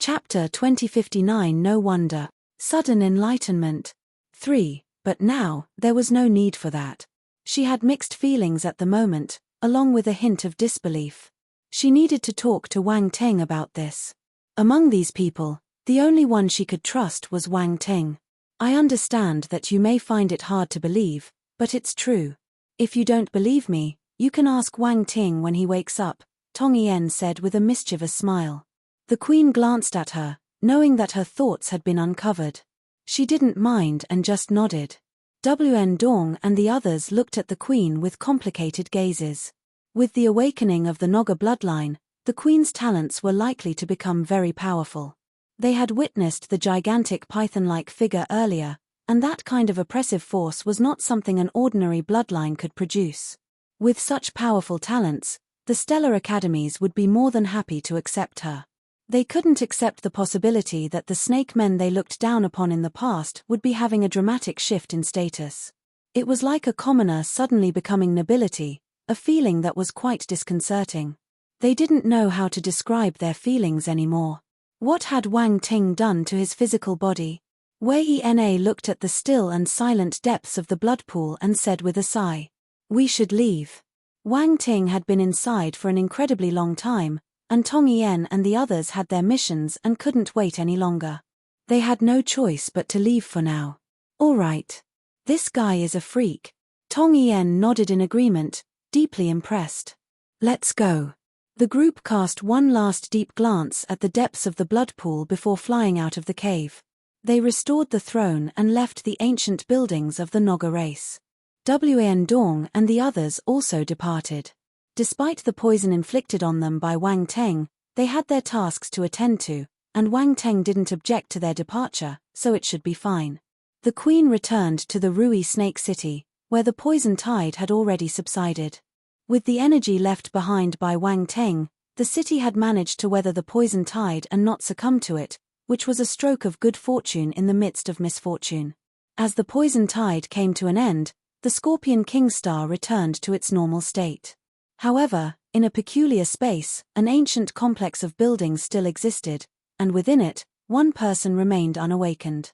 Chapter 2059. No wonder. Sudden enlightenment. 3. But now, there was no need for that. She had mixed feelings at the moment, along with a hint of disbelief. She needed to talk to Wang Ting about this. Among these people, the only one she could trust was Wang Ting. I understand that you may find it hard to believe, but it's true. If you don't believe me, you can ask Wang Ting when he wakes up, Tong Yen said with a mischievous smile. The queen glanced at her, knowing that her thoughts had been uncovered. She didn't mind and just nodded. Wen Dong and the others looked at the queen with complicated gazes. With the awakening of the Naga bloodline, the queen's talents were likely to become very powerful. They had witnessed the gigantic python-like figure earlier, and that kind of oppressive force was not something an ordinary bloodline could produce. With such powerful talents, the Stellar Academies would be more than happy to accept her. They couldn't accept the possibility that the snake men they looked down upon in the past would be having a dramatic shift in status. It was like a commoner suddenly becoming nobility, a feeling that was quite disconcerting. They didn't know how to describe their feelings anymore. What had Wang Ting done to his physical body? Wei Na looked at the still and silent depths of the blood pool and said with a sigh, "We should leave." Wang Ting had been inside for an incredibly long time, and Tong Yen and the others had their missions and couldn't wait any longer. They had no choice but to leave for now. All right. This guy is a freak. Tong Yen nodded in agreement, deeply impressed. Let's go. The group cast one last deep glance at the depths of the blood pool before flying out of the cave. They restored the throne and left the ancient buildings of the Naga race. Wen Dong and the others also departed. Despite the poison inflicted on them by Wang Ting, they had their tasks to attend to, and Wang Ting didn't object to their departure, so it should be fine. The queen returned to the Rui Snake City, where the poison tide had already subsided. With the energy left behind by Wang Ting, the city had managed to weather the poison tide and not succumb to it, which was a stroke of good fortune in the midst of misfortune. As the poison tide came to an end, the Scorpion King Star returned to its normal state. However, in a peculiar space, an ancient complex of buildings still existed, and within it, one person remained unawakened.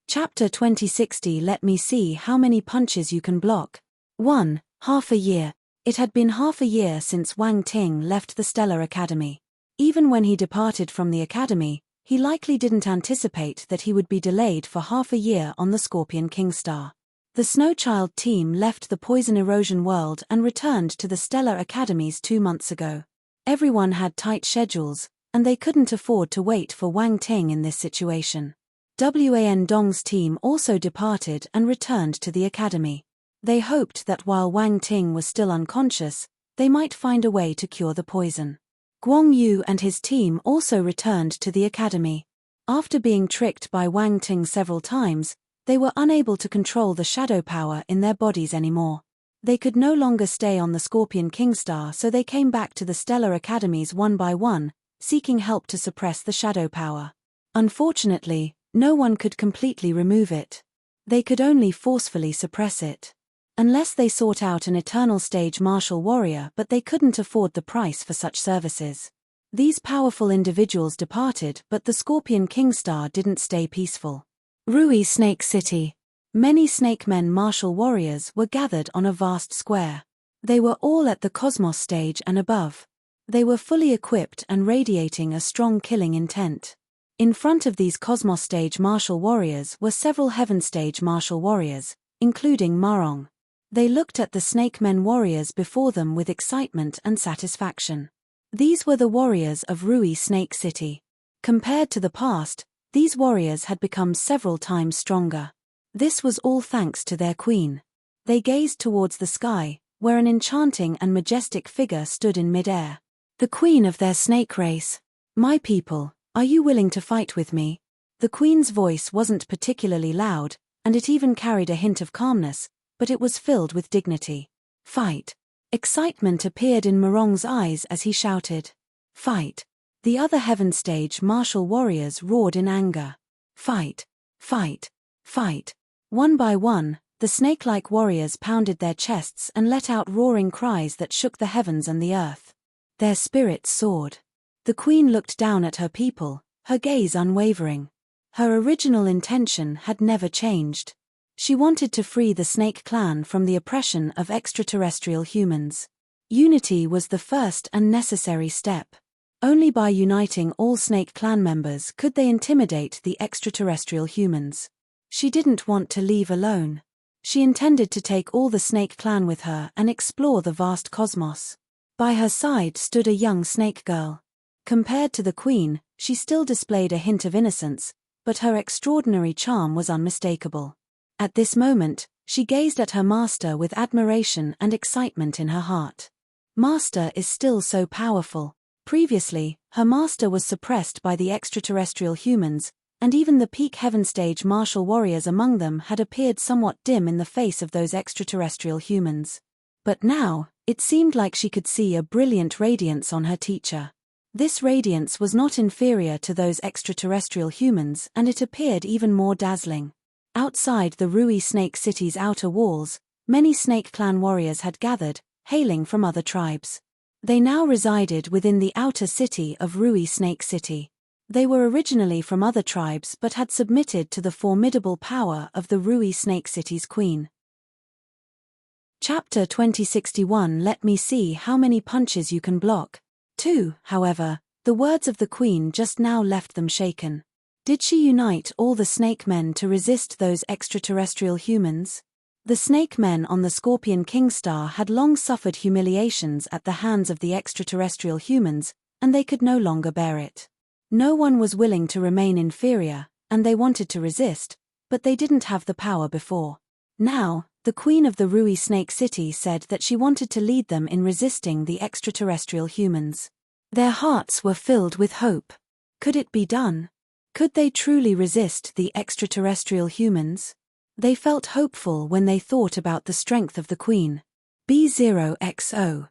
Chapter 2060. Let me see how many punches you can block. 1. Half a year. It had been half a year since Wang Ting left the Stellar Academy. Even when he departed from the academy, he likely didn't anticipate that he would be delayed for half a year on the Scorpion King Star. The Snowchild team left the Poison Erosion world and returned to the Stellar Academies 2 months ago. Everyone had tight schedules, and they couldn't afford to wait for Wang Ting in this situation. Wan Dong's team also departed and returned to the academy. They hoped that while Wang Ting was still unconscious, they might find a way to cure the poison. Guang Yu and his team also returned to the academy. After being tricked by Wang Ting several times, they were unable to control the shadow power in their bodies anymore. They could no longer stay on the Scorpion King Star, so they came back to the Stellar Academies one by one, seeking help to suppress the shadow power. Unfortunately, no one could completely remove it. They could only forcefully suppress it. Unless they sought out an eternal stage martial warrior, but they couldn't afford the price for such services. These powerful individuals departed, but the Scorpion King Star didn't stay peaceful. Rui Snake City. Many snake men martial warriors were gathered on a vast square. They were all at the Cosmos stage and above. They were fully equipped and radiating a strong killing intent. In front of these Cosmos stage martial warriors were several Heaven stage martial warriors, including Marong. They looked at the snake men warriors before them with excitement and satisfaction. These were the warriors of Rui Snake City. Compared to the past, these warriors had become several times stronger. This was all thanks to their queen. They gazed towards the sky, where an enchanting and majestic figure stood in midair. The queen of their snake race. "My people, are you willing to fight with me?" The queen's voice wasn't particularly loud, and it even carried a hint of calmness, but it was filled with dignity. "Fight." Excitement appeared in Marong's eyes as he shouted, "Fight." The other Heaven stage martial warriors roared in anger. "Fight! Fight! Fight!" One by one, the snake-like warriors pounded their chests and let out roaring cries that shook the heavens and the earth. Their spirits soared. The queen looked down at her people, her gaze unwavering. Her original intention had never changed. She wanted to free the Snake clan from the oppression of extraterrestrial humans. Unity was the first and necessary step. Only by uniting all Snake clan members could they intimidate the extraterrestrial humans. She didn't want to leave alone. She intended to take all the Snake clan with her and explore the vast cosmos. By her side stood a young snake girl. Compared to the queen, she still displayed a hint of innocence, but her extraordinary charm was unmistakable. At this moment, she gazed at her master with admiration and excitement in her heart. Master is still so powerful. Previously, her master was suppressed by the extraterrestrial humans, and even the peak heaven stage martial warriors among them had appeared somewhat dim in the face of those extraterrestrial humans. But now, it seemed like she could see a brilliant radiance on her teacher. This radiance was not inferior to those extraterrestrial humans, and it appeared even more dazzling. Outside the Rui Snake City's outer walls, many Snake Clan warriors had gathered, hailing from other tribes. They now resided within the outer city of Rui Snake City. They were originally from other tribes but had submitted to the formidable power of the Rui Snake City's queen. Chapter 2061. Let me see how many punches you can block. 2. However, the words of the queen just now left them shaken. Did she unite all the snake men to resist those extraterrestrial humans? The snake men on the Scorpion King Star had long suffered humiliations at the hands of the extraterrestrial humans, and they could no longer bear it. No one was willing to remain inferior, and they wanted to resist, but they didn't have the power before. Now, the queen of the Rui Snake City said that she wanted to lead them in resisting the extraterrestrial humans. Their hearts were filled with hope. Could it be done? Could they truly resist the extraterrestrial humans? They felt hopeful when they thought about the strength of the queen. B0XO.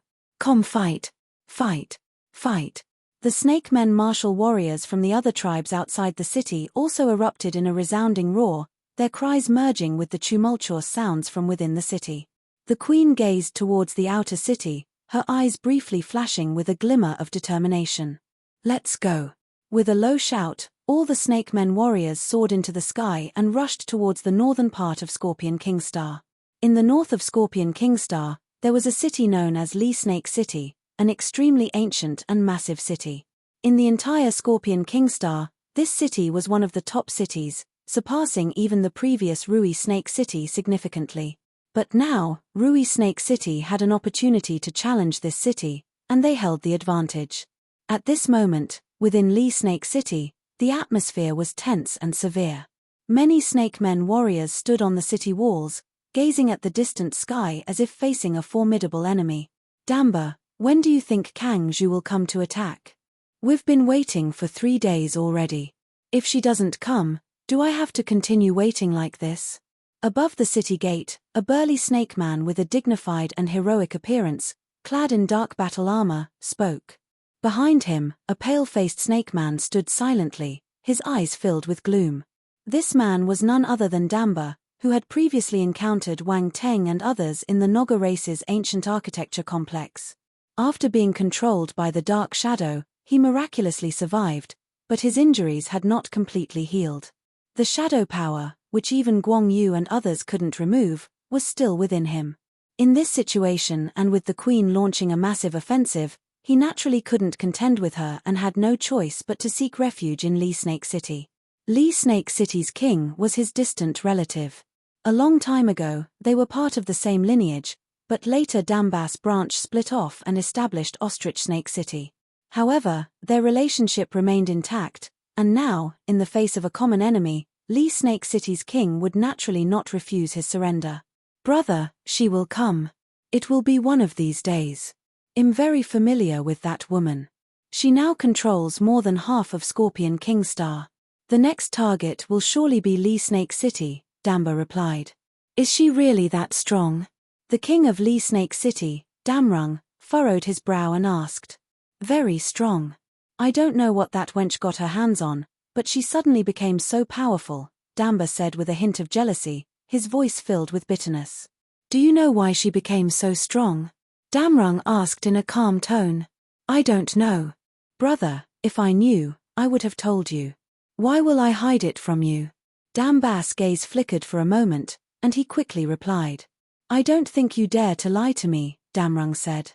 Fight. Fight. Fight. The Snake Men martial warriors from the other tribes outside the city also erupted in a resounding roar, their cries merging with the tumultuous sounds from within the city. The queen gazed towards the outer city, her eyes briefly flashing with a glimmer of determination. Let's go. With a low shout, all the Snake Men warriors soared into the sky and rushed towards the northern part of Scorpion King Star. In the north of Scorpion King Star, there was a city known as Lee Snake City, an extremely ancient and massive city. In the entire Scorpion King Star, this city was one of the top cities, surpassing even the previous Rui Snake City significantly. But now, Rui Snake City had an opportunity to challenge this city, and they held the advantage. At this moment, within Lee Snake City, the atmosphere was tense and severe. Many Snake Men warriors stood on the city walls, gazing at the distant sky as if facing a formidable enemy. Damba, when do you think Kang Zhu will come to attack? We've been waiting for 3 days already. If she doesn't come, do I have to continue waiting like this? Above the city gate, a burly snake man with a dignified and heroic appearance, clad in dark battle armor, spoke. Behind him, a pale-faced snake man stood silently, his eyes filled with gloom. This man was none other than Damba, who had previously encountered Wang Teng and others in the Naga race's ancient architecture complex. After being controlled by the dark shadow, he miraculously survived, but his injuries had not completely healed. The shadow power, which even Guang Yu and others couldn't remove, was still within him. In this situation and with the queen launching a massive offensive, he naturally couldn't contend with her and had no choice but to seek refuge in Lee Snake City. Lee Snake City's king was his distant relative. A long time ago, they were part of the same lineage, but later Damba's branch split off and established Ostrich Snake City. However, their relationship remained intact, and now, in the face of a common enemy, Lee Snake City's king would naturally not refuse his surrender. Brother, she will come. It will be one of these days. I'm very familiar with that woman. She now controls more than half of Scorpion King Star. The next target will surely be Lee Snake City, Damba replied. Is she really that strong? The king of Lee Snake City, Damrung, furrowed his brow and asked. Very strong. I don't know what that wench got her hands on, but she suddenly became so powerful, Damba said with a hint of jealousy, his voice filled with bitterness. Do you know why she became so strong? Damrung asked in a calm tone. I don't know. Brother, if I knew, I would have told you. Why will I hide it from you? Damba's gaze flickered for a moment, and he quickly replied. I don't think you dare to lie to me, Damrung said.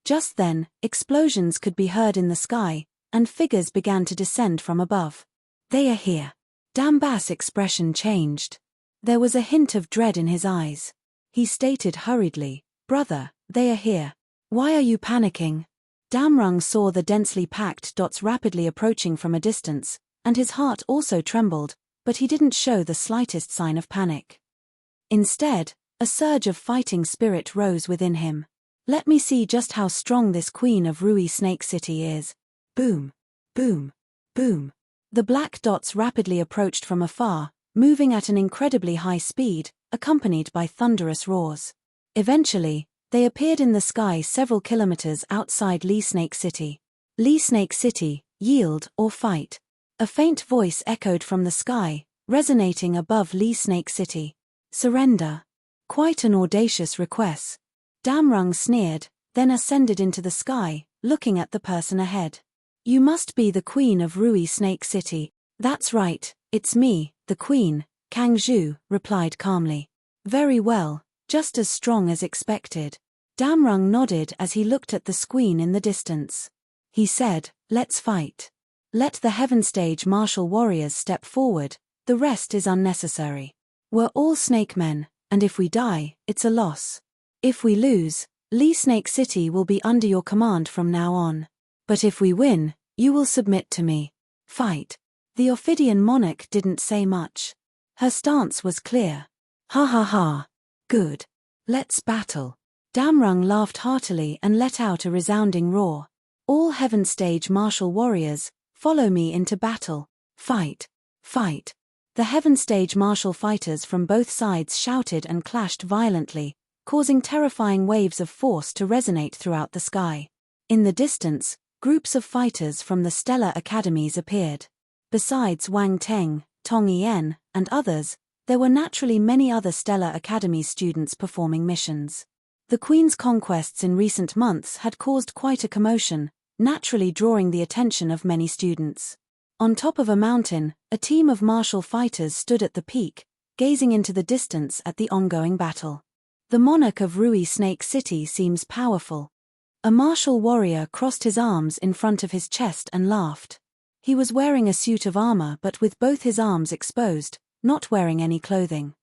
Just then, explosions could be heard in the sky, and figures began to descend from above. They are here. Damba's expression changed. There was a hint of dread in his eyes. He stated hurriedly, Brother, they are here. Why are you panicking? Damrung saw the densely packed dots rapidly approaching from a distance, and his heart also trembled, but he didn't show the slightest sign of panic. Instead, a surge of fighting spirit rose within him. Let me see just how strong this queen of Rui Snake City is. Boom, boom, boom. The black dots rapidly approached from afar, moving at an incredibly high speed, accompanied by thunderous roars. Eventually, they appeared in the sky several kilometers outside Lee Snake City. Lee Snake City, yield or fight. A faint voice echoed from the sky, resonating above Lee Snake City. Surrender. Quite an audacious request. Damrung sneered, then ascended into the sky, looking at the person ahead. You must be the queen of Rui Snake City. That's right, it's me, the queen, Kang Zhu replied calmly. Very well, just as strong as expected. Damrung nodded as he looked at the squeen in the distance. He said, let's fight. Let the Heaven Stage martial warriors step forward, the rest is unnecessary. We're all snake men, and if we die, it's a loss. If we lose, Lee Snake City will be under your command from now on. But if we win, you will submit to me. Fight. The Ophidian monarch didn't say much. Her stance was clear. Ha ha ha. Good. Let's battle. Damrung laughed heartily and let out a resounding roar. All Heaven Stage martial warriors, follow me into battle. Fight. Fight. The Heaven Stage martial fighters from both sides shouted and clashed violently, causing terrifying waves of force to resonate throughout the sky. In the distance, groups of fighters from the stellar academies appeared. Besides Wang Teng, Tong Yen, and others, there were naturally many other stellar academy students performing missions. The Queen's conquests in recent months had caused quite a commotion, naturally drawing the attention of many students. On top of a mountain, a team of martial fighters stood at the peak, gazing into the distance at the ongoing battle. The monarch of Rui Snake City seems powerful. A martial warrior crossed his arms in front of his chest and laughed. He was wearing a suit of armor but with both his arms exposed, not wearing any clothing.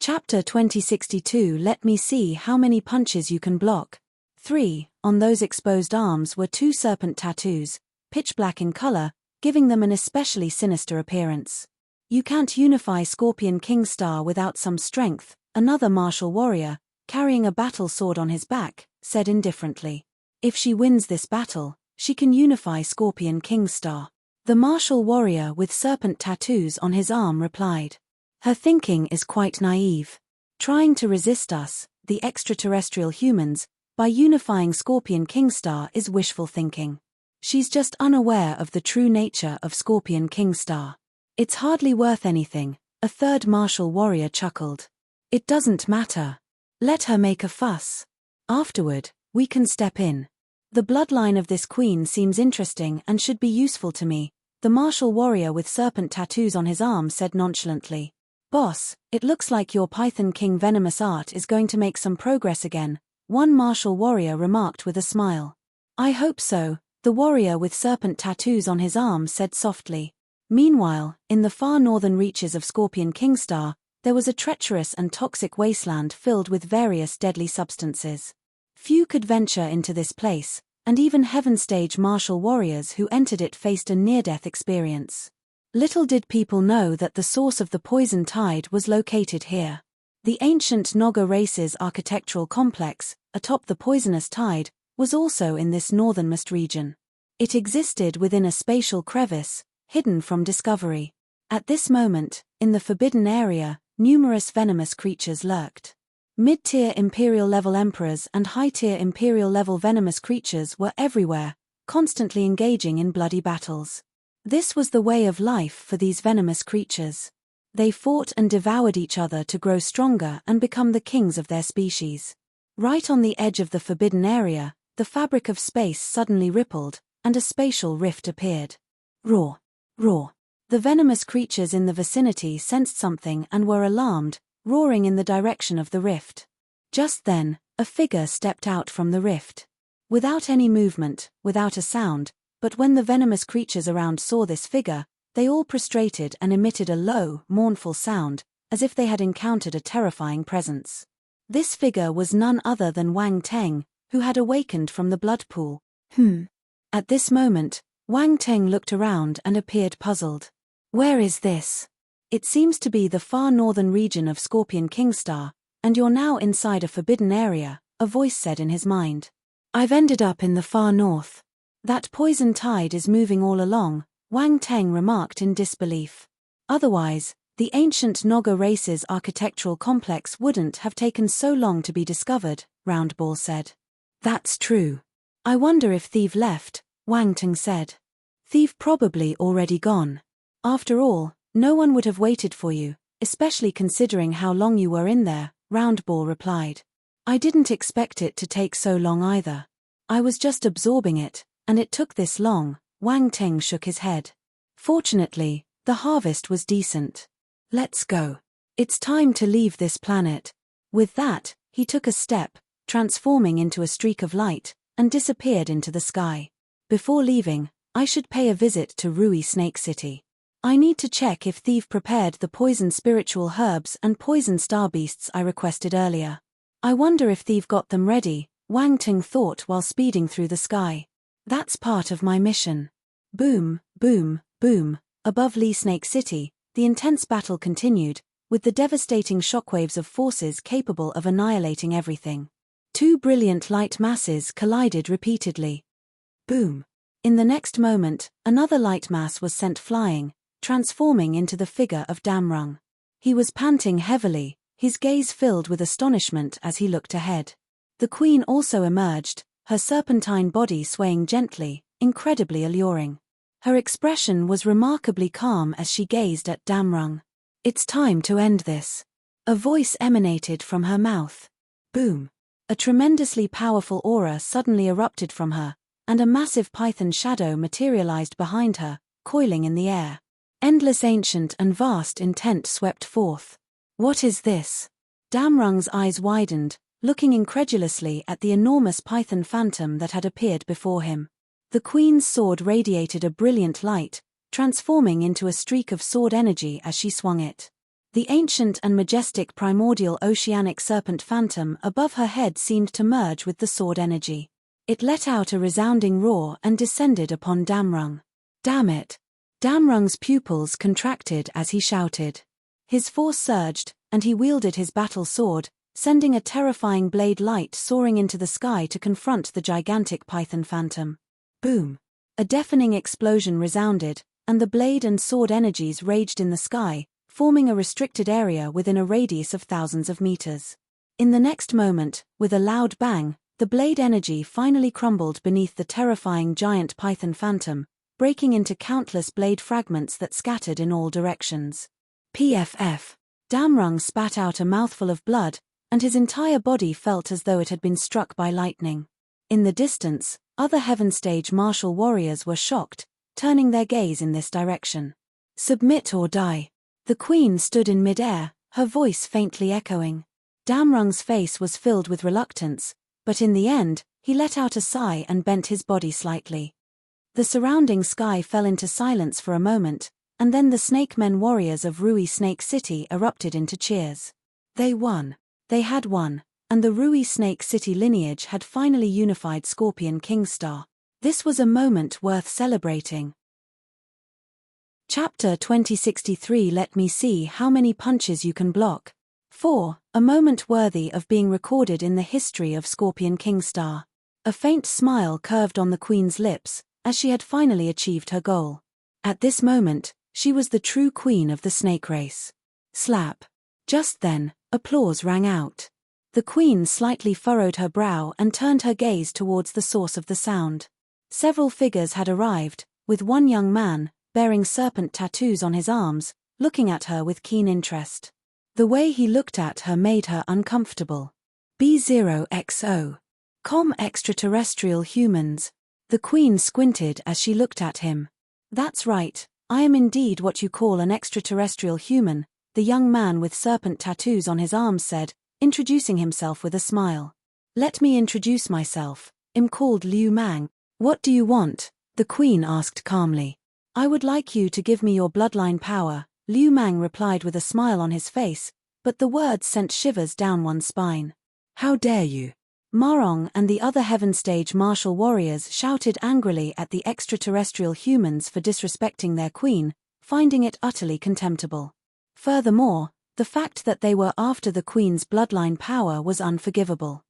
Chapter 2062. Let me see how many punches you can block. 3. On those exposed arms were 2 serpent tattoos, pitch black in color, giving them an especially sinister appearance. You can't unify Scorpion King Star without some strength, another martial warrior, carrying a battle sword on his back, said indifferently. If she wins this battle, she can unify Scorpion King Star. The martial warrior with serpent tattoos on his arm replied. Her thinking is quite naive. Trying to resist us, the extraterrestrial humans, by unifying Scorpion King Star is wishful thinking. She's just unaware of the true nature of Scorpion King Star. It's hardly worth anything, a third martial warrior chuckled. It doesn't matter. Let her make a fuss. Afterward, we can step in. The bloodline of this queen seems interesting and should be useful to me, the martial warrior with serpent tattoos on his arm said nonchalantly. Boss, it looks like your Python King venomous art is going to make some progress again, one martial warrior remarked with a smile. I hope so, the warrior with serpent tattoos on his arm said softly. Meanwhile, in the far northern reaches of Scorpion King Star, there was a treacherous and toxic wasteland filled with various deadly substances. Few could venture into this place, and even Heaven Stage martial warriors who entered it faced a near-death experience. Little did people know that the source of the poison tide was located here. The ancient Naga race's architectural complex, atop the poisonous tide, was also in this northernmost region. It existed within a spatial crevice, hidden from discovery. At this moment, in the forbidden area, numerous venomous creatures lurked. Mid-tier Imperial-level emperors and high-tier Imperial-level venomous creatures were everywhere, constantly engaging in bloody battles. This was the way of life for these venomous creatures. They fought and devoured each other to grow stronger and become the kings of their species. Right on the edge of the forbidden area, the fabric of space suddenly rippled, and a spatial rift appeared. Roar! Roar! The venomous creatures in the vicinity sensed something and were alarmed, roaring in the direction of the rift. Just then, a figure stepped out from the rift. Without any movement, without a sound, but when the venomous creatures around saw this figure, they all prostrated and emitted a low, mournful sound, as if they had encountered a terrifying presence. This figure was none other than Wang Teng, who had awakened from the blood pool. At this moment, Wang Teng looked around and appeared puzzled. Where is this? It seems to be the far northern region of Scorpion Kingstar, and you're now inside a forbidden area, a voice said in his mind. I've ended up in the far north. That poison tide is moving all along, Wang Teng remarked in disbelief. Otherwise, the ancient Naga race's architectural complex wouldn't have taken so long to be discovered, Roundball said. That's true. I wonder if Thief left, Wang Teng said. Thief probably already gone. After all, no one would have waited for you, especially considering how long you were in there, Roundball replied. I didn't expect it to take so long either. I was just absorbing it, and it took this long, Wang Teng shook his head. Fortunately, the harvest was decent. Let's go. It's time to leave this planet. With that, he took a step, transforming into a streak of light, and disappeared into the sky. Before leaving, I should pay a visit to Rui Snake City. I need to check if Thief prepared the poison spiritual herbs and poison star beasts I requested earlier. I wonder if Thief got them ready, Wang Teng thought while speeding through the sky. That's part of my mission. Boom, boom, boom. Above Lee Snake City, the intense battle continued, with the devastating shockwaves of forces capable of annihilating everything. Two brilliant light masses collided repeatedly. Boom. In the next moment, another light mass was sent flying, transforming into the figure of Damrung. He was panting heavily, his gaze filled with astonishment as he looked ahead. The queen also emerged, her serpentine body swaying gently, incredibly alluring. Her expression was remarkably calm as she gazed at Damrung. It's time to end this. A voice emanated from her mouth. Boom. A tremendously powerful aura suddenly erupted from her, and a massive python shadow materialized behind her, coiling in the air. Endless ancient and vast intent swept forth. What is this? Damrung's eyes widened, looking incredulously at the enormous python phantom that had appeared before him. The queen's sword radiated a brilliant light, transforming into a streak of sword energy as she swung it. The ancient and majestic primordial oceanic serpent phantom above her head seemed to merge with the sword energy. It let out a resounding roar and descended upon Damrung. Damn it! Damrung's pupils contracted as he shouted. His force surged, and he wielded his battle sword, sending a terrifying blade light soaring into the sky to confront the gigantic python phantom. Boom! A deafening explosion resounded, and the blade and sword energies raged in the sky, forming a restricted area within a radius of thousands of meters. In the next moment, with a loud bang, the blade energy finally crumbled beneath the terrifying giant python phantom, breaking into countless blade fragments that scattered in all directions. PFF. Damrung spat out a mouthful of blood, and his entire body felt as though it had been struck by lightning. In the distance, other Heaven Stage martial warriors were shocked, turning their gaze in this direction. Submit or die. The queen stood in midair, her voice faintly echoing. Damrung's face was filled with reluctance, but in the end, he let out a sigh and bent his body slightly. The surrounding sky fell into silence for a moment, and then the Snake Men warriors of Rui Snake City erupted into cheers. They won. They had won, and the Rui Snake City lineage had finally unified Scorpion Kingstar. This was a moment worth celebrating. Chapter 2063. Let me see how many punches you can block. 4. A moment worthy of being recorded in the history of Scorpion Kingstar. A faint smile curved on the queen's lips, as she had finally achieved her goal. At this moment, she was the true queen of the snake race. Slap. Just then, applause rang out. The queen slightly furrowed her brow and turned her gaze towards the source of the sound. Several figures had arrived, with one young man, bearing serpent tattoos on his arms, looking at her with keen interest. The way he looked at her made her uncomfortable. B0XO. "Come extraterrestrial humans." The queen squinted as she looked at him. "That's right, I am indeed what you call an extraterrestrial human," the young man with serpent tattoos on his arms said, introducing himself with a smile. "Let me introduce myself. I'm called Liu Mang." "What do you want?" the queen asked calmly. "I would like you to give me your bloodline power," Liu Mang replied with a smile on his face, but the words sent shivers down one's spine. "How dare you!" Marong and the other Heaven Stage martial warriors shouted angrily at the extraterrestrial humans for disrespecting their queen, finding it utterly contemptible. Furthermore, the fact that they were after the queen's bloodline power was unforgivable.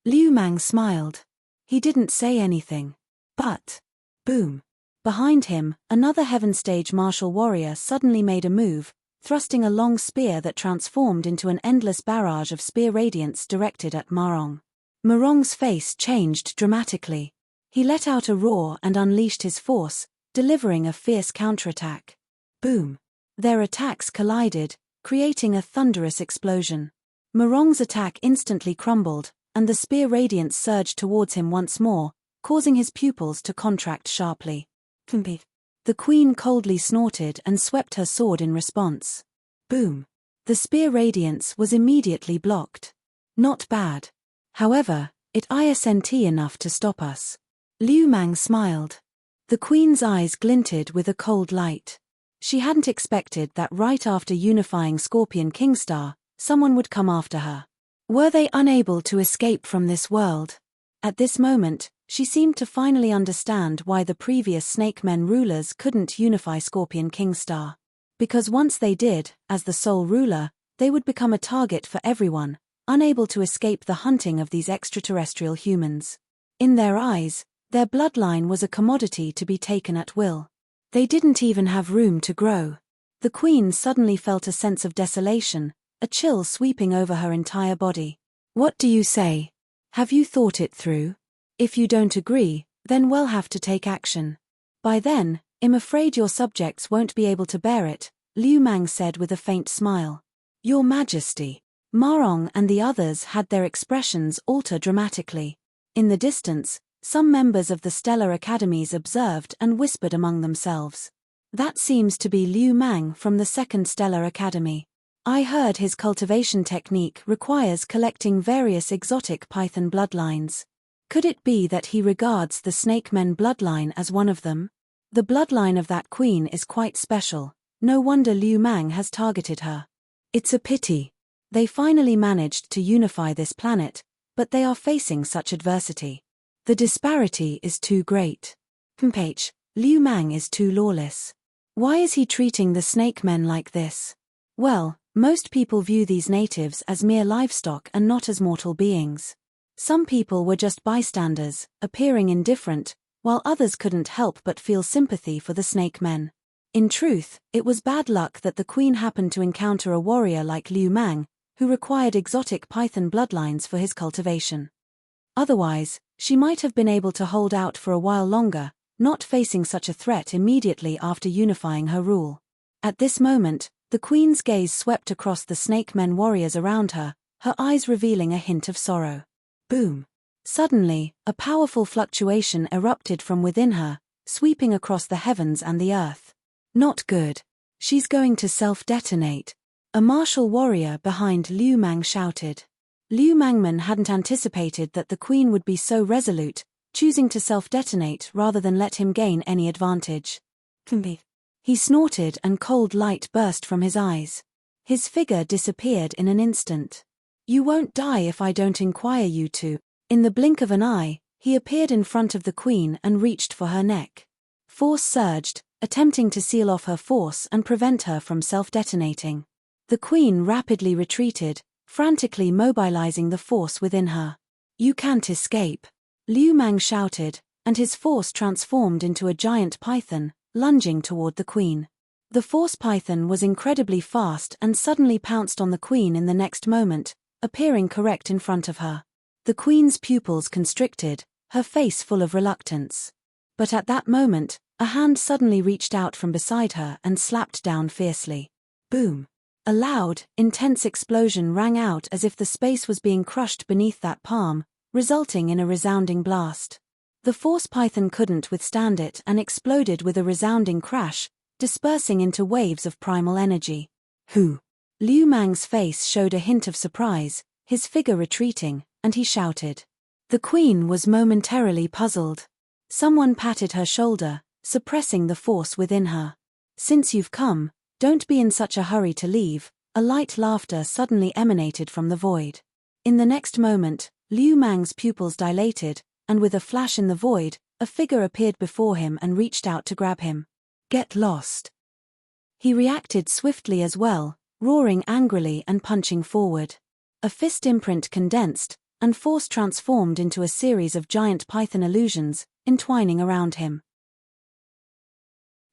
Liu Mang smiled. He didn't say anything. But, boom. Behind him, another Heaven Stage martial warrior suddenly made a move, thrusting a long spear that transformed into an endless barrage of spear radiance directed at Marong. Marong's face changed dramatically. He let out a roar and unleashed his force, delivering a fierce counterattack. Boom. Their attacks collided, creating a thunderous explosion. Marong's attack instantly crumbled, and the spear radiance surged towards him once more, causing his pupils to contract sharply. The queen coldly snorted and swept her sword in response. Boom. The spear radiance was immediately blocked. Not bad. However, it isn't enough to stop us. Liu Mang smiled. The queen's eyes glinted with a cold light. She hadn't expected that right after unifying Scorpion Kingstar, someone would come after her. Were they unable to escape from this world? At this moment, she seemed to finally understand why the previous Snake Men rulers couldn't unify Scorpion Kingstar. Because once they did, as the sole ruler, they would become a target for everyone, unable to escape the hunting of these extraterrestrial humans. In their eyes, their bloodline was a commodity to be taken at will. They didn't even have room to grow. The queen suddenly felt a sense of desolation, a chill sweeping over her entire body. "What do you say? Have you thought it through? If you don't agree, then we'll have to take action. By then, I'm afraid your subjects won't be able to bear it," Liu Mang said with a faint smile. "Your Majesty." Marong and the others had their expressions alter dramatically. In the distance, some members of the Stellar Academies observed and whispered among themselves. "That seems to be Liu Mang from the Second Stellar Academy. I heard his cultivation technique requires collecting various exotic python bloodlines. Could it be that he regards the Snake Men bloodline as one of them? The bloodline of that queen is quite special. No wonder Liu Mang has targeted her. It's a pity. They finally managed to unify this planet, but they are facing such adversity. The disparity is too great. Liu Mang is too lawless. Why is he treating the Snake Men like this? Well, most people view these natives as mere livestock and not as mortal beings. Some people were just bystanders, appearing indifferent, while others couldn't help but feel sympathy for the Snake Men. In truth, it was bad luck that the queen happened to encounter a warrior like Liu Mang, who required exotic python bloodlines for his cultivation. Otherwise, she might have been able to hold out for a while longer, not facing such a threat immediately after unifying her rule. At this moment, the queen's gaze swept across the Snake Men warriors around her, her eyes revealing a hint of sorrow. Boom. Suddenly, a powerful fluctuation erupted from within her, sweeping across the heavens and the earth. Not good. She's going to self-detonate. A martial warrior behind Liu Mang shouted. Liu Mangman hadn't anticipated that the queen would be so resolute, choosing to self-detonate rather than let him gain any advantage. He snorted and cold light burst from his eyes. His figure disappeared in an instant. "You won't die if I don't inquire you to." In the blink of an eye, he appeared in front of the queen and reached for her neck. Force surged, attempting to seal off her force and prevent her from self-detonating. The queen rapidly retreated, frantically mobilizing the force within her. "You can't escape," Liu Mang shouted, and his force transformed into a giant python, lunging toward the queen. The force python was incredibly fast and suddenly pounced on the queen in the next moment, appearing correct in front of her. The queen's pupils constricted, her face full of reluctance. But at that moment, a hand suddenly reached out from beside her and slapped down fiercely. Boom! A loud, intense explosion rang out as if the space was being crushed beneath that palm, resulting in a resounding blast. The force python couldn't withstand it and exploded with a resounding crash, dispersing into waves of primal energy. Who? Liu Mang's face showed a hint of surprise, his figure retreating, and he shouted. The queen was momentarily puzzled. Someone patted her shoulder, suppressing the force within her. Since you've come, don't be in such a hurry to leave. A light laughter suddenly emanated from the void. In the next moment, Liu Mang's pupils dilated, and with a flash in the void, a figure appeared before him and reached out to grab him. Get lost. He reacted swiftly as well, roaring angrily and punching forward. A fist imprint condensed, and force transformed into a series of giant python illusions, entwining around him.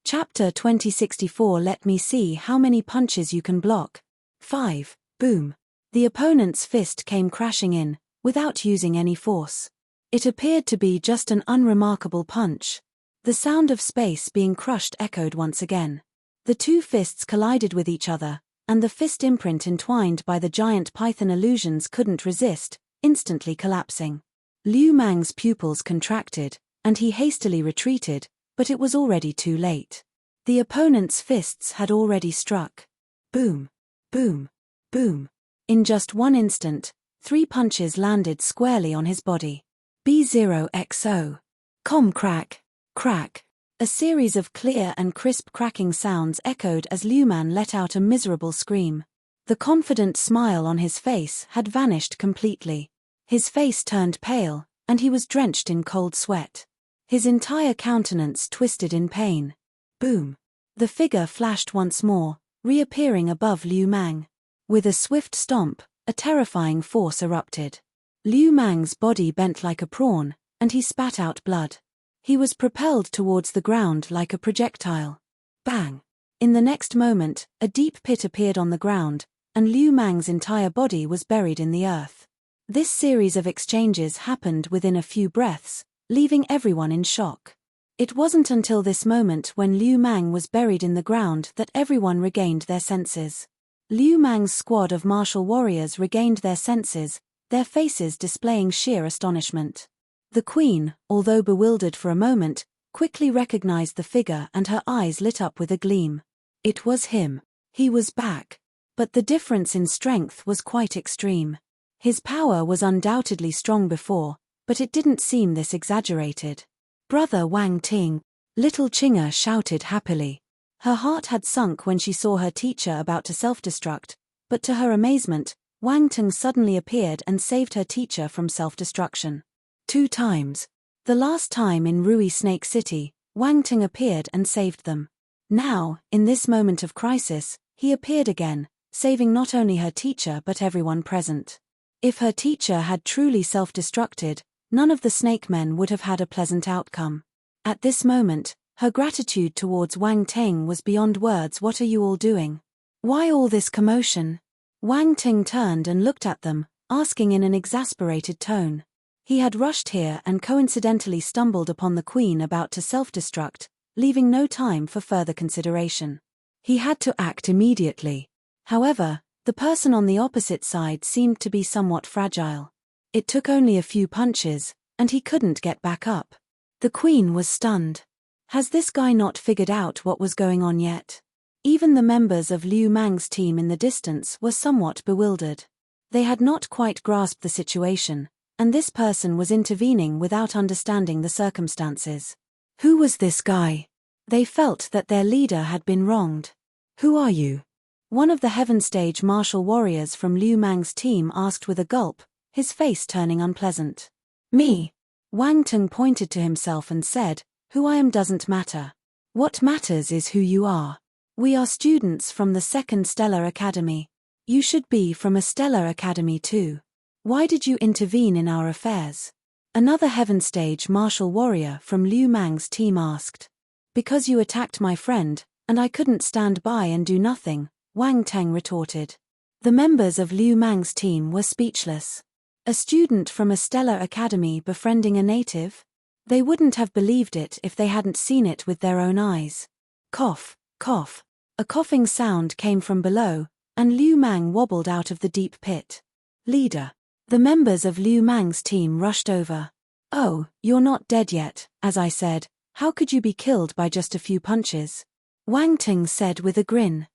Chapter 2064. Let me see how many punches you can block. 5. Boom. The opponent's fist came crashing in, without using any force. It appeared to be just an unremarkable punch. The sound of space being crushed echoed once again. The two fists collided with each other, and the fist imprint entwined by the giant python illusions couldn't resist, instantly collapsing. Liu Mang's pupils contracted, and he hastily retreated, but it was already too late. The opponent's fists had already struck. Boom. Boom. Boom. In just one instant, 3 punches landed squarely on his body. B0XO. Com crack. Crack. A series of clear and crisp cracking sounds echoed as Liu Mang let out a miserable scream. The confident smile on his face had vanished completely. His face turned pale, and he was drenched in cold sweat. His entire countenance twisted in pain. Boom. The figure flashed once more, reappearing above Liu Mang. With a swift stomp, a terrifying force erupted. Liu Mang's body bent like a prawn, and he spat out blood. He was propelled towards the ground like a projectile. Bang! In the next moment, a deep pit appeared on the ground, and Liu Mang's entire body was buried in the earth. This series of exchanges happened within a few breaths, leaving everyone in shock. It wasn't until this moment when Liu Mang was buried in the ground that everyone regained their senses. Liu Mang's squad of martial warriors regained their senses, their faces displaying sheer astonishment. The queen, although bewildered for a moment, quickly recognized the figure and her eyes lit up with a gleam. It was him. He was back. But the difference in strength was quite extreme. His power was undoubtedly strong before, but it didn't seem this exaggerated. Brother Wang Ting, little Chinga shouted happily. Her heart had sunk when she saw her teacher about to self-destruct, but to her amazement, Wang Ting suddenly appeared and saved her teacher from self-destruction. 2 times. The last time in Rui Snake City, Wang Ting appeared and saved them. Now, in this moment of crisis, he appeared again, saving not only her teacher but everyone present. If her teacher had truly self-destructed, none of the snake men would have had a pleasant outcome. At this moment, her gratitude towards Wang Ting was beyond words. What are you all doing? Why all this commotion? Wang Ting turned and looked at them, asking in an exasperated tone. He had rushed here and coincidentally stumbled upon the queen about to self-destruct, leaving no time for further consideration. He had to act immediately. However, the person on the opposite side seemed to be somewhat fragile. It took only a few punches, and he couldn't get back up. The queen was stunned. Has this guy not figured out what was going on yet? Even the members of Liu Mang's team in the distance were somewhat bewildered. They had not quite grasped the situation, and this person was intervening without understanding the circumstances. Who was this guy? They felt that their leader had been wronged. Who are you? One of the Heaven Stage martial warriors from Liu Mang's team asked with a gulp, his face turning unpleasant. Me. Wang Ting pointed to himself and said, who I am doesn't matter. What matters is who you are. We are students from the 2nd Stellar Academy. You should be from a Stellar Academy too. Why did you intervene in our affairs? Another Heaven Stage martial warrior from Liu Mang's team asked. Because you attacked my friend, and I couldn't stand by and do nothing, Wang Ting retorted. The members of Liu Mang's team were speechless. A student from a Stellar Academy befriending a native? They wouldn't have believed it if they hadn't seen it with their own eyes. Cough, cough. A coughing sound came from below, and Liu Mang wobbled out of the deep pit. Leader. The members of Liu Mang's team rushed over. "Oh, you're not dead yet, as I said. How could you be killed by just a few punches?" Wang Ting said with a grin.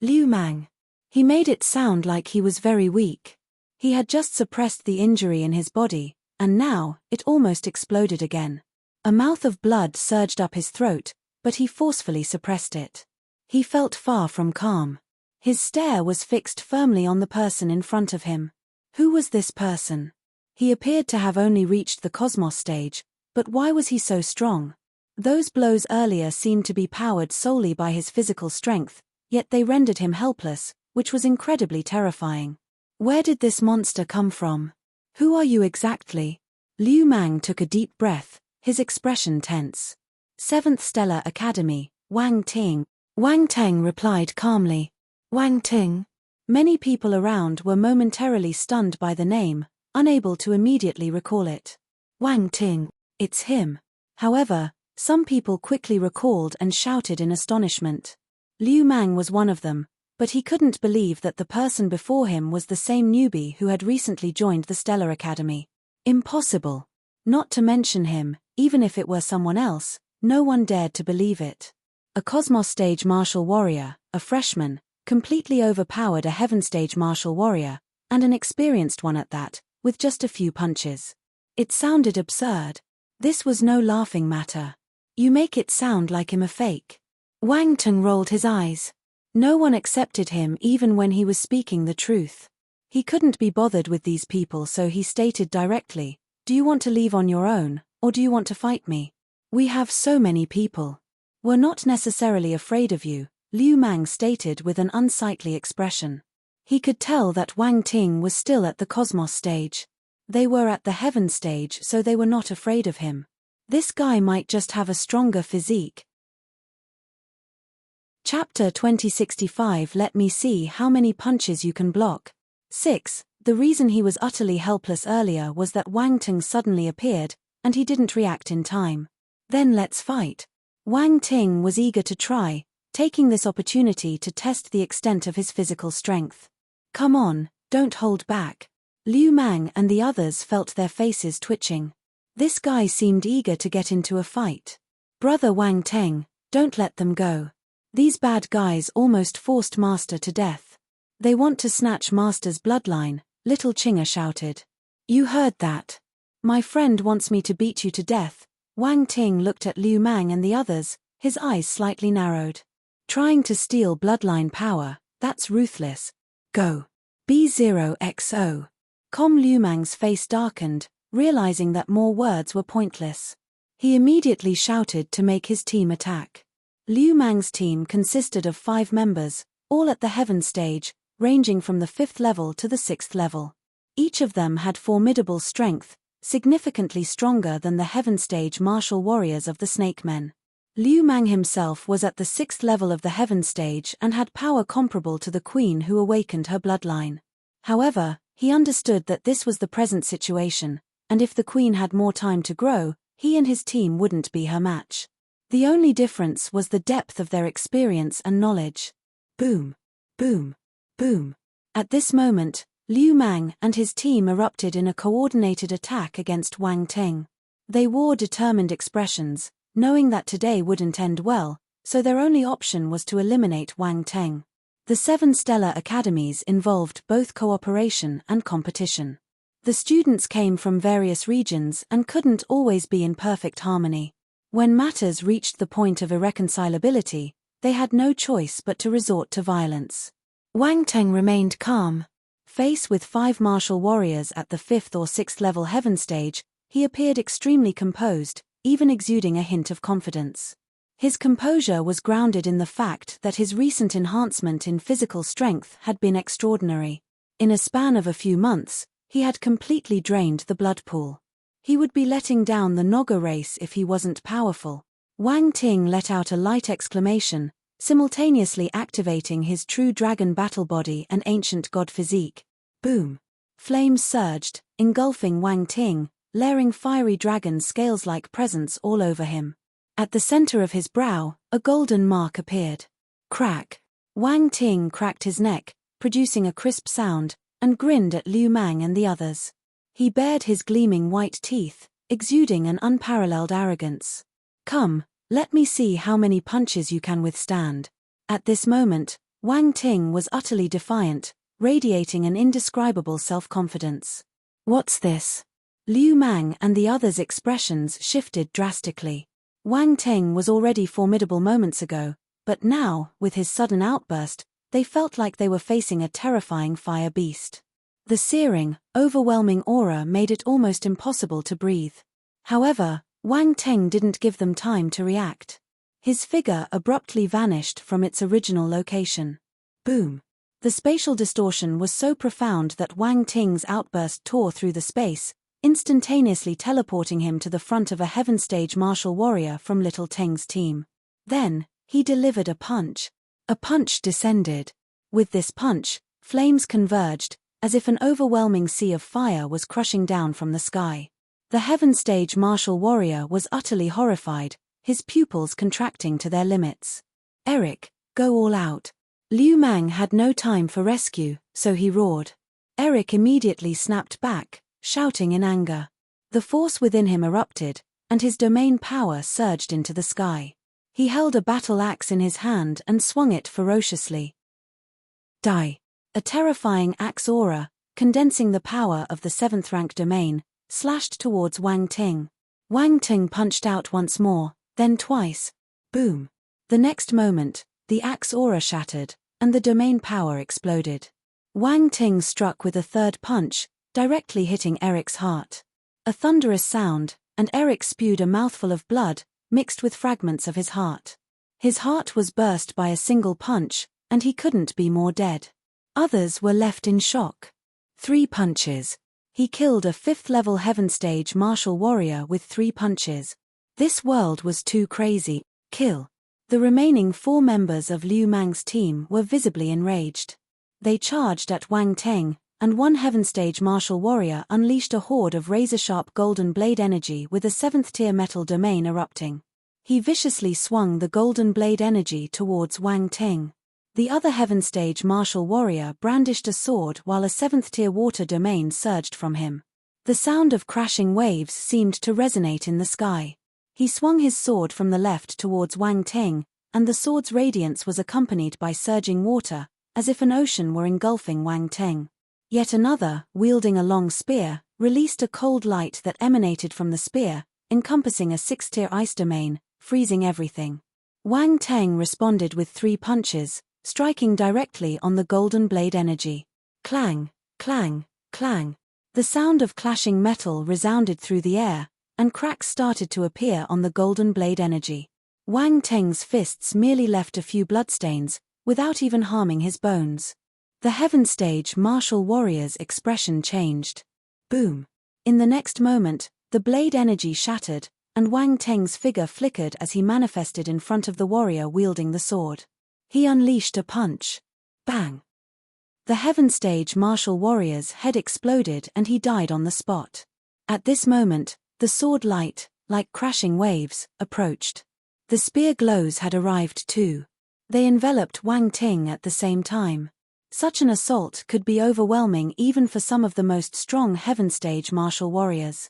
Liu Mang. He made it sound like he was very weak. He had just suppressed the injury in his body, and now, it almost exploded again. A mouth of blood surged up his throat, but he forcefully suppressed it. He felt far from calm. His stare was fixed firmly on the person in front of him. Who was this person? He appeared to have only reached the cosmos stage, but why was he so strong? Those blows earlier seemed to be powered solely by his physical strength, yet they rendered him helpless, which was incredibly terrifying. Where did this monster come from? Who are you exactly? Liu Mang took a deep breath, his expression tense. 7th Stellar Academy, Wang Ting. Wang Teng replied calmly. Wang Ting? Many people around were momentarily stunned by the name, unable to immediately recall it. Wang Ting, it's him. However, some people quickly recalled and shouted in astonishment. Liu Mang was one of them, but he couldn't believe that the person before him was the same newbie who had recently joined the Stellar Academy. Impossible. Not to mention him, even if it were someone else, no one dared to believe it. A Cosmos Stage martial warrior, a freshman, completely overpowered a Heaven Stage martial warrior, and an experienced one at that, with just a few punches. It sounded absurd. This was no laughing matter. You make it sound like him a fake. Wang Teng rolled his eyes. No one accepted him even when he was speaking the truth. He couldn't be bothered with these people, so he stated directly, "Do you want to leave on your own, or do you want to fight me? We have so many people. We're not necessarily afraid of you," Liu Mang stated with an unsightly expression. He could tell that Wang Ting was still at the Cosmos Stage. They were at the Heaven Stage, so they were not afraid of him. This guy might just have a stronger physique. Chapter 2065. Let me see how many punches you can block. 6. The reason he was utterly helpless earlier was that Wang Ting suddenly appeared, and he didn't react in time. Then let's fight. Wang Ting was eager to try, taking this opportunity to test the extent of his physical strength. Come on, don't hold back. Liu Mang and the others felt their faces twitching. This guy seemed eager to get into a fight. Brother Wang Teng, don't let them go. These bad guys almost forced Master to death. They want to snatch Master's bloodline, Little Chinga shouted. You heard that. My friend wants me to beat you to death. Wang Ting looked at Liu Mang and the others, his eyes slightly narrowed. Trying to steal bloodline power, that's ruthless. Go. B0XO. Liu Mang's face darkened, realizing that more words were pointless. He immediately shouted to make his team attack. Liu Mang's team consisted of 5 members, all at the Heaven Stage, ranging from the 5th level to the 6th level. Each of them had formidable strength, significantly stronger than the Heaven Stage martial warriors of the Snake Men. Liu Mang himself was at the 6th level of the Heaven Stage and had power comparable to the Queen who awakened her bloodline. However, he understood that this was the present situation, and if the Queen had more time to grow, he and his team wouldn't be her match. The only difference was the depth of their experience and knowledge. Boom. Boom. Boom. At this moment, Liu Mang and his team erupted in a coordinated attack against Wang Teng. They wore determined expressions, knowing that today wouldn't end well, so their only option was to eliminate Wang Teng. The 7 Stellar Academies involved both cooperation and competition. The students came from various regions and couldn't always be in perfect harmony. When matters reached the point of irreconcilability, they had no choice but to resort to violence. Wang Teng remained calm. Faced with 5 martial warriors at the 5th or 6th level Heaven Stage, he appeared extremely composed, even exuding a hint of confidence. His composure was grounded in the fact that his recent enhancement in physical strength had been extraordinary. In a span of a few months, he had completely drained the blood pool. He would be letting down the Naga race if he wasn't powerful. Wang Ting let out a light exclamation, simultaneously activating his true dragon battle body and ancient god physique. Boom! Flames surged, engulfing Wang Ting, layering fiery dragon scales-like presence all over him. At the center of his brow, a golden mark appeared. Crack! Wang Ting cracked his neck, producing a crisp sound, and grinned at Liu Mang and the others. He bared his gleaming white teeth, exuding an unparalleled arrogance. "Come, let me see how many punches you can withstand." At this moment, Wang Ting was utterly defiant, radiating an indescribable self-confidence. "What's this?" Liu Mang and the others' expressions shifted drastically. Wang Ting was already formidable moments ago, but now, with his sudden outburst, they felt like they were facing a terrifying fire beast. The searing, overwhelming aura made it almost impossible to breathe. However, Wang Ting didn't give them time to react. His figure abruptly vanished from its original location. Boom! The spatial distortion was so profound that Wang Ting's outburst tore through the space, instantaneously teleporting him to the front of a heaven stage martial warrior from Little Teng's team. Then, he delivered a punch. A punch descended. With this punch, flames converged, as if an overwhelming sea of fire was crushing down from the sky. The heaven stage martial warrior was utterly horrified, his pupils contracting to their limits. "Eric, go all out." Liu Mang had no time for rescue, so he roared. Eric immediately snapped back, shouting in anger. The force within him erupted, and his domain power surged into the sky. He held a battle axe in his hand and swung it ferociously. Die! A terrifying axe aura, condensing the power of the 7th rank domain, slashed towards Wang Ting. Wang Ting punched out once more, then twice. Boom! The next moment, the axe aura shattered, and the domain power exploded. Wang Ting struck with a third punch, directly hitting Eric's heart. A thunderous sound, and Eric spewed a mouthful of blood, mixed with fragments of his heart. His heart was burst by a single punch, and he couldn't be more dead. Others were left in shock. 3 punches. He killed a 5th-level heaven stage martial warrior with 3 punches. This world was too crazy. Kill. The remaining 4 members of Liu Mang's team were visibly enraged. They charged at Wang Ting, and one heaven stage martial warrior unleashed a horde of razor-sharp golden blade energy with a 7th-tier metal domain erupting. He viciously swung the golden blade energy towards Wang Ting. The other heaven stage martial warrior brandished a sword while a 7th-tier water domain surged from him. The sound of crashing waves seemed to resonate in the sky. He swung his sword from the left towards Wang Ting, and the sword's radiance was accompanied by surging water, as if an ocean were engulfing Wang Ting. Yet another, wielding a long spear, released a cold light that emanated from the spear, encompassing a 6th-tier ice domain, freezing everything. Wang Ting responded with 3 punches, striking directly on the golden blade energy. Clang, clang, clang. The sound of clashing metal resounded through the air, and cracks started to appear on the golden blade energy. Wang Teng's fists merely left a few bloodstains, without even harming his bones. The heaven stage martial warrior's expression changed. Boom! In the next moment, the blade energy shattered, and Wang Teng's figure flickered as he manifested in front of the warrior wielding the sword. He unleashed a punch. Bang! The heaven stage martial warrior's head exploded and he died on the spot. At this moment, the sword light, like crashing waves, approached. The spear glows had arrived too. They enveloped Wang Ting at the same time. Such an assault could be overwhelming even for some of the most strong heaven stage martial warriors.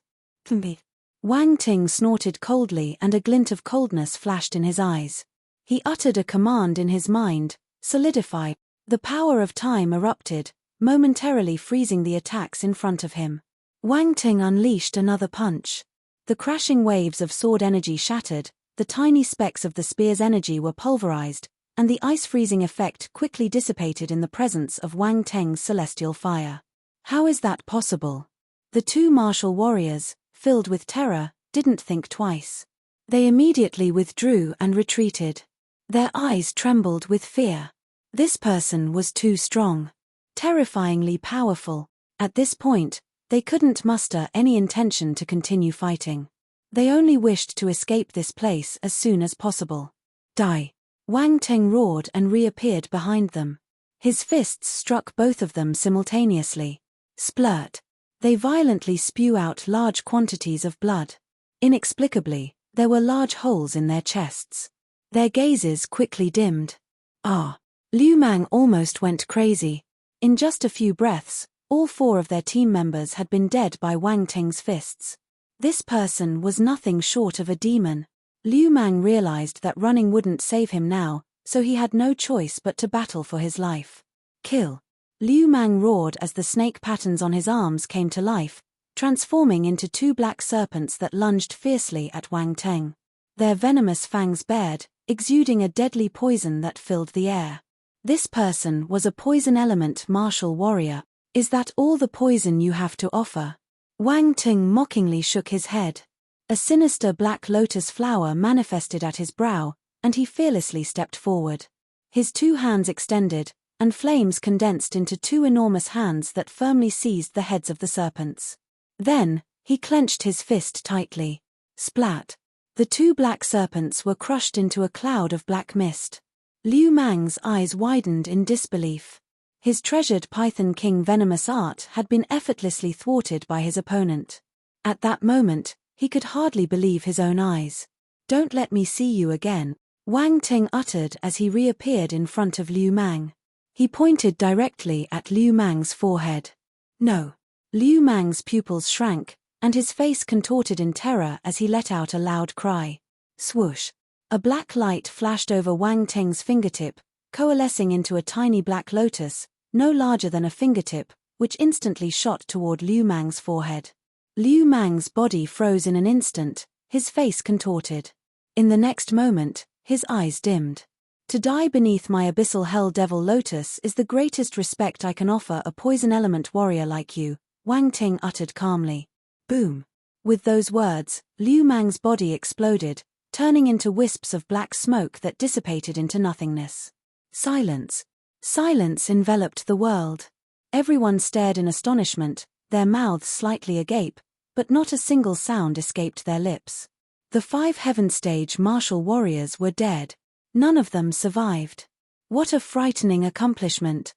Wang Ting snorted coldly and a glint of coldness flashed in his eyes. He uttered a command in his mind, solidify. The power of time erupted, momentarily freezing the attacks in front of him. Wang Ting unleashed another punch. The crashing waves of sword energy shattered, the tiny specks of the spear's energy were pulverized, and the ice-freezing effect quickly dissipated in the presence of Wang Teng's celestial fire. How is that possible? The two martial warriors, filled with terror, didn't think twice. They immediately withdrew and retreated. Their eyes trembled with fear. This person was too strong. Terrifyingly powerful. At this point, they couldn't muster any intention to continue fighting. They only wished to escape this place as soon as possible. Die! Wang Teng roared and reappeared behind them. His fists struck both of them simultaneously. Splurt! They violently spew out large quantities of blood. Inexplicably, there were large holes in their chests. Their gazes quickly dimmed. Ah! Liu Mang almost went crazy. In just a few breaths, All 4 of their team members had been dead by Wang Ting's fists. This person was nothing short of a demon. Liu Mang realized that running wouldn't save him now, so he had no choice but to battle for his life. Kill! Liu Mang roared as the snake patterns on his arms came to life, transforming into 2 black serpents that lunged fiercely at Wang Ting. Their venomous fangs bared, exuding a deadly poison that filled the air. This person was a poison element martial warrior. Is that all the poison you have to offer? Wang Ting mockingly shook his head. A sinister black lotus flower manifested at his brow, and he fearlessly stepped forward. His 2 hands extended, and flames condensed into 2 enormous hands that firmly seized the heads of the serpents. Then, he clenched his fist tightly. Splat! The 2 black serpents were crushed into a cloud of black mist. Liu Mang's eyes widened in disbelief. His treasured Python King venomous art had been effortlessly thwarted by his opponent. At that moment, he could hardly believe his own eyes. "Don't let me see you again," Wang Ting uttered as he reappeared in front of Liu Mang. He pointed directly at Liu Mang's forehead. "No." Liu Mang's pupils shrank, and his face contorted in terror as he let out a loud cry. Swoosh! A black light flashed over Wang Ting's fingertip, coalescing into a tiny black lotus, no larger than a fingertip, which instantly shot toward Liu Mang's forehead. Liu Mang's body froze in an instant, his face contorted. In the next moment, his eyes dimmed. "To die beneath my abyssal hell devil lotus is the greatest respect I can offer a poison element warrior like you," Wang Ting uttered calmly. Boom! With those words, Liu Mang's body exploded, turning into wisps of black smoke that dissipated into nothingness. Silence. Silence enveloped the world. Everyone stared in astonishment, their mouths slightly agape, but not a single sound escaped their lips. The 5 Heaven Stage martial warriors were dead. None of them survived. What a frightening accomplishment.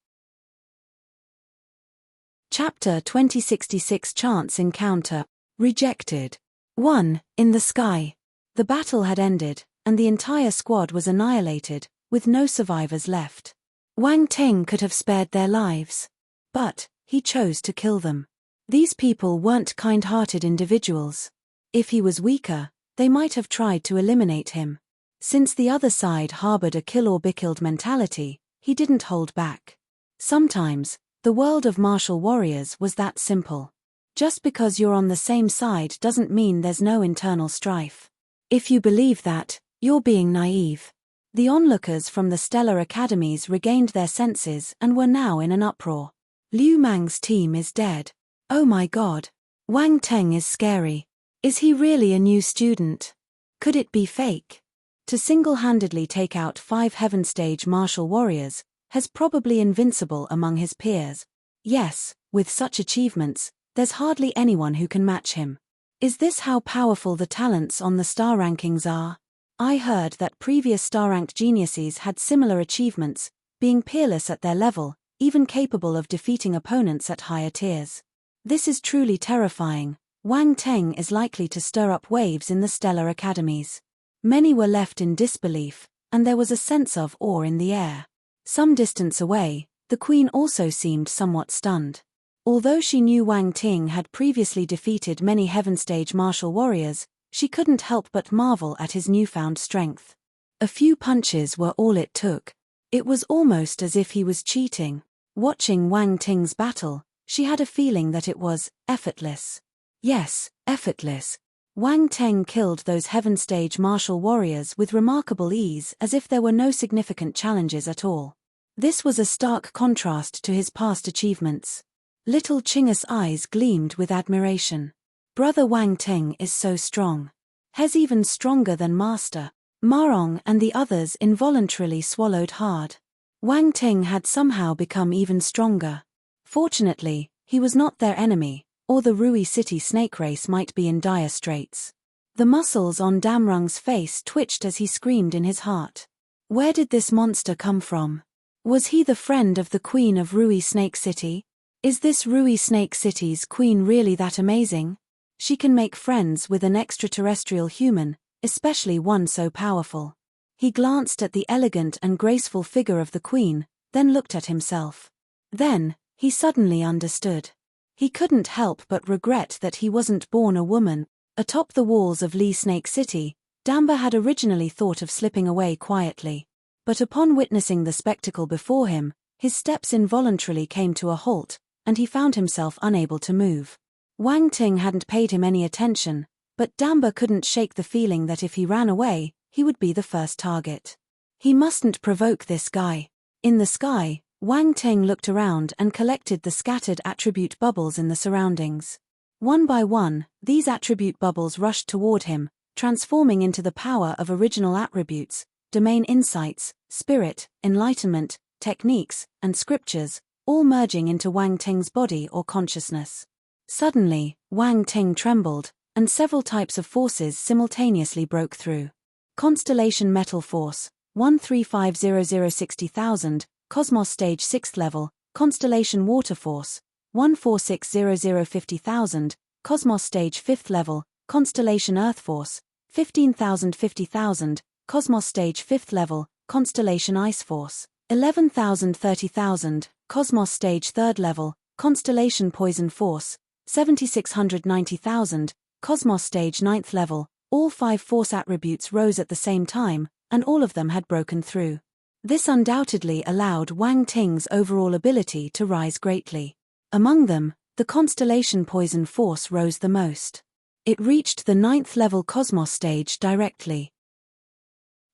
Chapter 2066 Chance Encounter. Rejected. 1. In the sky. The battle had ended, and the entire squad was annihilated, with no survivors left. Wang Ting could have spared their lives. But, he chose to kill them. These people weren't kind-hearted individuals. If he was weaker, they might have tried to eliminate him. Since the other side harbored a kill-or-be-killed mentality, he didn't hold back. Sometimes, the world of martial warriors was that simple. Just because you're on the same side doesn't mean there's no internal strife. If you believe that, you're being naive. The onlookers from the stellar academies regained their senses and were now in an uproar. Liu Mang's team is dead. Oh my god. Wang Ting is scary. Is he really a new student? Could it be fake? To single-handedly take out 5 Heaven Stage martial warriors, has probably invincible among his peers. Yes, with such achievements, there's hardly anyone who can match him. Is this how powerful the talents on the star rankings are? I heard that previous star-ranked geniuses had similar achievements, being peerless at their level, even capable of defeating opponents at higher tiers. This is truly terrifying. Wang Ting is likely to stir up waves in the stellar academies. Many were left in disbelief, and there was a sense of awe in the air. Some distance away, the queen also seemed somewhat stunned. Although she knew Wang Ting had previously defeated many Heaven Stage martial warriors, she couldn't help but marvel at his newfound strength. A few punches were all it took. It was almost as if he was cheating. Watching Wang Ting's battle, she had a feeling that it was effortless. Yes, effortless. Wang Ting killed those Heaven Stage martial warriors with remarkable ease, as if there were no significant challenges at all. This was a stark contrast to his past achievements. Little Chinga's eyes gleamed with admiration. Brother Wang Ting is so strong. He's even stronger than Master. Marong and the others involuntarily swallowed hard. Wang Ting had somehow become even stronger. Fortunately, he was not their enemy, or the Rui City snake race might be in dire straits. The muscles on Damrung's face twitched as he screamed in his heart. Where did this monster come from? Was he the friend of the Queen of Rui Snake City? Is this Rui Snake City's queen really that amazing? She can make friends with an extraterrestrial human, especially one so powerful. He glanced at the elegant and graceful figure of the queen, then looked at himself. Then, He suddenly understood. He couldn't help but regret that he wasn't born a woman. Atop the walls of Lee Snake City, Damba had originally thought of slipping away quietly. But upon witnessing the spectacle before him, his steps involuntarily came to a halt, and he found himself unable to move. Wang Ting hadn't paid him any attention, but Damba couldn't shake the feeling that if he ran away, he would be the first target. He mustn't provoke this guy. In the sky, Wang Ting looked around and collected the scattered attribute bubbles in the surroundings. One by one, these attribute bubbles rushed toward him, transforming into the power of original attributes, domain insights, spirit, enlightenment, techniques, and scriptures, all merging into Wang Ting's body or consciousness. Suddenly, Wang Ting trembled, and several types of forces simultaneously broke through. Constellation Metal Force, 1350060,000, Cosmos Stage 6th level, Constellation Water Force, 1460050,000, Cosmos Stage 5th level, Constellation Earth Force, 15,050,000, Cosmos Stage 5th level, Constellation Ice Force, 11,030,000, Cosmos Stage 3rd level, Constellation Poison Force, 7,690,000, Cosmos Stage 9th level. All 5 force attributes rose at the same time, and all of them had broken through. This undoubtedly allowed Wang Ting's overall ability to rise greatly. Among them, the Constellation Poison Force rose the most. It reached the 9th level Cosmos stage directly.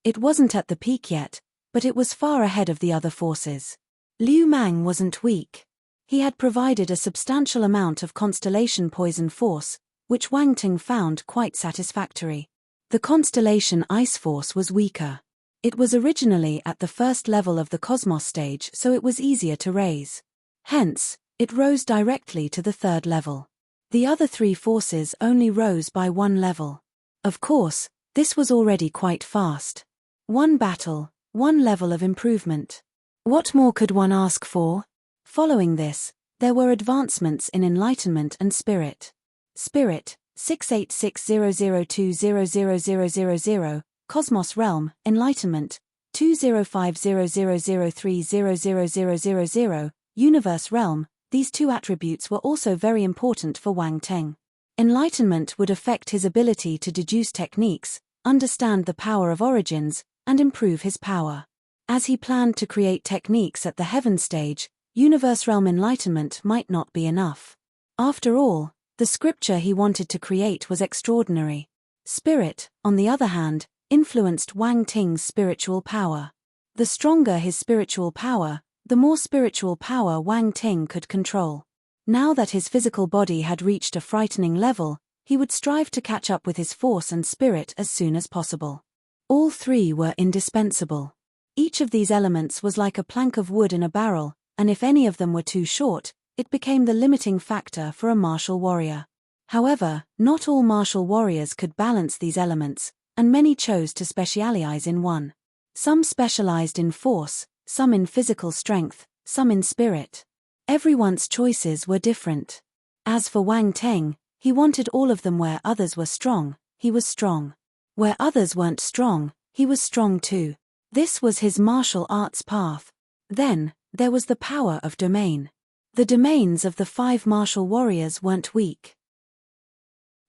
It wasn't at the peak yet, but it was far ahead of the other forces. Liu Mang wasn't weak. He had provided a substantial amount of Constellation Poison Force, which Wang Ting found quite satisfactory. The Constellation Ice Force was weaker. It was originally at the first level of the Cosmos stage, so it was easier to raise. Hence, it rose directly to the 3rd level. The other 3 forces only rose by 1 level. Of course, this was already quite fast. 1 battle, 1 level of improvement. What more could one ask for? Following this, there were advancements in enlightenment and spirit. Spirit, 68600200000, Cosmos Realm, Enlightenment, 2050003000000, Universe Realm. These 2 attributes were also very important for Wang Ting. Enlightenment would affect his ability to deduce techniques, understand the power of origins, and improve his power. As he planned to create techniques at the Heaven stage, Universe Realm Enlightenment might not be enough. After all, the scripture he wanted to create was extraordinary. Spirit, on the other hand, influenced Wang Ting's spiritual power. The stronger his spiritual power, the more spiritual power Wang Ting could control. Now that his physical body had reached a frightening level, he would strive to catch up with his force and spirit as soon as possible. All 3 were indispensable. Each of these elements was like a plank of wood in a barrel, and if any of them were too short, it became the limiting factor for a martial warrior. However, not all martial warriors could balance these elements, and many chose to specialize in one. Some specialized in force, some in physical strength, some in spirit. Everyone's choices were different. As for Wang Ting, he wanted all of them. Where others were strong, he was strong. Where others weren't strong, he was strong too. This was his martial arts path. Then, there was the power of domain. The domains of the 5 martial warriors weren't weak.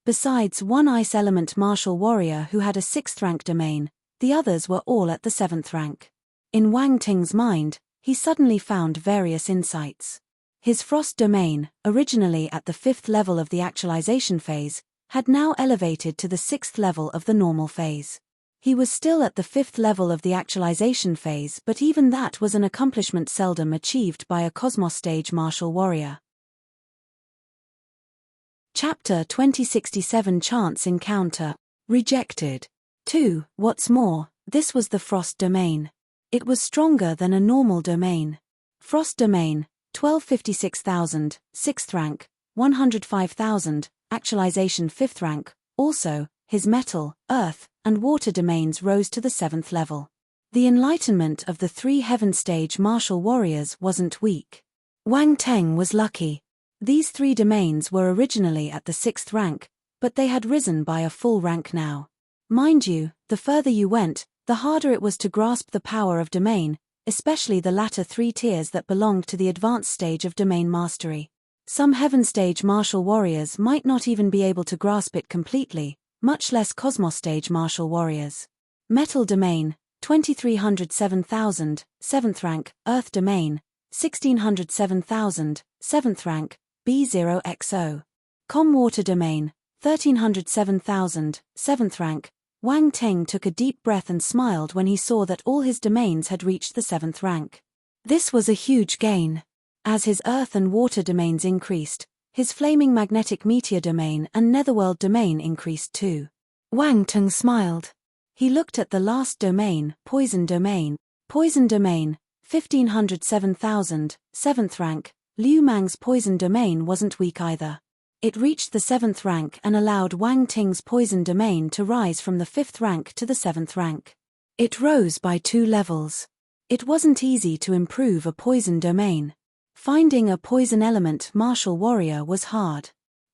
Besides one ice element martial warrior who had a 6th rank domain, the others were all at the 7th rank. In Wang Ting's mind, he suddenly found various insights. His frost domain, originally at the 5th level of the actualization phase, had now elevated to the 6th level of the normal phase. He was still at the 5th level of the actualization phase, but even that was an accomplishment seldom achieved by a Cosmos stage martial warrior. Chapter 2067 Chance Encounter. Rejected. 2. What's more, this was the frost domain. It was stronger than a normal domain. Frost domain, 1256,000, 6th rank, 105,000, actualization 5th rank. Also, his metal, earth, and water domains rose to the 7th level. The enlightenment of the 3 heaven stage martial warriors wasn't weak. Wang Ting was lucky. These 3 domains were originally at the 6th rank, but they had risen by a full rank now. Mind you, the further you went, the harder it was to grasp the power of domain, especially the latter 3 tiers that belonged to the advanced stage of domain mastery. Some heaven stage martial warriors might not even be able to grasp it completely, much less cosmos stage martial warriors. Metal domain, 2307,000, 7th rank, Earth domain, 1607,000, 7th rank, B0XO. Water domain, 1307,000, 7th rank. Wang Teng took a deep breath and smiled when he saw that all his domains had reached the 7th rank. This was a huge gain. As his earth and water domains increased, his flaming magnetic meteor domain and netherworld domain increased too. Wang Teng smiled. He looked at the last domain, poison domain. Poison domain, 1507,000, 7th rank. Liu Mang's poison domain wasn't weak either. It reached the 7th rank and allowed Wang Ting's poison domain to rise from the 5th rank to the 7th rank. It rose by 2 levels. It wasn't easy to improve a poison domain. Finding a poison element martial warrior was hard.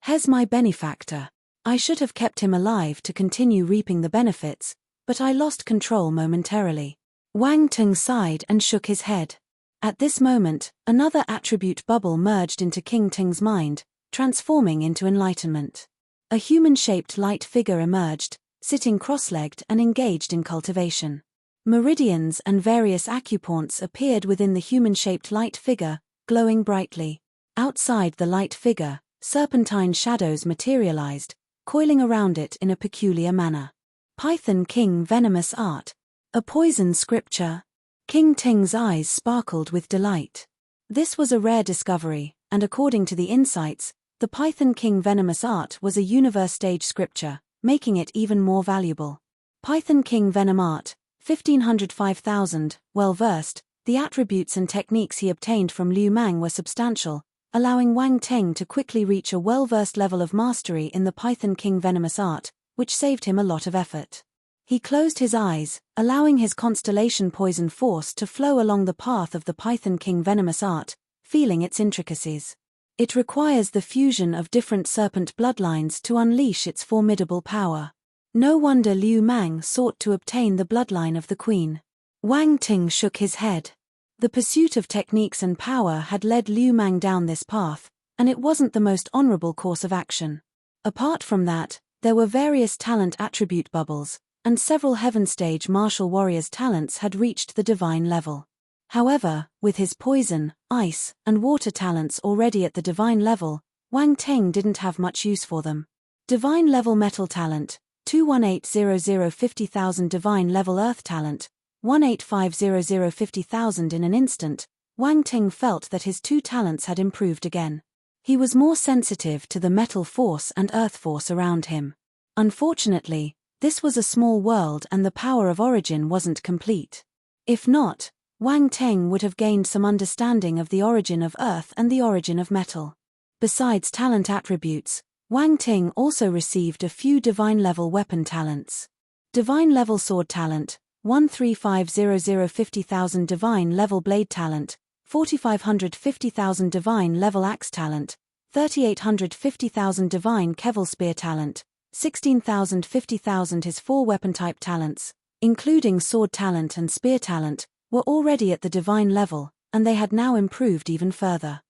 He's my benefactor. I should have kept him alive to continue reaping the benefits, but I lost control momentarily. Wang Ting sighed and shook his head. At this moment, another attribute bubble merged into King Ting's mind, transforming into enlightenment. A human-shaped light figure emerged, sitting cross-legged and engaged in cultivation. Meridians and various acupoints appeared within the human-shaped light figure, glowing brightly. Outside the light figure, serpentine shadows materialized, coiling around it in a peculiar manner. Python King Venomous Art. A poison scripture. King Ting's eyes sparkled with delight. This was a rare discovery, and according to the insights, the Python King Venomous Art was a universe stage scripture, making it even more valuable. Python King Venom Art, 1505,000, well-versed, the attributes and techniques he obtained from Liu Mang were substantial, allowing Wang Teng to quickly reach a well-versed level of mastery in the Python King Venomous Art, which saved him a lot of effort. He closed his eyes, allowing his constellation poison force to flow along the path of the Python King Venomous Art, feeling its intricacies. It requires the fusion of different serpent bloodlines to unleash its formidable power. No wonder Liu Mang sought to obtain the bloodline of the queen. Wang Ting shook his head. The pursuit of techniques and power had led Liu Mang down this path, and it wasn't the most honorable course of action. Apart from that, there were various talent attribute bubbles, and several heaven stage martial warriors' talents had reached the divine level. However, with his poison, ice, and water talents already at the divine level, Wang Teng didn't have much use for them. Divine level metal talent, 2180050,000 divine level earth talent, 1850050,000 in an instant. Wang Teng felt that his 2 talents had improved again. He was more sensitive to the metal force and earth force around him. Unfortunately, this was a small world and the power of origin wasn't complete. If not, Wang Teng would have gained some understanding of the origin of earth and the origin of metal. Besides talent attributes, Wang Teng also received a few divine-level weapon talents. Divine-level sword talent, 1350050,000 divine-level blade talent, 4550,000 divine-level axe talent, 3850,000 divine kevel spear talent, 16,050,000 his 4 weapon type talents, including sword talent and spear talent, were already at the divine level, and they had now improved even further.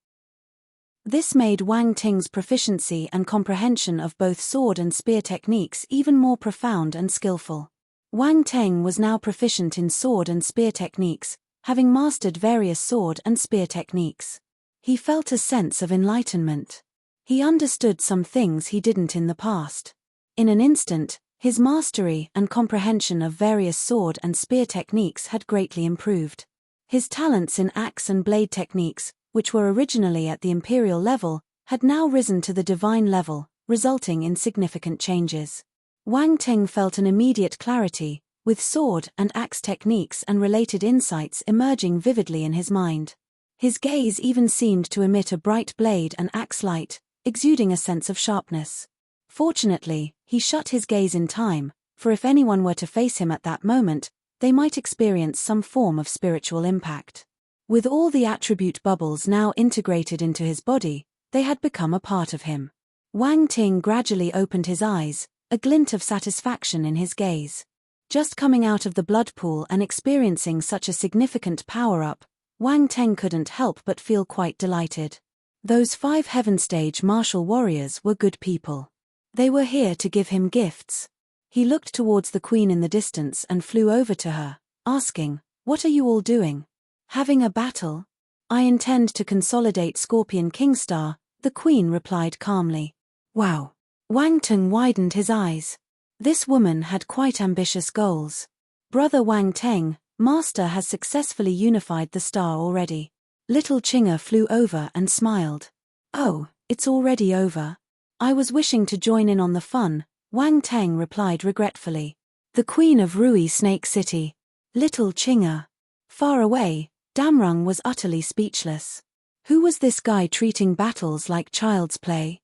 This made Wang Ting's proficiency and comprehension of both sword and spear techniques even more profound and skillful. Wang Teng was now proficient in sword and spear techniques, having mastered various sword and spear techniques. He felt a sense of enlightenment. He understood some things he didn't in the past. In an instant, his mastery and comprehension of various sword and spear techniques had greatly improved. His talents in axe and blade techniques, which were originally at the imperial level, had now risen to the divine level, resulting in significant changes. Wang Teng felt an immediate clarity, with sword and axe techniques and related insights emerging vividly in his mind. His gaze even seemed to emit a bright blade and axe light, exuding a sense of sharpness. Fortunately, he shut his gaze in time, for if anyone were to face him at that moment, they might experience some form of spiritual impact. With all the attribute bubbles now integrated into his body, they had become a part of him. Wang Ting gradually opened his eyes, a glint of satisfaction in his gaze. Just coming out of the blood pool and experiencing such a significant power-up, Wang Teng couldn't help but feel quite delighted. Those 5 Heaven Stage martial warriors were good people. They were here to give him gifts. He looked towards the queen in the distance and flew over to her, asking, "What are you all doing? Having a battle?" "I intend to consolidate Scorpion King Star," the queen replied calmly. Wow! Wang Teng widened his eyes. This woman had quite ambitious goals. Brother Wang Teng, Master has successfully unified the star already. Little Chinga flew over and smiled. "Oh, it's already over? I was wishing to join in on the fun," Wang Teng replied regretfully. The Queen of Rui Snake City. Little Chinga. Far away, Damrung was utterly speechless. Who was this guy treating battles like child's play?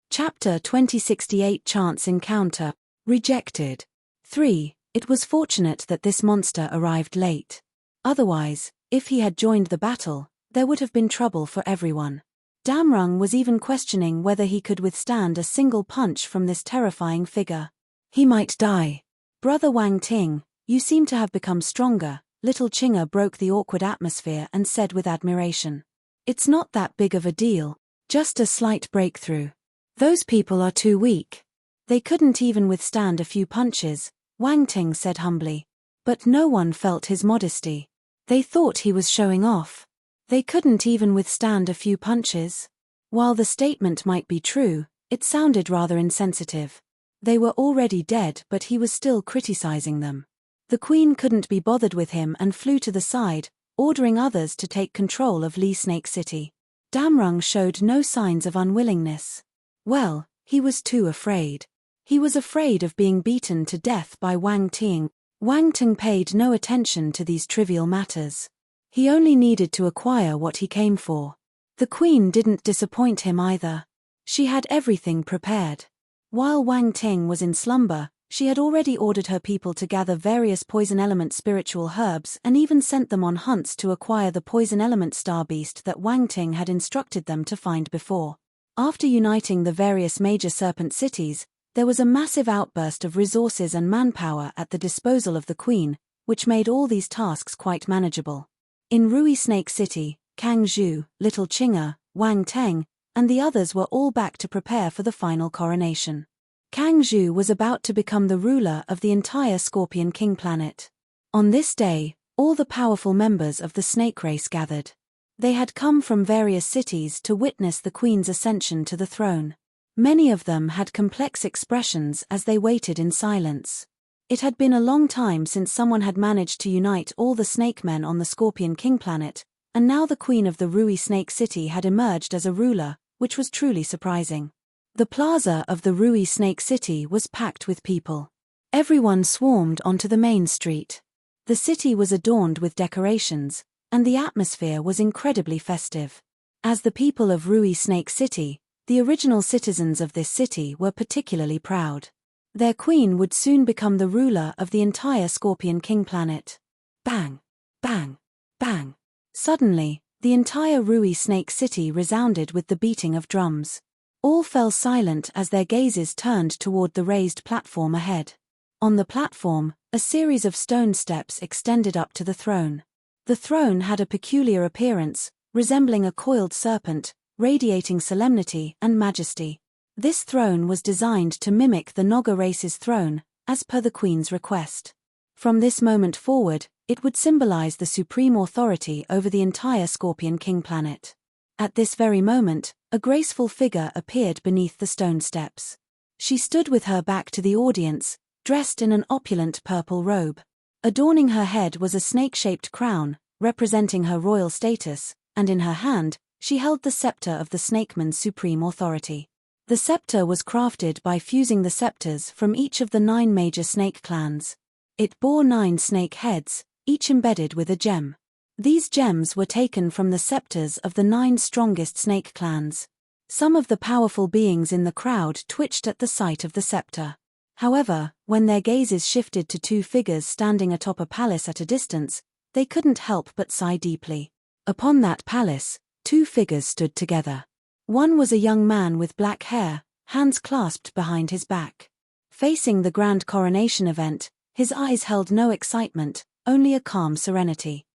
Chapter 2068 Chance Encounter. Rejected. 3. It was fortunate that this monster arrived late. Otherwise, if he had joined the battle, there would have been trouble for everyone. Damrung was even questioning whether he could withstand a single punch from this terrifying figure. He might die. "Brother Wang Ting, you seem to have become stronger," Little Chinga broke the awkward atmosphere and said with admiration. "It's not that big of a deal, just a slight breakthrough. Those people are too weak. They couldn't even withstand a few punches," Wang Ting said humbly. But no one felt his modesty. They thought he was showing off. They couldn't even withstand a few punches. While the statement might be true, it sounded rather insensitive. They were already dead, but he was still criticizing them. The queen couldn't be bothered with him and flew to the side, ordering others to take control of Li Snake City. Damrung showed no signs of unwillingness. Well, he was too afraid. He was afraid of being beaten to death by Wang Ting. Wang Ting paid no attention to these trivial matters. He only needed to acquire what he came for. The queen didn't disappoint him either. She had everything prepared. While Wang Ting was in slumber, she had already ordered her people to gather various poison element spiritual herbs and even sent them on hunts to acquire the poison element star beast that Wang Ting had instructed them to find before. After uniting the various major serpent cities, there was a massive outburst of resources and manpower at the disposal of the queen, which made all these tasks quite manageable. In Rui Snake City, Kang Zhu, Little Chinga, Wang Teng, and the others were all back to prepare for the final coronation. Kang Zhu was about to become the ruler of the entire Scorpion King planet. On this day, all the powerful members of the snake race gathered. They had come from various cities to witness the queen's ascension to the throne. Many of them had complex expressions as they waited in silence. It had been a long time since someone had managed to unite all the snake men on the Scorpion King planet, and now the queen of the Rui Snake City had emerged as a ruler, which was truly surprising. The plaza of the Rui Snake City was packed with people. Everyone swarmed onto the main street. The city was adorned with decorations, and the atmosphere was incredibly festive. As the people of Rui Snake City, the original citizens of this city were particularly proud. Their queen would soon become the ruler of the entire Scorpion King planet. Bang! Bang! Bang! Suddenly, the entire Rui Snake City resounded with the beating of drums. All fell silent as their gazes turned toward the raised platform ahead. On the platform, a series of stone steps extended up to the throne. The throne had a peculiar appearance, resembling a coiled serpent, radiating solemnity and majesty. This throne was designed to mimic the Naga race's throne, as per the queen's request. From this moment forward, it would symbolize the supreme authority over the entire Scorpion King planet. At this very moment, a graceful figure appeared beneath the stone steps. She stood with her back to the audience, dressed in an opulent purple robe. Adorning her head was a snake-shaped crown, representing her royal status, and in her hand, she held the scepter of the snakeman's supreme authority. The scepter was crafted by fusing the scepters from each of the 9 major snake clans. It bore 9 snake heads, each embedded with a gem. These gems were taken from the scepters of the 9 strongest snake clans. Some of the powerful beings in the crowd twitched at the sight of the scepter. However, when their gazes shifted to 2 figures standing atop a palace at a distance, they couldn't help but sigh deeply. Upon that palace, 2 figures stood together. One was a young man with black hair, hands clasped behind his back. Facing the grand coronation event, his eyes held no excitement, only a calm serenity.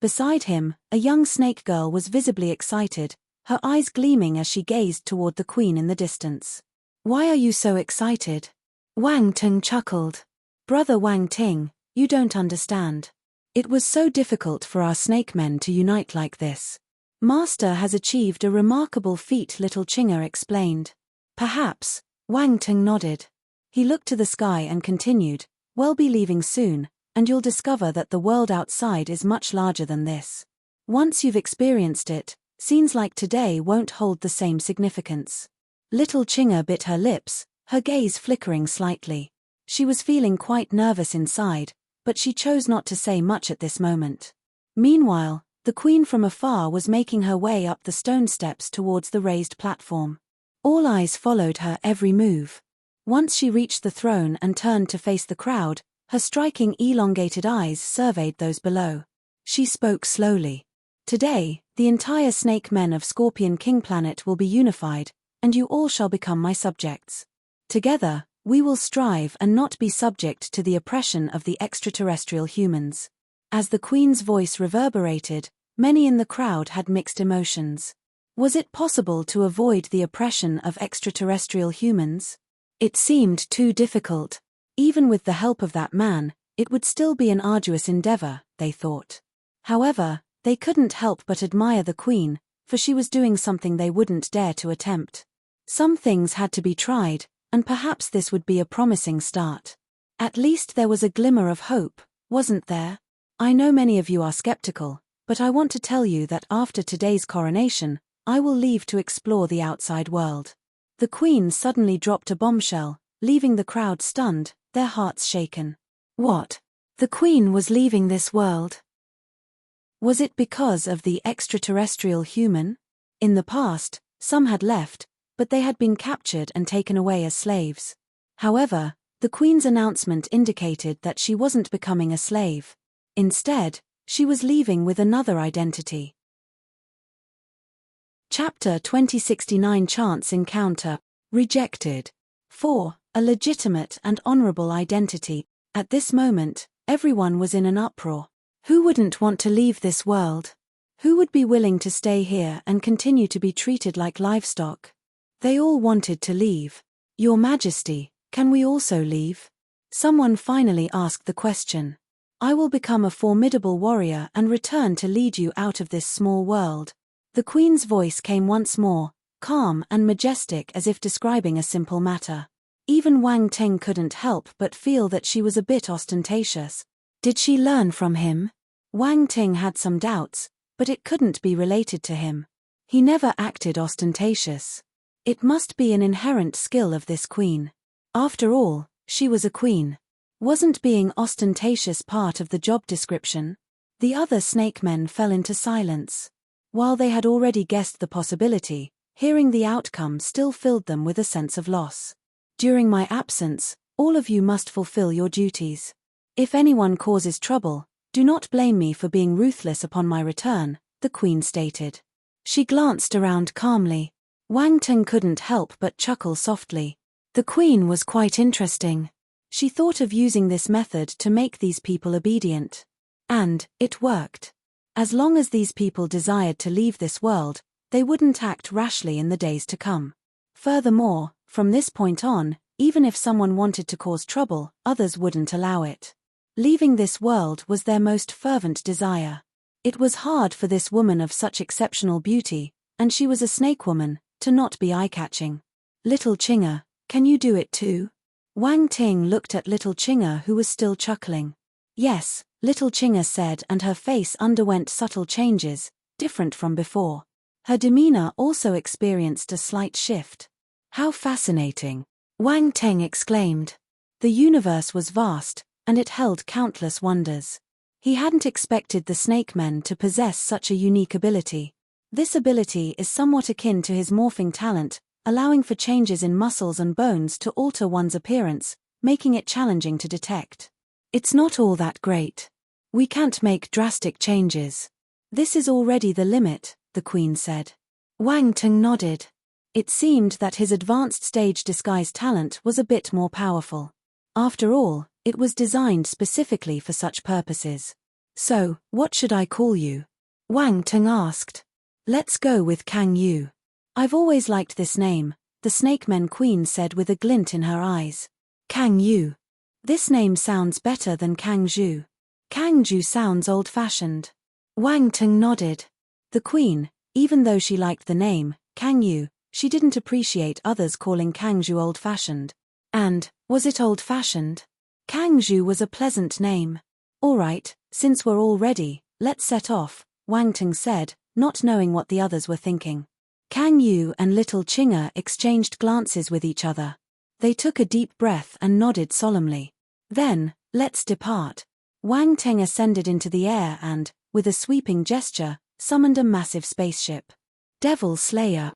Beside him, a young snake girl was visibly excited, her eyes gleaming as she gazed toward the queen in the distance. "Why are you so excited?" Wang Ting chuckled. "Brother Wang Ting, you don't understand. It was so difficult for our snake men to unite like this. Master has achieved a remarkable feat," little Chinga explained. "Perhaps," Wang Ting nodded. He looked to the sky and continued, "We'll be leaving soon, and you'll discover that the world outside is much larger than this. Once you've experienced it, scenes like today won't hold the same significance." Little Chinga bit her lips, her gaze flickering slightly. She was feeling quite nervous inside, but she chose not to say much at this moment. Meanwhile, the queen from afar was making her way up the stone steps towards the raised platform. All eyes followed her every move. Once she reached the throne and turned to face the crowd, her striking elongated eyes surveyed those below. She spoke slowly. "Today, the entire snake men of Scorpion King Planet will be unified, and you all shall become my subjects. Together, we will strive and not be subject to the oppression of the extraterrestrial humans." As the queen's voice reverberated, many in the crowd had mixed emotions. Was it possible to avoid the oppression of extraterrestrial humans? It seemed too difficult. Even with the help of that man, it would still be an arduous endeavor, they thought. However, they couldn't help but admire the queen, for she was doing something they wouldn't dare to attempt. Some things had to be tried, and perhaps this would be a promising start. At least there was a glimmer of hope, wasn't there? "I know many of you are skeptical, but I want to tell you that after today's coronation, I will leave to explore the outside world." The queen suddenly dropped a bombshell, leaving the crowd stunned, their hearts shaken. What? The queen was leaving this world? Was it because of the extraterrestrial human? In the past, some had left, but they had been captured and taken away as slaves. However, the queen's announcement indicated that she wasn't becoming a slave. Instead, she was leaving with another identity. Chapter 2069 Chance Encounter. Rejected. 4. A legitimate and honorable identity. At this moment, everyone was in an uproar. Who wouldn't want to leave this world? Who would be willing to stay here and continue to be treated like livestock? They all wanted to leave. "Your Majesty, can we also leave?" Someone finally asked the question. "I will become a formidable warrior and return to lead you out of this small world." The queen's voice came once more, calm and majestic as if describing a simple matter. Even Wang Ting couldn't help but feel that she was a bit ostentatious. Did she learn from him? Wang Ting had some doubts, but it couldn't be related to him. He never acted ostentatious. It must be an inherent skill of this queen. After all, she was a queen. Wasn't being ostentatious part of the job description? The other snake men fell into silence. While they had already guessed the possibility, hearing the outcome still filled them with a sense of loss. "During my absence, all of you must fulfill your duties. If anyone causes trouble, do not blame me for being ruthless upon my return," the queen stated. She glanced around calmly. Wang Ting couldn't help but chuckle softly. The queen was quite interesting. She thought of using this method to make these people obedient. And it worked. As long as these people desired to leave this world, they wouldn't act rashly in the days to come. Furthermore, from this point on, even if someone wanted to cause trouble, others wouldn't allow it. Leaving this world was their most fervent desire. It was hard for this woman of such exceptional beauty, and she was a snake woman, to not be eye-catching. "Little Chinga, can you do it too?" Wang Ting looked at little Chinga, who was still chuckling. "Yes," little Chinga said, and her face underwent subtle changes, different from before. Her demeanor also experienced a slight shift. "How fascinating!" Wang Ting exclaimed. The universe was vast, and it held countless wonders. He hadn't expected the snake men to possess such a unique ability. This ability is somewhat akin to his morphing talent, allowing for changes in muscles and bones to alter one's appearance, making it challenging to detect. "It's not all that great. We can't make drastic changes. This is already the limit," the queen said. Wang Ting nodded. It seemed that his advanced stage disguise talent was a bit more powerful. After all, it was designed specifically for such purposes. So, what should I call you? Wang Teng asked. Let's go with Kang Yu. I've always liked this name, the Snakemen Queen said with a glint in her eyes. Kang Yu. This name sounds better than Kang Zhu. Kang Zhu sounds old-fashioned. Wang Teng nodded. The Queen, even though she liked the name, Kang Yu, she didn't appreciate others calling Kang Zhu old-fashioned. And, was it old-fashioned? Kang Zhu was a pleasant name. All right, since we're all ready, let's set off, Wang Teng said, not knowing what the others were thinking. Kang Yu and little Chinga exchanged glances with each other. They took a deep breath and nodded solemnly. Then, let's depart. Wang Teng ascended into the air and, with a sweeping gesture, summoned a massive spaceship. Devil Slayer.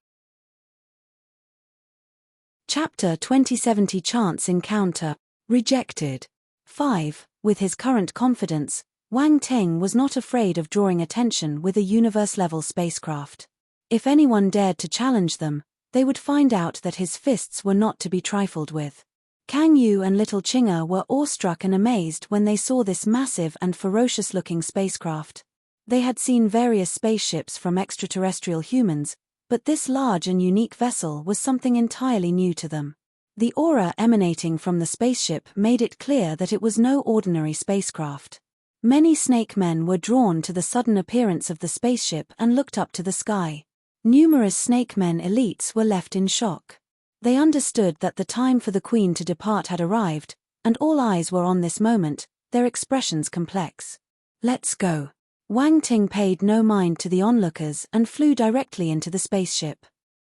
Chapter 2070 Chance Encounter. Rejected. 5. With his current confidence, Wang Teng was not afraid of drawing attention with a universe-level spacecraft. If anyone dared to challenge them, they would find out that his fists were not to be trifled with. Kang Yu and little Chinga were awestruck and amazed when they saw this massive and ferocious-looking spacecraft. They had seen various spaceships from extraterrestrial humans, but this large and unique vessel was something entirely new to them. The aura emanating from the spaceship made it clear that it was no ordinary spacecraft. Many snake men were drawn to the sudden appearance of the spaceship and looked up to the sky. Numerous snake men elites were left in shock. They understood that the time for the Queen to depart had arrived, and all eyes were on this moment, their expressions complex. Let's go. Wang Ting paid no mind to the onlookers and flew directly into the spaceship.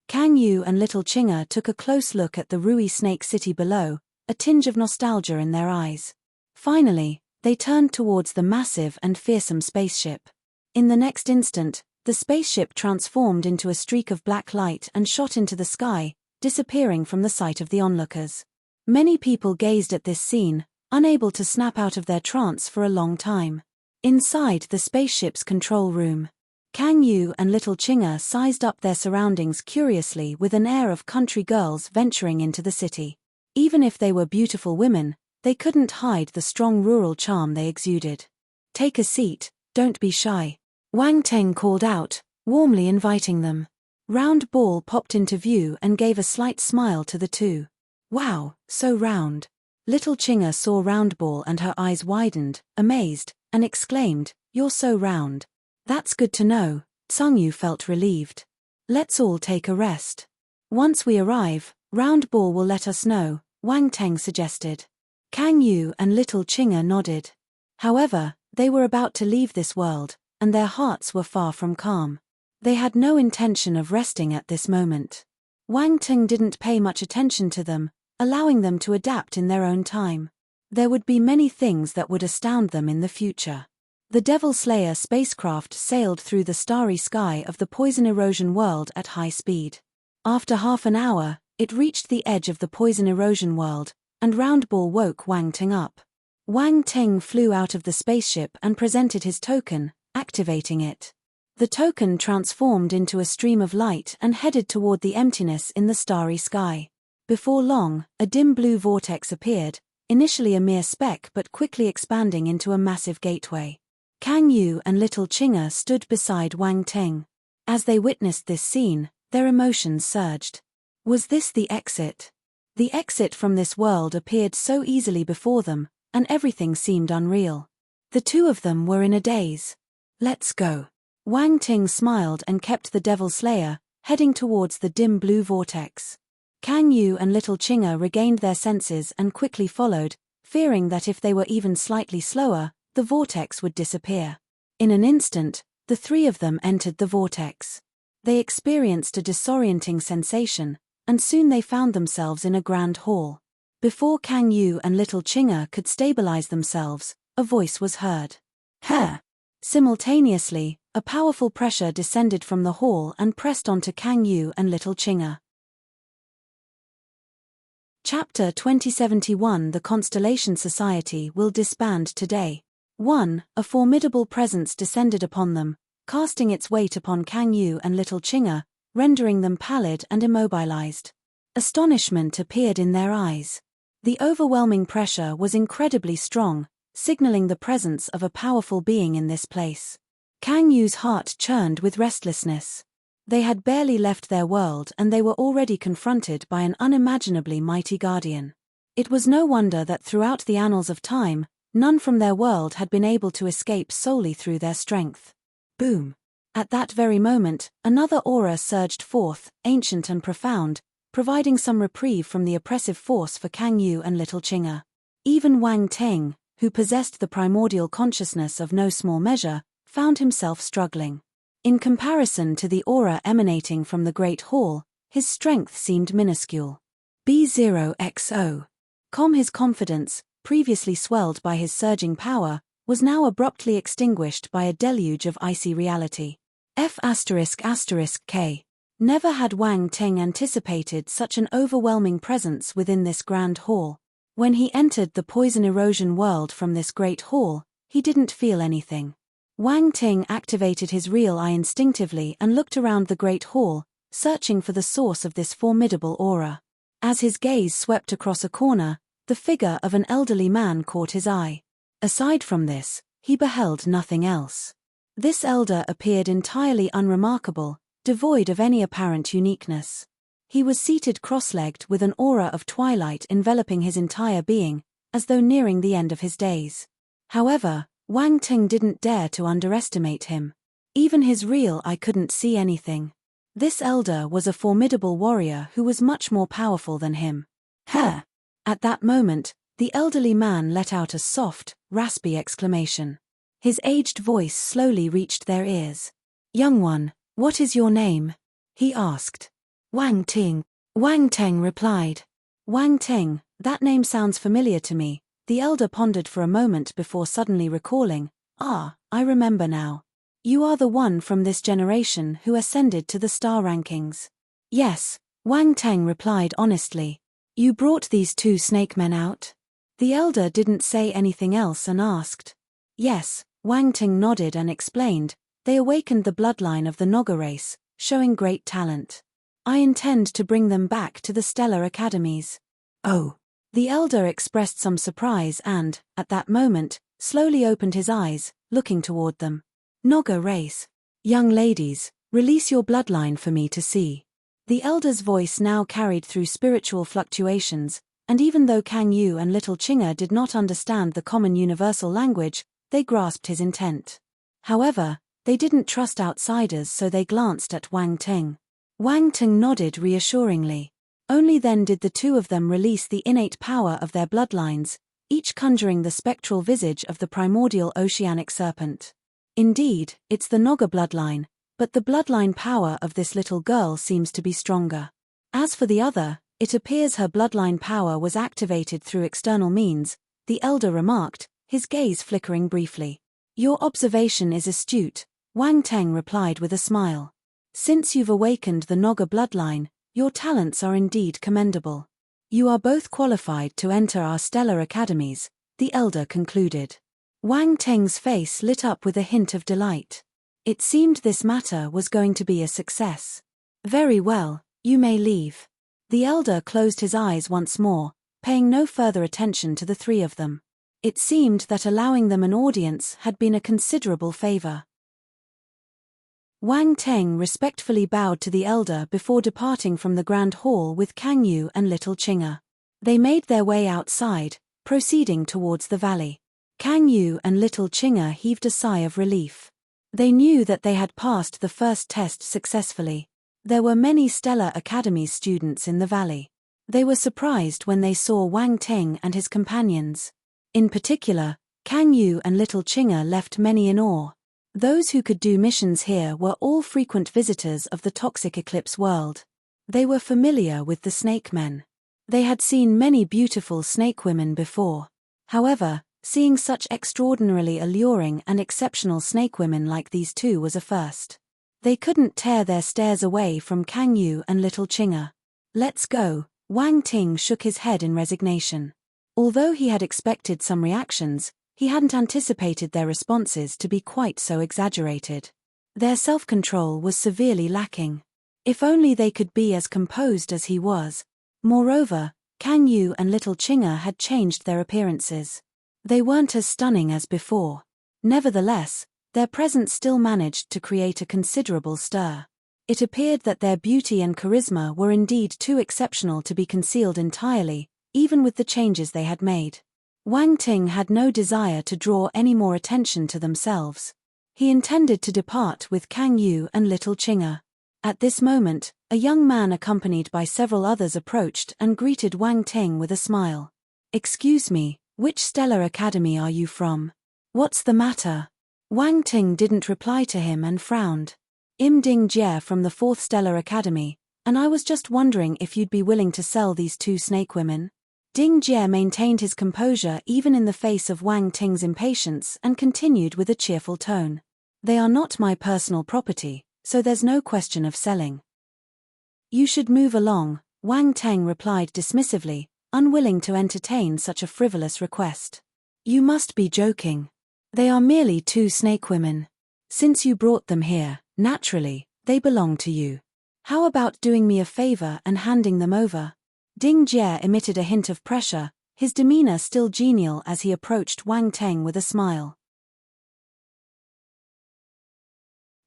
Kang Yu and little Chinga took a close look at the Rui Snake City below, a tinge of nostalgia in their eyes. Finally, they turned towards the massive and fearsome spaceship. In the next instant, the spaceship transformed into a streak of black light and shot into the sky, disappearing from the sight of the onlookers. Many people gazed at this scene, unable to snap out of their trance for a long time. Inside the spaceship's control room, Kang Yu and little Chinga sized up their surroundings curiously with an air of country girls venturing into the city. Even if they were beautiful women, they couldn't hide the strong rural charm they exuded. Take a seat, don't be shy. Wang Teng called out, warmly inviting them. Round Ball popped into view and gave a slight smile to the two. Wow, so round. Little Chinga saw Round Ball and her eyes widened, amazed, and exclaimed, you're so round. That's good to know. Tsungyu felt relieved. Let's all take a rest. Once we arrive, Round Ball will let us know, Wang Teng suggested. Kang Yu and little Chinga nodded. However, they were about to leave this world, and their hearts were far from calm. They had no intention of resting at this moment. Wang Teng didn't pay much attention to them, allowing them to adapt in their own time. There would be many things that would astound them in the future. The Devil Slayer spacecraft sailed through the starry sky of the Poison Erosion world at high speed. After half an hour, it reached the edge of the Poison Erosion world, and Round Ball woke Wang Teng up. Wang Teng flew out of the spaceship and presented his token, activating it. The token transformed into a stream of light and headed toward the emptiness in the starry sky. Before long, a dim blue vortex appeared, initially a mere speck but quickly expanding into a massive gateway. Kang Yu and little Chinga stood beside Wang Teng. As they witnessed this scene, their emotions surged. Was this the exit? The exit from this world appeared so easily before them, and everything seemed unreal. The two of them were in a daze. Let's go. Wang Ting smiled and kept the Devil Slayer, heading towards the dim blue vortex. Kang Yu and little Chinga regained their senses and quickly followed, fearing that if they were even slightly slower, the vortex would disappear. In an instant, the three of them entered the vortex. They experienced a disorienting sensation, and soon they found themselves in a grand hall. Before Kang Yu and little Chinga could stabilize themselves, a voice was heard. "Huh!" Simultaneously, a powerful pressure descended from the hall and pressed onto Kang Yu and little Chinga. Chapter 2071 The Constellation Society will disband today. 1. A formidable presence descended upon them, casting its weight upon Kang Yu and little Chinga, rendering them pallid and immobilized. Astonishment appeared in their eyes. The overwhelming pressure was incredibly strong, signaling the presence of a powerful being in this place. Kang Yu's heart churned with restlessness. They had barely left their world and they were already confronted by an unimaginably mighty guardian. It was no wonder that throughout the annals of time, none from their world had been able to escape solely through their strength. Boom! At that very moment, another aura surged forth, ancient and profound, providing some reprieve from the oppressive force for Kang Yu and little Qing'er. Even Wang Ting, who possessed the primordial consciousness of no small measure, found himself struggling. In comparison to the aura emanating from the Great Hall, his strength seemed minuscule. B0XO. His confidence, previously swelled by his surging power, was now abruptly extinguished by a deluge of icy reality. F***K. Never had Wang Ting anticipated such an overwhelming presence within this grand hall. When he entered the poison erosion world from this great hall, he didn't feel anything. Wang Ting activated his real eye instinctively and looked around the great hall, searching for the source of this formidable aura. As his gaze swept across a corner, the figure of an elderly man caught his eye. Aside from this, he beheld nothing else. This elder appeared entirely unremarkable, devoid of any apparent uniqueness. He was seated cross-legged with an aura of twilight enveloping his entire being, as though nearing the end of his days. However, Wang Ting didn't dare to underestimate him. Even his real eye couldn't see anything. This elder was a formidable warrior who was much more powerful than him. Huh! At that moment, the elderly man let out a soft, raspy exclamation. His aged voice slowly reached their ears. "Young one, what is your name?" he asked. "Wang Ting," Wang Ting replied. "Wang Ting, that name sounds familiar to me." The elder pondered for a moment before suddenly recalling, "Ah, I remember now. You are the one from this generation who ascended to the star rankings." "Yes," Wang Ting replied honestly. "You brought these two snake men out?" The elder didn't say anything else and asked. "Yes," Wang Ting nodded and explained, "they awakened the bloodline of the Naga race, showing great talent. I intend to bring them back to the stellar academies." "Oh." The elder expressed some surprise and, at that moment, slowly opened his eyes, looking toward them. "Naga race. Young ladies, release your bloodline for me to see." The elder's voice now carried through spiritual fluctuations, and even though Kang Yu and little Qing'er did not understand the common universal language, they grasped his intent. However, they didn't trust outsiders, so they glanced at Wang Ting. Wang Ting nodded reassuringly. Only then did the two of them release the innate power of their bloodlines, each conjuring the spectral visage of the primordial oceanic serpent. Indeed, it's the Naga bloodline, but the bloodline power of this little girl seems to be stronger. As for the other, it appears her bloodline power was activated through external means, the elder remarked, his gaze flickering briefly. "Your observation is astute," Wang Ting replied with a smile. "Since you've awakened the Naga bloodline, your talents are indeed commendable. You are both qualified to enter our stellar academies," the elder concluded. Wang Ting's face lit up with a hint of delight. It seemed this matter was going to be a success. "Very well, you may leave." The elder closed his eyes once more, paying no further attention to the three of them. It seemed that allowing them an audience had been a considerable favor. Wang Ting respectfully bowed to the elder before departing from the grand hall with Kang Yu and little Qing'er. They made their way outside, proceeding towards the valley. Kang Yu and little Qing'er heaved a sigh of relief. They knew that they had passed the first test successfully. There were many Stellar Academy students in the valley. They were surprised when they saw Wang Ting and his companions. In particular, Kang Yu and little Qing'er left many in awe. Those who could do missions here were all frequent visitors of the toxic eclipse world. They were familiar with the snake men. They had seen many beautiful snake women before. However, seeing such extraordinarily alluring and exceptional snake women like these two was a first. They couldn't tear their stares away from Kang Yu and little Qing'er. "Let's go," Wang Ting shook his head in resignation. Although he had expected some reactions, he hadn't anticipated their responses to be quite so exaggerated. Their self-control was severely lacking. If only they could be as composed as he was. Moreover, Kang Yu and little Chinga had changed their appearances. They weren't as stunning as before. Nevertheless, their presence still managed to create a considerable stir. It appeared that their beauty and charisma were indeed too exceptional to be concealed entirely, even with the changes they had made. Wang Ting had no desire to draw any more attention to themselves. He intended to depart with Kang Yu and little Chinga. At this moment, a young man accompanied by several others approached and greeted Wang Ting with a smile. "Excuse me, which Stellar Academy are you from? What's the matter?" Wang Ting didn't reply to him and frowned. "I'm Ding Jie from the 4th Stellar Academy, and I was just wondering if you'd be willing to sell these 2 snake women." Ding Jie maintained his composure even in the face of Wang Ting's impatience and continued with a cheerful tone. "They are not my personal property, so there's no question of selling." "You should move along," Wang Ting replied dismissively, unwilling to entertain such a frivolous request. "You must be joking. They are merely 2 snake women. Since you brought them here, naturally, they belong to you. How about doing me a favor and handing them over?" Ding Jie emitted a hint of pressure, his demeanor still genial as he approached Wang Ting with a smile.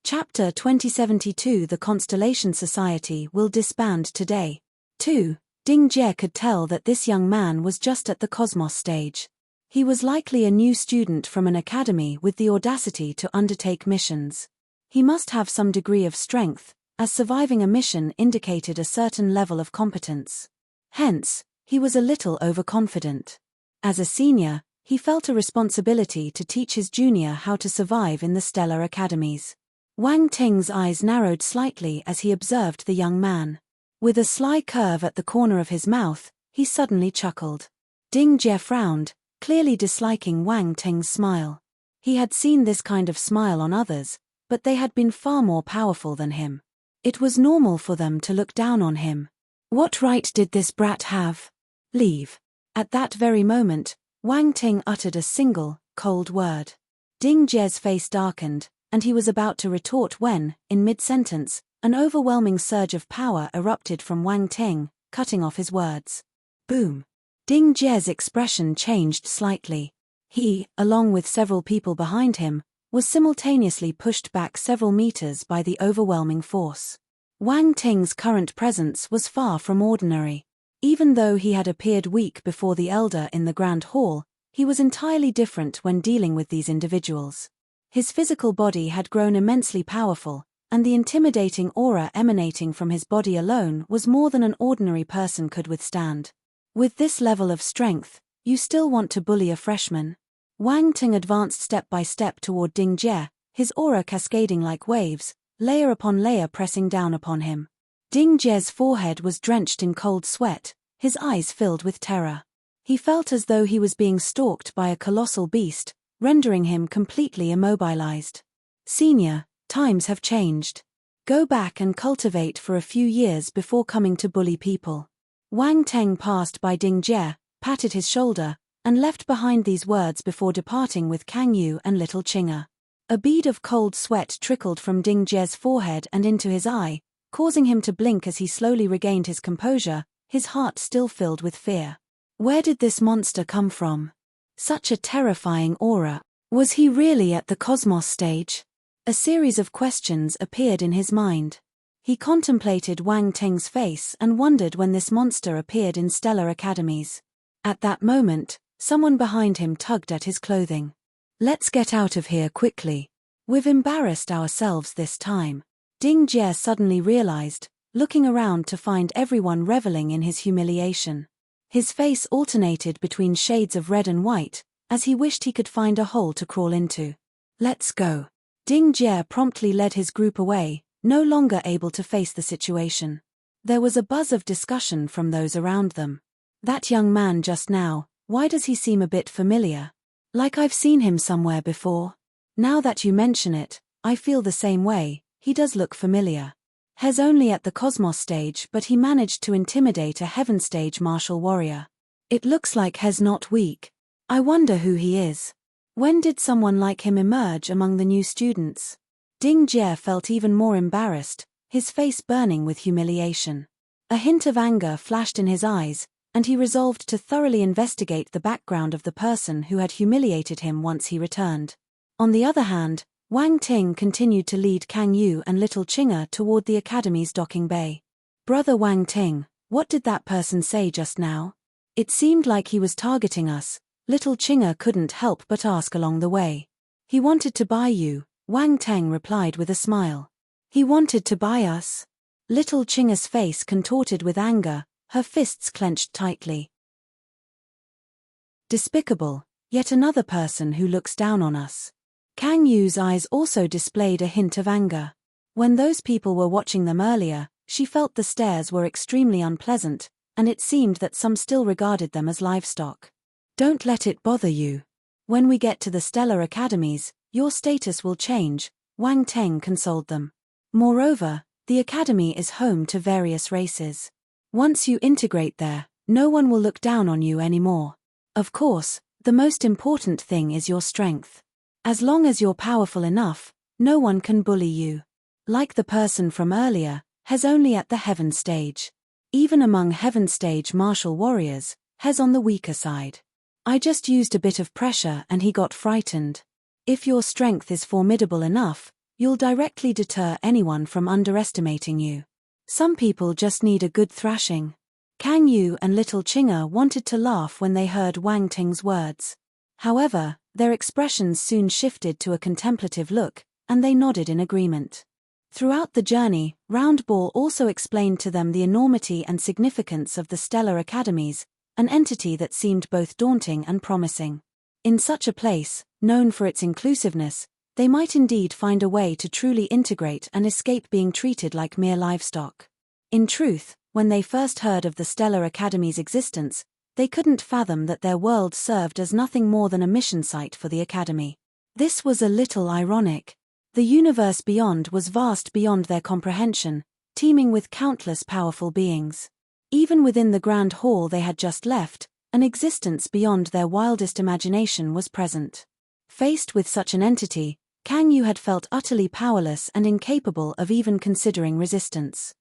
Chapter 2072 The Constellation Society will disband today. 2. Ding Jie could tell that this young man was just at the cosmos stage. He was likely a new student from an academy with the audacity to undertake missions. He must have some degree of strength, as surviving a mission indicated a certain level of competence. Hence, he was a little overconfident. As a senior, he felt a responsibility to teach his junior how to survive in the stellar academies. Wang Ting's eyes narrowed slightly as he observed the young man. With a sly curve at the corner of his mouth, he suddenly chuckled. Ding Jie frowned, clearly disliking Wang Ting's smile. He had seen this kind of smile on others, but they had been far more powerful than him. It was normal for them to look down on him. What right did this brat have? Leave. At that very moment, Wang Ting uttered a single, cold word. Ding Jie's face darkened, and he was about to retort when, in mid-sentence, an overwhelming surge of power erupted from Wang Ting, cutting off his words. Boom. Ding Jie's expression changed slightly. He, along with several people behind him, was simultaneously pushed back several meters by the overwhelming force. Wang Ting's current presence was far from ordinary. Even though he had appeared weak before the elder in the Grand Hall, he was entirely different when dealing with these individuals. His physical body had grown immensely powerful, and the intimidating aura emanating from his body alone was more than an ordinary person could withstand. With this level of strength, you still want to bully a freshman? Wang Ting advanced step by step toward Ding Jie, his aura cascading like waves, layer upon layer pressing down upon him. Ding Jie's forehead was drenched in cold sweat, his eyes filled with terror. He felt as though he was being stalked by a colossal beast, rendering him completely immobilized. Senior, times have changed. Go back and cultivate for a few years before coming to bully people. Wang Ting passed by Ding Jie, patted his shoulder, and left behind these words before departing with Kang Yu and little Chinga. A bead of cold sweat trickled from Ding Jie's forehead and into his eye, causing him to blink as he slowly regained his composure, his heart still filled with fear. Where did this monster come from? Such a terrifying aura. Was he really at the cosmos stage? A series of questions appeared in his mind. He contemplated Wang Ting's face and wondered when this monster appeared in stellar academies. At that moment, someone behind him tugged at his clothing. Let's get out of here quickly. We've embarrassed ourselves this time. Ding Jie suddenly realized, looking around to find everyone reveling in his humiliation. His face alternated between shades of red and white, as he wished he could find a hole to crawl into. Let's go. Ding Jie promptly led his group away, no longer able to face the situation. There was a buzz of discussion from those around them. That young man just now, why does he seem a bit familiar? Like I've seen him somewhere before. Now that you mention it, I feel the same way, he does look familiar. He's only at the cosmos stage, but he managed to intimidate a heaven stage martial warrior. It looks like he's not weak. I wonder who he is. When did someone like him emerge among the new students? Ding Jie felt even more embarrassed, his face burning with humiliation. A hint of anger flashed in his eyes, and he resolved to thoroughly investigate the background of the person who had humiliated him once he returned. On the other hand, Wang Ting continued to lead Kang Yu and little Chinga toward the academy's docking bay. "Brother Wang Ting, what did that person say just now? It seemed like he was targeting us," little Chinga couldn't help but ask along the way. "He wanted to buy you," Wang Ting replied with a smile. "He wanted to buy us?" Little Chinga's face contorted with anger, her fists clenched tightly. "Despicable, yet another person who looks down on us." Kang Yu's eyes also displayed a hint of anger. When those people were watching them earlier, she felt the stares were extremely unpleasant, and it seemed that some still regarded them as livestock. "Don't let it bother you. When we get to the stellar academies, your status will change," Wang Ting consoled them. "Moreover, the academy is home to various races. Once you integrate there, no one will look down on you anymore. Of course, the most important thing is your strength. As long as you're powerful enough, no one can bully you. Like the person from earlier, He's only at the heaven stage. Even among heaven stage martial warriors, He's on the weaker side. I just used a bit of pressure and he got frightened. If your strength is formidable enough, you'll directly deter anyone from underestimating you. Some people just need a good thrashing." Kang Yu and little Chinga wanted to laugh when they heard Wang Ting's words. However, their expressions soon shifted to a contemplative look, and they nodded in agreement. Throughout the journey, Roundball also explained to them the enormity and significance of the Stellar Academies, an entity that seemed both daunting and promising. In such a place, known for its inclusiveness, they might indeed find a way to truly integrate and escape being treated like mere livestock. In truth, when they first heard of the Stellar Academy's existence, they couldn't fathom that their world served as nothing more than a mission site for the Academy. This was a little ironic. The universe beyond was vast beyond their comprehension, teeming with countless powerful beings. Even within the grand hall they had just left, an existence beyond their wildest imagination was present. Faced with such an entity, Kang Yu had felt utterly powerless and incapable of even considering resistance.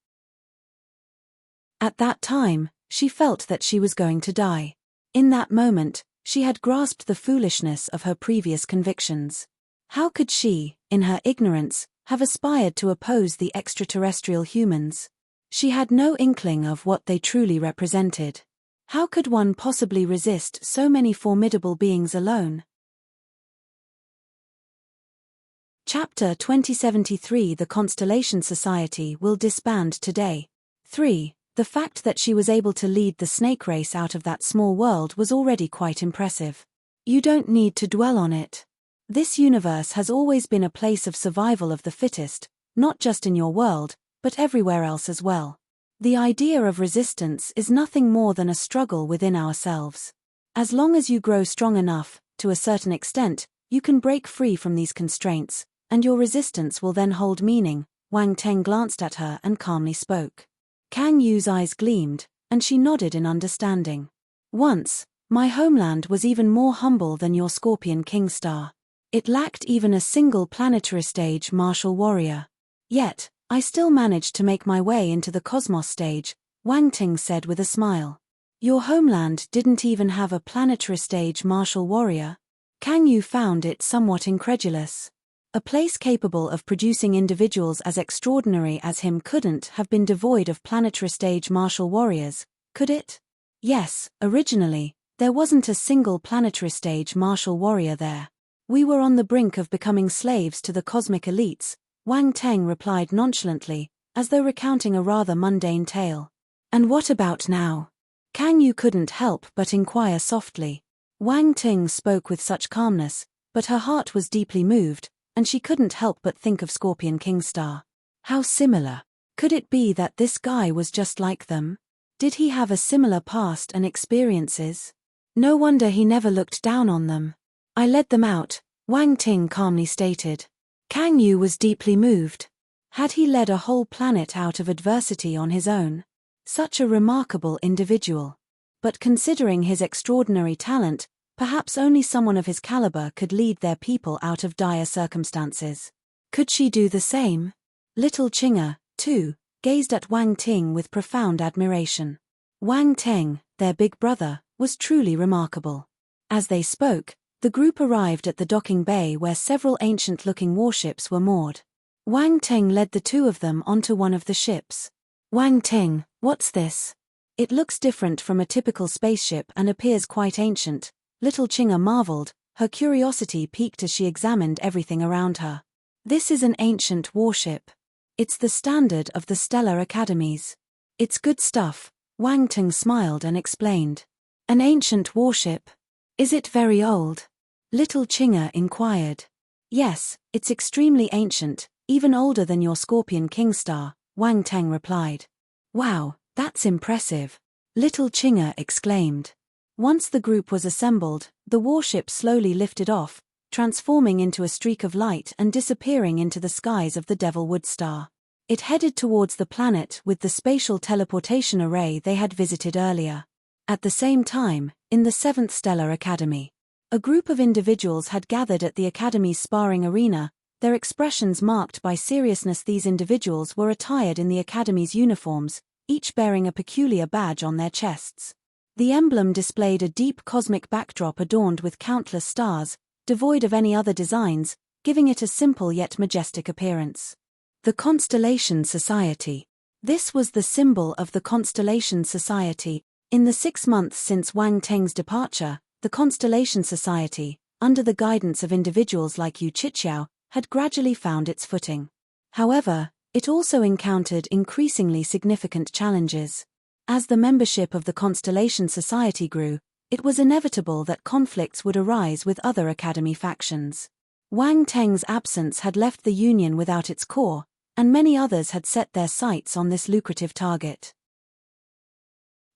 At that time, she felt that she was going to die. In that moment, she had grasped the foolishness of her previous convictions. How could she, in her ignorance, have aspired to oppose the extraterrestrial humans? She had no inkling of what they truly represented. How could one possibly resist so many formidable beings alone? Chapter 2073 The Constellation Society will disband today. 3. The fact that she was able to lead the snake race out of that small world was already quite impressive. You don't need to dwell on it. This universe has always been a place of survival of the fittest, not just in your world, but everywhere else as well. The idea of resistance is nothing more than a struggle within ourselves. As long as you grow strong enough, to a certain extent, you can break free from these constraints, and your resistance will then hold meaning. Wang Ting glanced at her and calmly spoke. Kang Yu's eyes gleamed, and she nodded in understanding. "Once, my homeland was even more humble than your Scorpion King star. It lacked even a single planetary stage martial warrior. Yet, I still managed to make my way into the cosmos stage," Wang Ting said with a smile. "Your homeland didn't even have a planetary stage martial warrior?" Kang Yu found it somewhat incredulous. A place capable of producing individuals as extraordinary as him couldn't have been devoid of planetary stage martial warriors, could it? Yes, originally, there wasn't a single planetary stage martial warrior there. We were on the brink of becoming slaves to the cosmic elites, Wang Ting replied nonchalantly, as though recounting a rather mundane tale. "And what about now?" Kang Yu couldn't help but inquire softly. Wang Ting spoke with such calmness, but her heart was deeply moved, and she couldn't help but think of Scorpion King Star. How similar. Could it be that this guy was just like them? Did he have a similar past and experiences? No wonder he never looked down on them. "I led them out," Wang Ting calmly stated. Kang Yu was deeply moved. Had he led a whole planet out of adversity on his own? Such a remarkable individual. But considering his extraordinary talent, perhaps only someone of his caliber could lead their people out of dire circumstances. Could she do the same? Little Chinga, too, gazed at Wang Ting with profound admiration. Wang Teng, their big brother, was truly remarkable. As they spoke, the group arrived at the docking bay where several ancient-looking warships were moored. Wang Teng led the two of them onto one of the ships. Wang Ting, what's this? It looks different from a typical spaceship and appears quite ancient, little Chinga marveled, her curiosity piqued as she examined everything around her. This is an ancient warship. It's the standard of the stellar academies. It's good stuff, Wang Ting smiled and explained. An ancient warship? Is it very old? Little Chinga inquired. Yes, it's extremely ancient, even older than your Scorpion King star, Wang Teng replied. Wow, that's impressive, Little Chinga exclaimed. Once the group was assembled, the warship slowly lifted off, transforming into a streak of light and disappearing into the skies of the Devilwood star. It headed towards the planet with the spatial teleportation array they had visited earlier. At the same time, in the 7th Stellar Academy, a group of individuals had gathered at the Academy's sparring arena, their expressions marked by seriousness. These individuals were attired in the Academy's uniforms, each bearing a peculiar badge on their chests. The emblem displayed a deep cosmic backdrop adorned with countless stars, devoid of any other designs, giving it a simple yet majestic appearance. The Constellation Society. This was the symbol of the Constellation Society. In the 6 months since Wang Teng's departure, the Constellation Society, under the guidance of individuals like Yu Chiqiao, had gradually found its footing. However, it also encountered increasingly significant challenges. As the membership of the Constellation Society grew, it was inevitable that conflicts would arise with other academy factions. Wang Teng's absence had left the Union without its core, and many others had set their sights on this lucrative target.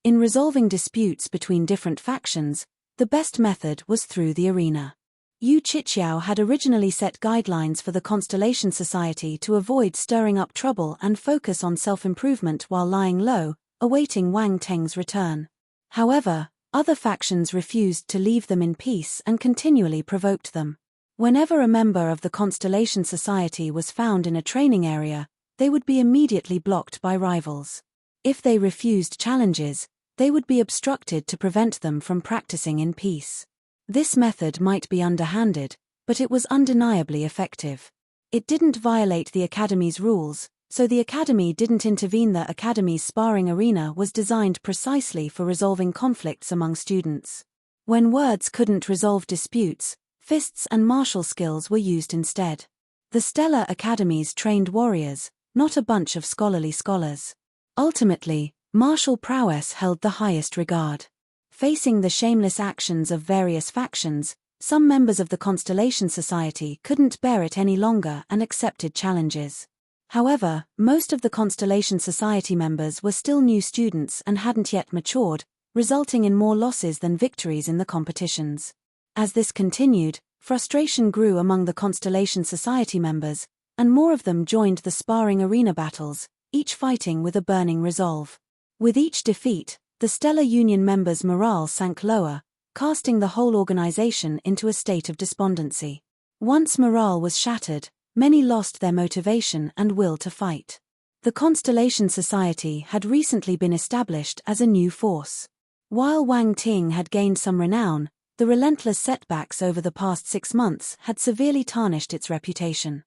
In resolving disputes between different factions, the best method was through the arena. Yu Chiqiao had originally set guidelines for the Constellation Society to avoid stirring up trouble and focus on self-improvement while lying low, awaiting Wang Teng's return. However, other factions refused to leave them in peace and continually provoked them. Whenever a member of the Constellation Society was found in a training area, they would be immediately blocked by rivals. If they refused challenges, they would be obstructed to prevent them from practicing in peace. This method might be underhanded, but it was undeniably effective. It didn't violate the Academy's rules, so the Academy didn't intervene. The Academy's sparring arena was designed precisely for resolving conflicts among students. When words couldn't resolve disputes, fists and martial skills were used instead. The Stellar Academies trained warriors, not a bunch of scholarly scholars. Ultimately, martial prowess held the highest regard. Facing the shameless actions of various factions, some members of the Constellation Society couldn't bear it any longer and accepted challenges. However, most of the Constellation Society members were still new students and hadn't yet matured, resulting in more losses than victories in the competitions. As this continued, frustration grew among the Constellation Society members, and more of them joined the sparring arena battles, each fighting with a burning resolve. With each defeat, the Stellar Union members' morale sank lower, casting the whole organization into a state of despondency. Once morale was shattered, many lost their motivation and will to fight. The Constellation Society had recently been established as a new force. While Wang Ting had gained some renown, the relentless setbacks over the past 6 months had severely tarnished its reputation.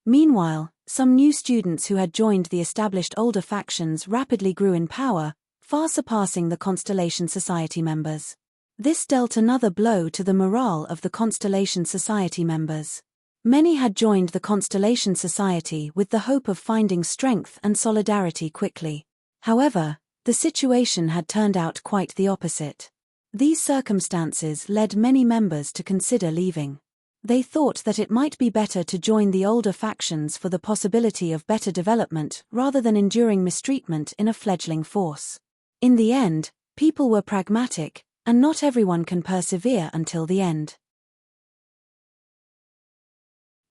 Meanwhile, some new students who had joined the established older factions rapidly grew in power, far surpassing the Constellation Society members. This dealt another blow to the morale of the Constellation Society members. Many had joined the Constellation Society with the hope of finding strength and solidarity quickly. However, the situation had turned out quite the opposite. These circumstances led many members to consider leaving. They thought that it might be better to join the older factions for the possibility of better development rather than enduring mistreatment in a fledgling force. In the end, people were pragmatic, and not everyone can persevere until the end.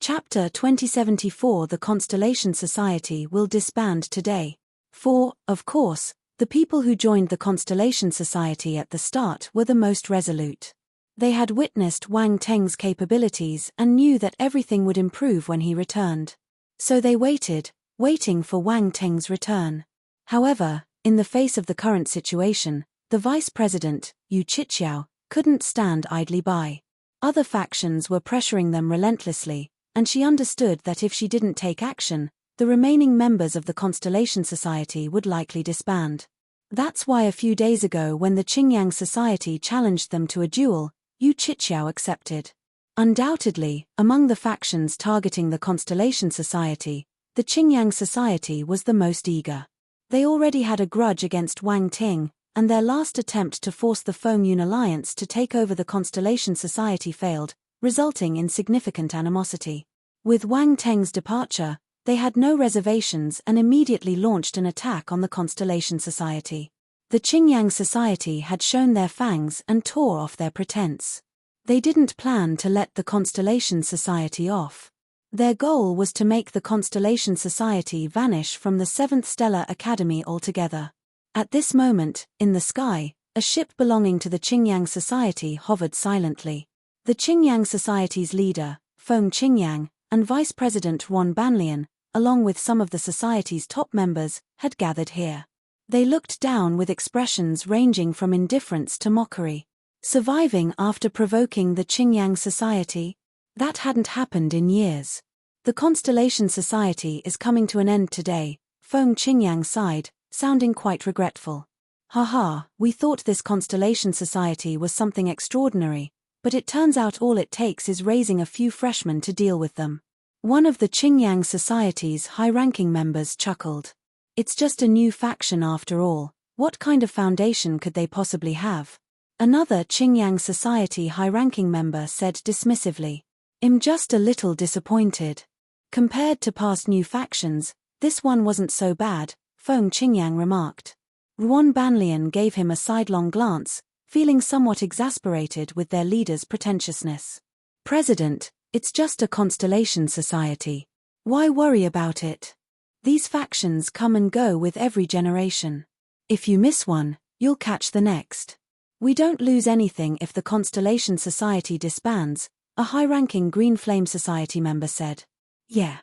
Chapter 2074. The Constellation Society will disband today. For, of course, the people who joined the Constellation Society at the start were the most resolute. They had witnessed Wang Teng's capabilities and knew that everything would improve when he returned. So they waited, waiting for Wang Ting's return. However, in the face of the current situation, the vice president, Yu Qiqiao, couldn't stand idly by. Other factions were pressuring them relentlessly, and she understood that if she didn't take action, the remaining members of the Constellation Society would likely disband. That's why a few days ago when the Qingyang Society challenged them to a duel, Yu Qiqiao accepted. Undoubtedly, among the factions targeting the Constellation Society, the Qingyang Society was the most eager. They already had a grudge against Wang Ting, and their last attempt to force the Fengyun Alliance to take over the Constellation Society failed, resulting in significant animosity. With Wang Teng's departure, they had no reservations and immediately launched an attack on the Constellation Society. The Qingyang Society had shown their fangs and tore off their pretense. They didn't plan to let the Constellation Society off. Their goal was to make the Constellation Society vanish from the 7th Stellar Academy altogether. At this moment, in the sky, a ship belonging to the Qingyang Society hovered silently. The Qingyang Society's leader, Feng Qingyang, and Vice President Ron Banlian, along with some of the society's top members, had gathered here. They looked down with expressions ranging from indifference to mockery. Surviving after provoking the Qingyang Society? That hadn't happened in years. The Constellation Society is coming to an end today, Feng Qingyang sighed, sounding quite regretful. Haha, we thought this Constellation Society was something extraordinary, but it turns out all it takes is raising a few freshmen to deal with them. One of the Qingyang Society's high-ranking members chuckled. It's just a new faction after all, what kind of foundation could they possibly have? Another Qingyang Society high-ranking member said dismissively. I'm just a little disappointed. Compared to past new factions, this one wasn't so bad, Feng Qingyang remarked. Ruan Banlian gave him a sidelong glance, feeling somewhat exasperated with their leader's pretentiousness. President, it's just a Constellation Society. Why worry about it? These factions come and go with every generation. If you miss one, you'll catch the next. We don't lose anything if the Constellation Society disbands, a high-ranking Green Flame Society member said. Yeah.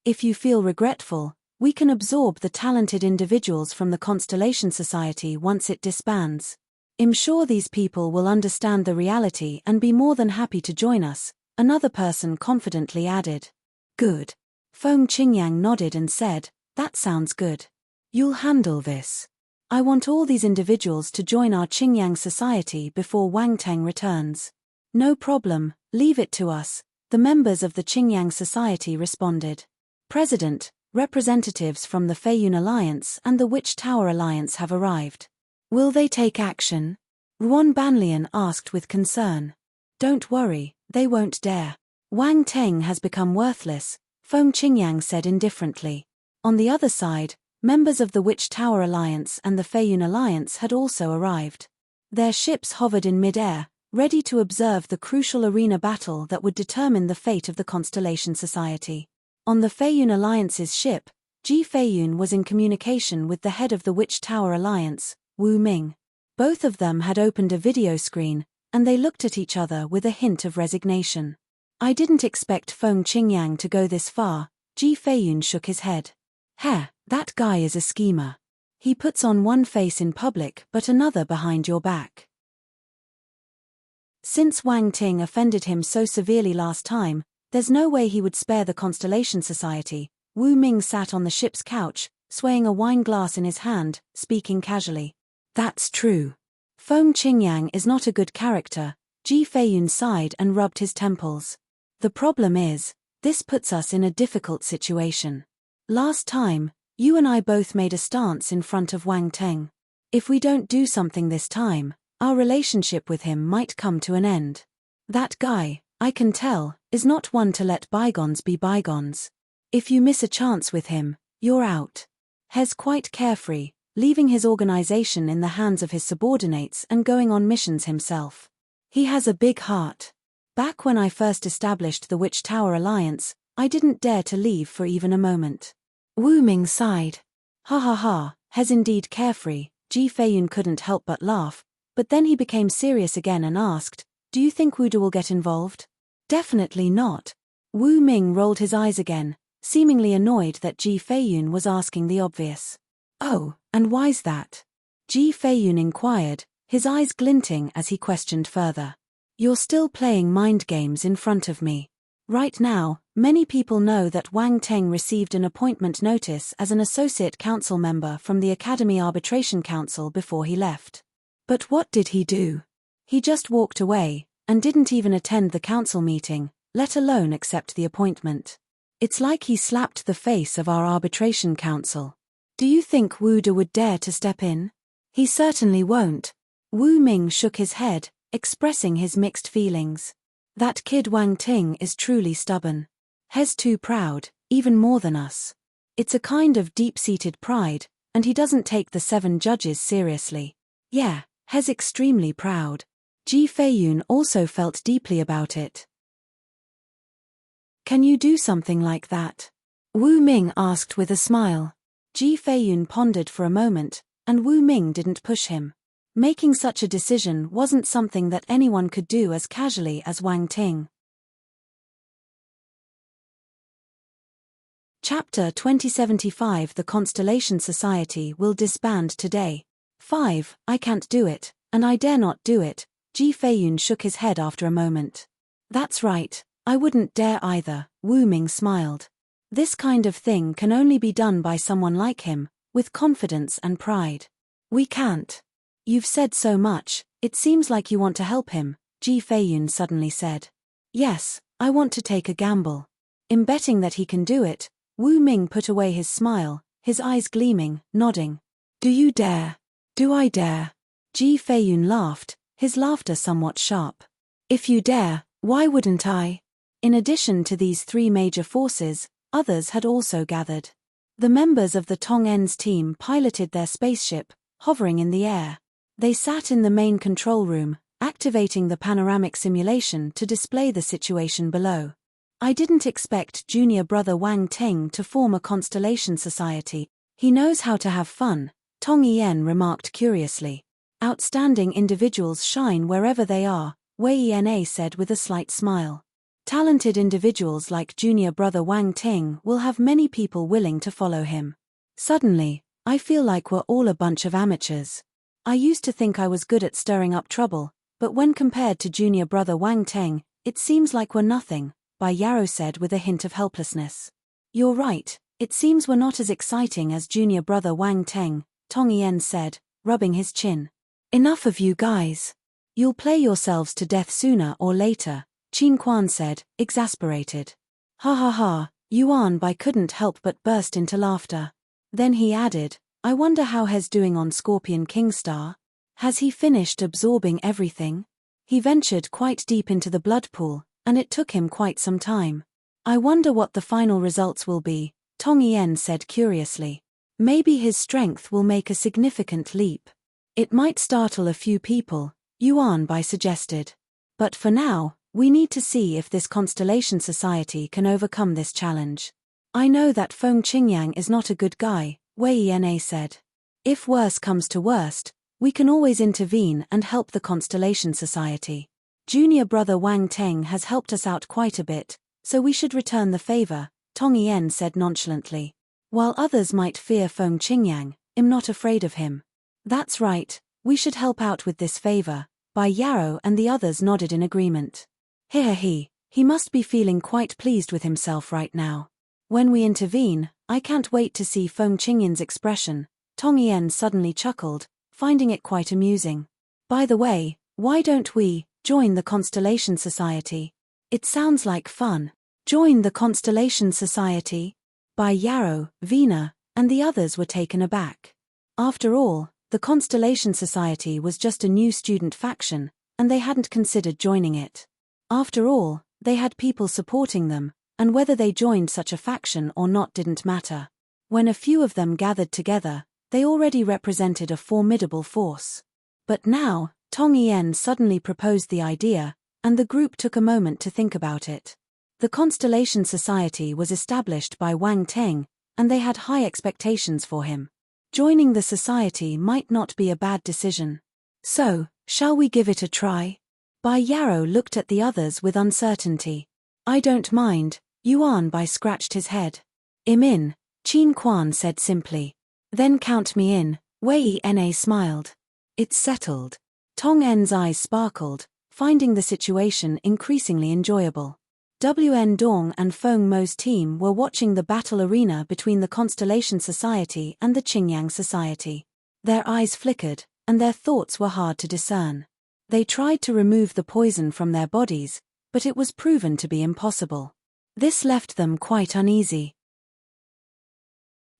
If you feel regretful, we can absorb the talented individuals from the Constellation Society once it disbands. I'm sure these people will understand the reality and be more than happy to join us, another person confidently added. Good. Feng Qingyang nodded and said, that sounds good. You'll handle this. I want all these individuals to join our Qingyang Society before Wang Teng returns. No problem, leave it to us, the members of the Qingyang Society responded. President, representatives from the Fengyun Alliance and the Witch Tower Alliance have arrived. Will they take action? Ruan Banlian asked with concern. Don't worry, they won't dare. Wang Teng has become worthless, Feng Qingyang said indifferently. On the other side, members of the Witch Tower Alliance and the Fengyun Alliance had also arrived. Their ships hovered in mid-air, ready to observe the crucial arena battle that would determine the fate of the Constellation Society. On the Fengyun Alliance's ship, Ji Feiyun was in communication with the head of the Witch Tower Alliance, Wu Ming. Both of them had opened a video screen, and they looked at each other with a hint of resignation. I didn't expect Feng Qingyang to go this far, Ji Feiyun shook his head. That guy is a schemer. He puts on one face in public but another behind your back. Since Wang Ting offended him so severely last time, there's no way he would spare the Constellation Society. Wu Ming sat on the ship's couch, swaying a wine glass in his hand, speaking casually. That's true. Feng Qingyang is not a good character, Ji Feiyun sighed and rubbed his temples. The problem is, this puts us in a difficult situation. Last time, you and I both made a stance in front of Wang Teng. If we don't do something this time, our relationship with him might come to an end. That guy, I can tell, is not one to let bygones be bygones. If you miss a chance with him, you're out. He's quite carefree, leaving his organization in the hands of his subordinates and going on missions himself. He has a big heart. Back when I first established the Witch Tower Alliance, I didn't dare to leave for even a moment. Wu Ming sighed. He's indeed carefree, Ji Feiyun couldn't help but laugh, but then he became serious again and asked, do you think Wuda will get involved? Definitely not. Wu Ming rolled his eyes again, seemingly annoyed that Ji Feiyun was asking the obvious. "Oh, and why's that?" Ji Feiyun inquired, his eyes glinting as he questioned further. "You're still playing mind games in front of me. Right now, many people know that Wang Teng received an appointment notice as an associate council member from the Academy Arbitration Council before he left. But what did he do? He just walked away, and didn't even attend the council meeting, let alone accept the appointment. It's like he slapped the face of our arbitration council. Do you think Wu De would dare to step in? He certainly won't." Wu Ming shook his head, expressing his mixed feelings. "That kid Wang Ting is truly stubborn. He's too proud, even more than us. It's a kind of deep-seated pride, and he doesn't take the 7 judges seriously. Yeah, he's extremely proud." Ji Feiyun also felt deeply about it. "Can you do something like that?" Wu Ming asked with a smile. Ji Feiyun pondered for a moment, and Wu Ming didn't push him. Making such a decision wasn't something that anyone could do as casually as Wang Ting. Chapter 2075 The Constellation Society will disband today. 5. I can't do it, and I dare not do it. Ji Feiyun shook his head after a moment. "That's right, I wouldn't dare either," Wu Ming smiled. "This kind of thing can only be done by someone like him, with confidence and pride. We can't." "You've said so much, it seems like you want to help him," Ji Feiyun suddenly said. "Yes, I want to take a gamble." In betting that he can do it, Wu Ming put away his smile, his eyes gleaming, nodding. "Do you dare?" "Do I dare?" Ji Feiyun laughed, his laughter somewhat sharp. "If you dare, why wouldn't I?" In addition to these 3 major forces, others had also gathered. The members of the Tong En's team piloted their spaceship, hovering in the air. They sat in the main control room, activating the panoramic simulation to display the situation below. "I didn't expect junior brother Wang Ting to form a constellation society. He knows how to have fun," Tong En remarked curiously. "Outstanding individuals shine wherever they are," Wei Ena said with a slight smile. "Talented individuals like junior brother Wang Ting will have many people willing to follow him. Suddenly, I feel like we're all a bunch of amateurs. I used to think I was good at stirring up trouble, but when compared to junior brother Wang Teng, it seems like we're nothing," Bai Yarrow said with a hint of helplessness. "You're right, it seems we're not as exciting as junior brother Wang Teng," Tong En said, rubbing his chin. "Enough of you guys. You'll play yourselves to death sooner or later," Qin Quan said, exasperated. "Ha ha ha," Yuan Bai couldn't help but burst into laughter. Then he added, "I wonder how he's doing on Scorpion King Star. Has he finished absorbing everything? He ventured quite deep into the blood pool, and it took him quite some time. I wonder what the final results will be," Tong En said curiously. "Maybe his strength will make a significant leap. It might startle a few people," Yuan Bai suggested. "But for now, we need to see if this Constellation Society can overcome this challenge. I know that Feng Qingyang is not a good guy," Wei Ena said. "If worse comes to worst, we can always intervene and help the Constellation Society. Junior brother Wang Teng has helped us out quite a bit, so we should return the favor," Tong En said nonchalantly. "While others might fear Feng Qingyang, I'm not afraid of him." "That's right, we should help out with this favor," Bai Yarrow and the others nodded in agreement. He must be feeling quite pleased with himself right now. "When we intervene, I can't wait to see Feng Qingyang's expression," Tong En suddenly chuckled, finding it quite amusing. "By the way, why don't we join the Constellation Society? It sounds like fun." "Join the Constellation Society?" Bai Yarrow, Vina, and the others were taken aback. After all, the Constellation Society was just a new student faction, and they hadn't considered joining it. After all, they had people supporting them, and whether they joined such a faction or not didn't matter. When a few of them gathered together, they already represented a formidable force. But now, Tong En suddenly proposed the idea, and the group took a moment to think about it. The Constellation Society was established by Wang Teng, and they had high expectations for him. Joining the society might not be a bad decision. "So, shall we give it a try?" Bai Yarrow looked at the others with uncertainty. "I don't mind," Yuan Bai scratched his head. "I'm in," Qin Quan said simply. "Then count me in," Wei Na smiled. "It's settled." Tong En's eyes sparkled, finding the situation increasingly enjoyable. Wn Dong and Feng Mo's team were watching the battle arena between the Constellation Society and the Qingyang Society. Their eyes flickered, and their thoughts were hard to discern. They tried to remove the poison from their bodies, but it was proven to be impossible. This left them quite uneasy.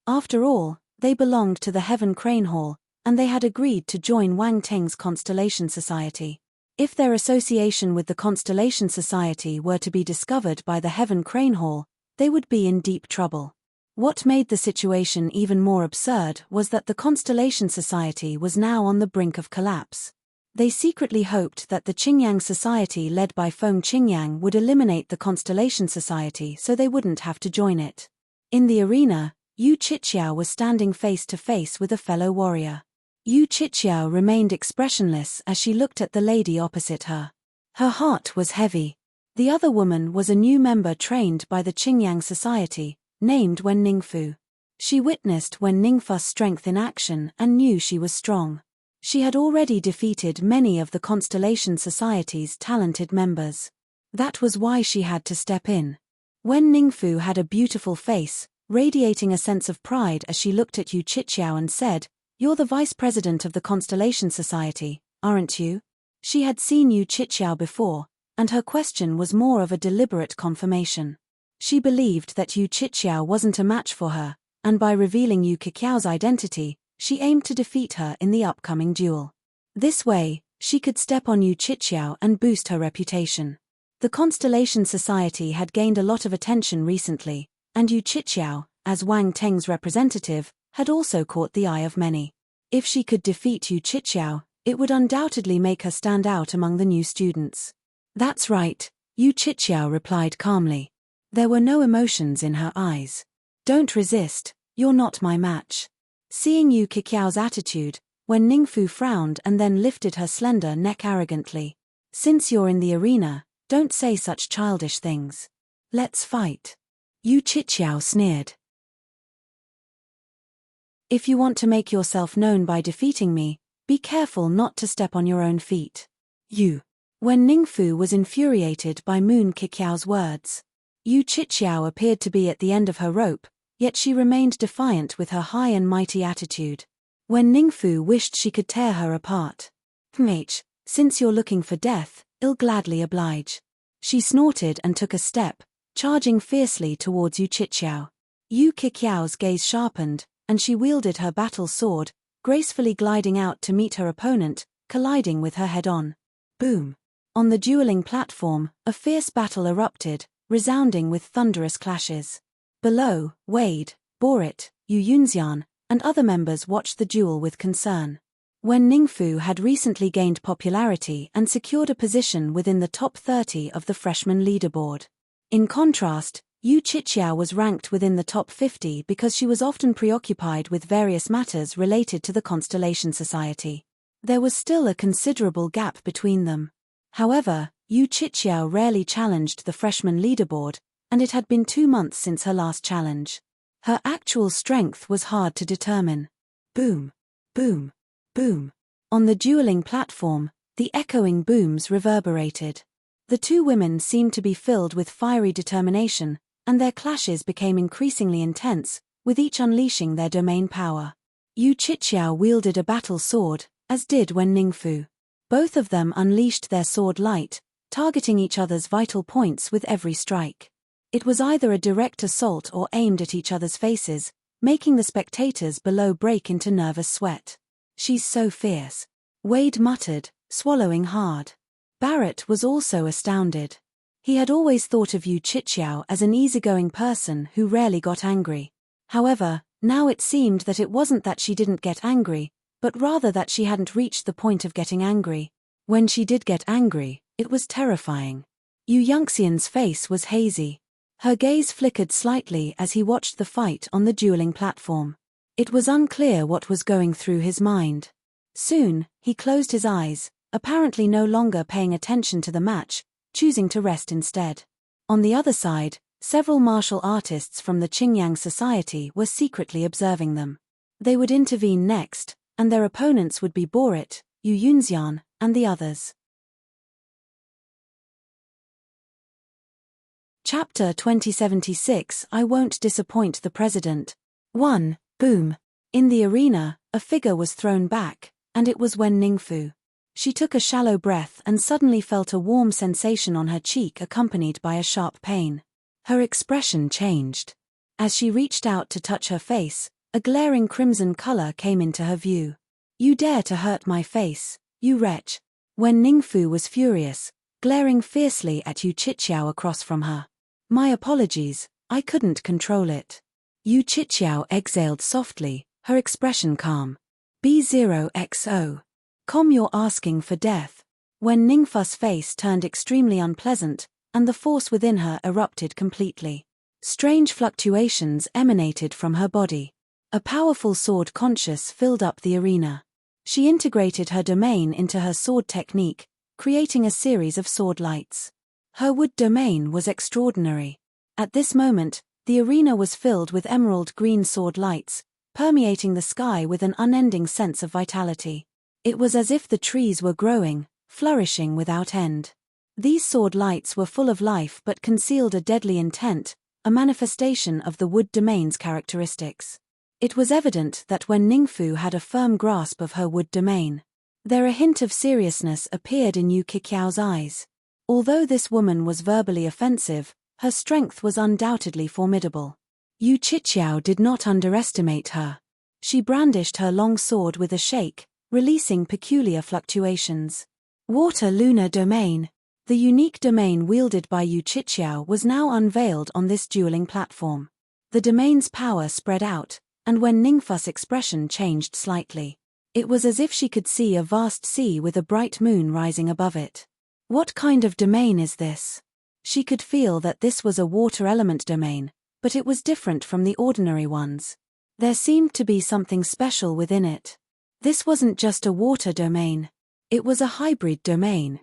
After all, they belonged to the Heaven Crane Hall, and they had agreed to join Wang Teng's Constellation Society. If their association with the Constellation Society were to be discovered by the Heaven Crane Hall, they would be in deep trouble. What made the situation even more absurd was that the Constellation Society was now on the brink of collapse. They secretly hoped that the Qingyang Society led by Feng Qingyang would eliminate the Constellation Society so they wouldn't have to join it. In the arena, Yu Qiqiao was standing face to face with a fellow warrior. Yu Qiqiao remained expressionless as she looked at the lady opposite her. Her heart was heavy. The other woman was a new member trained by the Qingyang Society, named Wen Ningfu. She witnessed Wen Ningfu's strength in action and knew she was strong. She had already defeated many of the Constellation Society's talented members. That was why she had to step in. Wen Ningfu had a beautiful face, radiating a sense of pride as she looked at Yu Qiqiao and said, "You're the vice president of the Constellation Society, aren't you?" She had seen Yu Qiqiao before, and her question was more of a deliberate confirmation. She believed that Yu Qiqiao wasn't a match for her, and by revealing Yu Qiqiao's identity, she aimed to defeat her in the upcoming duel. This way, she could step on Yu Qiqiao and boost her reputation. The Constellation Society had gained a lot of attention recently, and Yu Qiqiao, as Wang Teng's representative, had also caught the eye of many. If she could defeat Yu Qiqiao, it would undoubtedly make her stand out among the new students. "That's right," Yu Qiqiao replied calmly. There were no emotions in her eyes. "Don't resist, you're not my match." Seeing Yu Qiqiao's attitude, Wen Ningfu frowned and then lifted her slender neck arrogantly. "Since you're in the arena, don't say such childish things. Let's fight." Yu Qiqiao sneered. "If you want to make yourself known by defeating me, be careful not to step on your own feet." Wen Ningfu was infuriated by Moon Qiqiao's words. Yu Qiqiao appeared to be at the end of her rope, yet she remained defiant with her high and mighty attitude. Wen Ningfu wished she could tear her apart. Since you're looking for death, I'll gladly oblige." She snorted and took a step, charging fiercely towards Yu Qiqiao. Yu Qiqiao's gaze sharpened, and she wielded her battle sword, gracefully gliding out to meet her opponent, colliding with her head-on. Boom! On the dueling platform, a fierce battle erupted, resounding with thunderous clashes. Below, Wade, Borit, Yu Yunxian, and other members watched the duel with concern. Wen Ningfu had recently gained popularity and secured a position within the top 30 of the freshman leaderboard. In contrast, Yu Qiqiao was ranked within the top 50 because she was often preoccupied with various matters related to the Constellation Society. There was still a considerable gap between them. However, Yu Qiqiao rarely challenged the freshman leaderboard, and it had been 2 months since her last challenge. Her actual strength was hard to determine. Boom! Boom! Boom! On the dueling platform, the echoing booms reverberated. The two women seemed to be filled with fiery determination, and their clashes became increasingly intense, with each unleashing their domain power. Yu Qiqiao wielded a battle sword, as did Wen Ningfu. Both of them unleashed their sword light, targeting each other's vital points with every strike. It was either a direct assault or aimed at each other's faces, making the spectators below break into nervous sweat. "She's so fierce," Wade muttered, swallowing hard. Barrett was also astounded. He had always thought of Yu Qiqiao as an easygoing person who rarely got angry. However, now it seemed that it wasn't that she didn't get angry, but rather that she hadn't reached the point of getting angry. When she did get angry, it was terrifying. Yu Yunxian's face was hazy. Her gaze flickered slightly as he watched the fight on the dueling platform. It was unclear what was going through his mind. Soon, he closed his eyes, apparently no longer paying attention to the match, choosing to rest instead. On the other side, Several martial artists from the Qingyang Society were secretly observing them. They would intervene next, and their opponents would be Borit, Yu Yunxian, and the others. Chapter 2076 I Won't Disappoint the President. 1. Boom. In the arena, a figure was thrown back, and it was Wen Ningfu. She took a shallow breath and suddenly felt a warm sensation on her cheek accompanied by a sharp pain. Her expression changed. As she reached out to touch her face, a glaring crimson color came into her view. You dare to hurt my face, you wretch. Wen Ningfu was furious, glaring fiercely at Yu Qiqiao across from her. My apologies, I couldn't control it. Yu Qiqiao exhaled softly, her expression calm. B0XO. You're asking for death. Wen Ningfu's face turned extremely unpleasant, and the force within her erupted completely. Strange fluctuations emanated from her body. A powerful sword conscious filled up the arena. She integrated her domain into her sword technique, creating a series of sword lights. Her wood domain was extraordinary. At this moment, the arena was filled with emerald green sword lights, permeating the sky with an unending sense of vitality. It was as if the trees were growing, flourishing without end. These sword lights were full of life but concealed a deadly intent, a manifestation of the wood domain's characteristics. It was evident that Wen Ningfu had a firm grasp of her wood domain. There a hint of seriousness appeared in Yu Qiqiao's eyes. Although this woman was verbally offensive, her strength was undoubtedly formidable. Yu Qiqiao did not underestimate her. She brandished her long sword with a shake, releasing peculiar fluctuations. Water Lunar Domain. The unique domain wielded by Yu Qiqiao was now unveiled on this dueling platform. The domain's power spread out, and when Ningfu's expression changed slightly. It was as if she could see a vast sea with a bright moon rising above it. What kind of domain is this? She could feel that this was a water element domain, but it was different from the ordinary ones. There seemed to be something special within it. This wasn't just a water domain. It was a hybrid domain.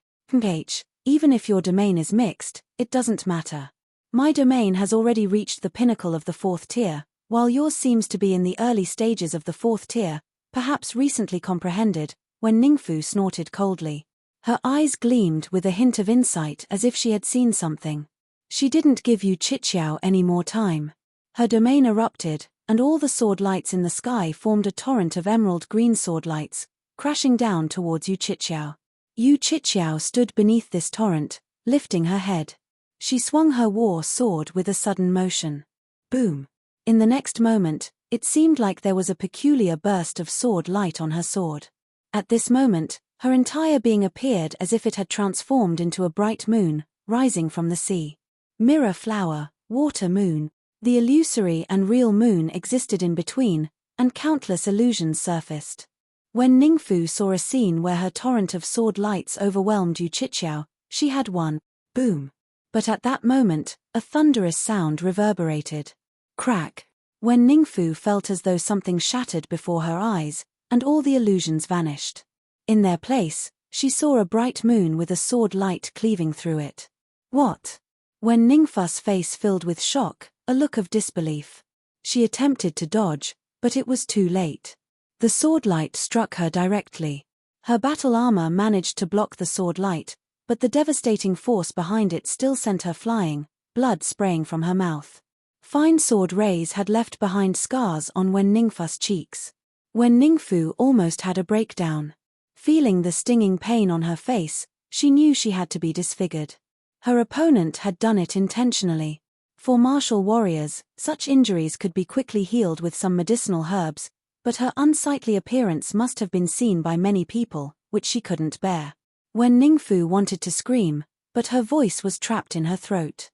Even if your domain is mixed, it doesn't matter. My domain has already reached the pinnacle of the 4th tier, while yours seems to be in the early stages of the 4th tier, perhaps recently comprehended, when Ningfu snorted coldly. Her eyes gleamed with a hint of insight as if she had seen something. She didn't give Yu Qiqiao any more time. Her domain erupted, and all the sword lights in the sky formed a torrent of emerald green sword lights, crashing down towards Yu Qiqiao. Yu Qiqiao stood beneath this torrent, lifting her head. She swung her war sword with a sudden motion. Boom! In the next moment, it seemed like there was a peculiar burst of sword light on her sword. At this moment, her entire being appeared as if it had transformed into a bright moon, rising from the sea. Mirror flower, water moon. The illusory and real moon existed in between, and countless illusions surfaced. When Ningfu saw a scene where her torrent of sword lights overwhelmed Yu Qiqiao, she had won. Boom! But at that moment, a thunderous sound reverberated. Crack! When Ningfu felt as though something shattered before her eyes, and all the illusions vanished. In their place, she saw a bright moon with a sword light cleaving through it. What? When Ningfu's face filled with shock, a look of disbelief. She attempted to dodge, but it was too late. The sword light struck her directly. Her battle armor managed to block the sword light, but the devastating force behind it still sent her flying, blood spraying from her mouth. Fine sword rays had left behind scars on Wen Ningfu's cheeks. Wen Ningfu almost had a breakdown. Feeling the stinging pain on her face, she knew she had to be disfigured. Her opponent had done it intentionally. For martial warriors, such injuries could be quickly healed with some medicinal herbs, but her unsightly appearance must have been seen by many people, which she couldn't bear. Wen Ningfu wanted to scream, but her voice was trapped in her throat.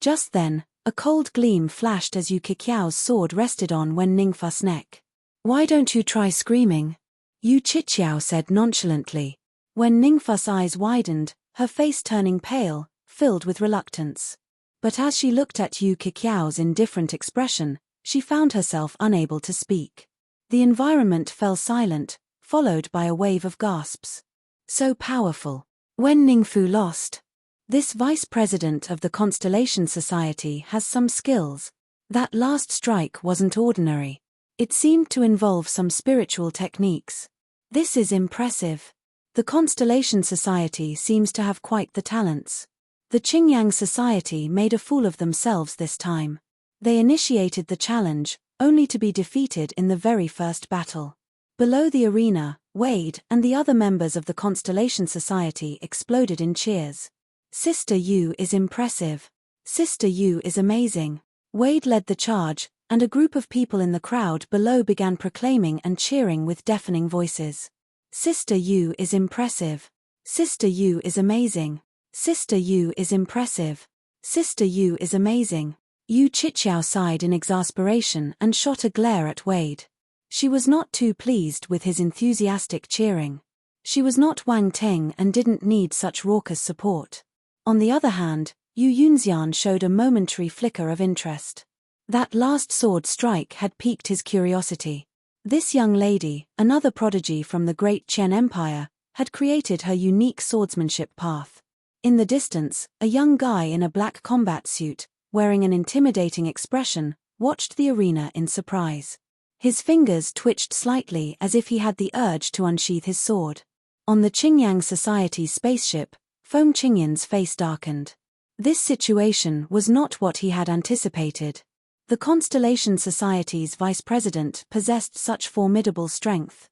Just then, a cold gleam flashed as Yu Qiqiao's sword rested on Wen Ningfu's neck. "Why don't you try screaming?" Yu Qiqiao said nonchalantly. When Ningfu's eyes widened, her face turning pale, filled with reluctance. But as she looked at Yu Qiqiao's indifferent expression, she found herself unable to speak. The environment fell silent, followed by a wave of gasps. So powerful. Wen Ningfu lost. This vice president of the Constellation Society has some skills. That last strike wasn't ordinary. It seemed to involve some spiritual techniques. This is impressive. The Constellation Society seems to have quite the talents. The Qingyang Society made a fool of themselves this time. They initiated the challenge, only to be defeated in the very first battle. Below the arena, Wade and the other members of the Constellation Society exploded in cheers. Sister Yu is impressive. Sister Yu is amazing. Wade led the charge, and a group of people in the crowd below began proclaiming and cheering with deafening voices. Sister Yu is impressive. Sister Yu is amazing. Sister Yu is impressive. Sister Yu is amazing. Yu Qiqiao sighed in exasperation and shot a glare at Wade. She was not too pleased with his enthusiastic cheering. She was not Wang Ting and didn't need such raucous support. On the other hand, Yu Yunxian showed a momentary flicker of interest. That last sword strike had piqued his curiosity. This young lady, another prodigy from the great Qian Empire, had created her unique swordsmanship path. In the distance, a young guy in a black combat suit, wearing an intimidating expression, watched the arena in surprise. His fingers twitched slightly as if he had the urge to unsheath his sword. On the Qingyang Society's spaceship, Feng Qingyan's face darkened. This situation was not what he had anticipated. The Constellation Society's vice president possessed such formidable strength.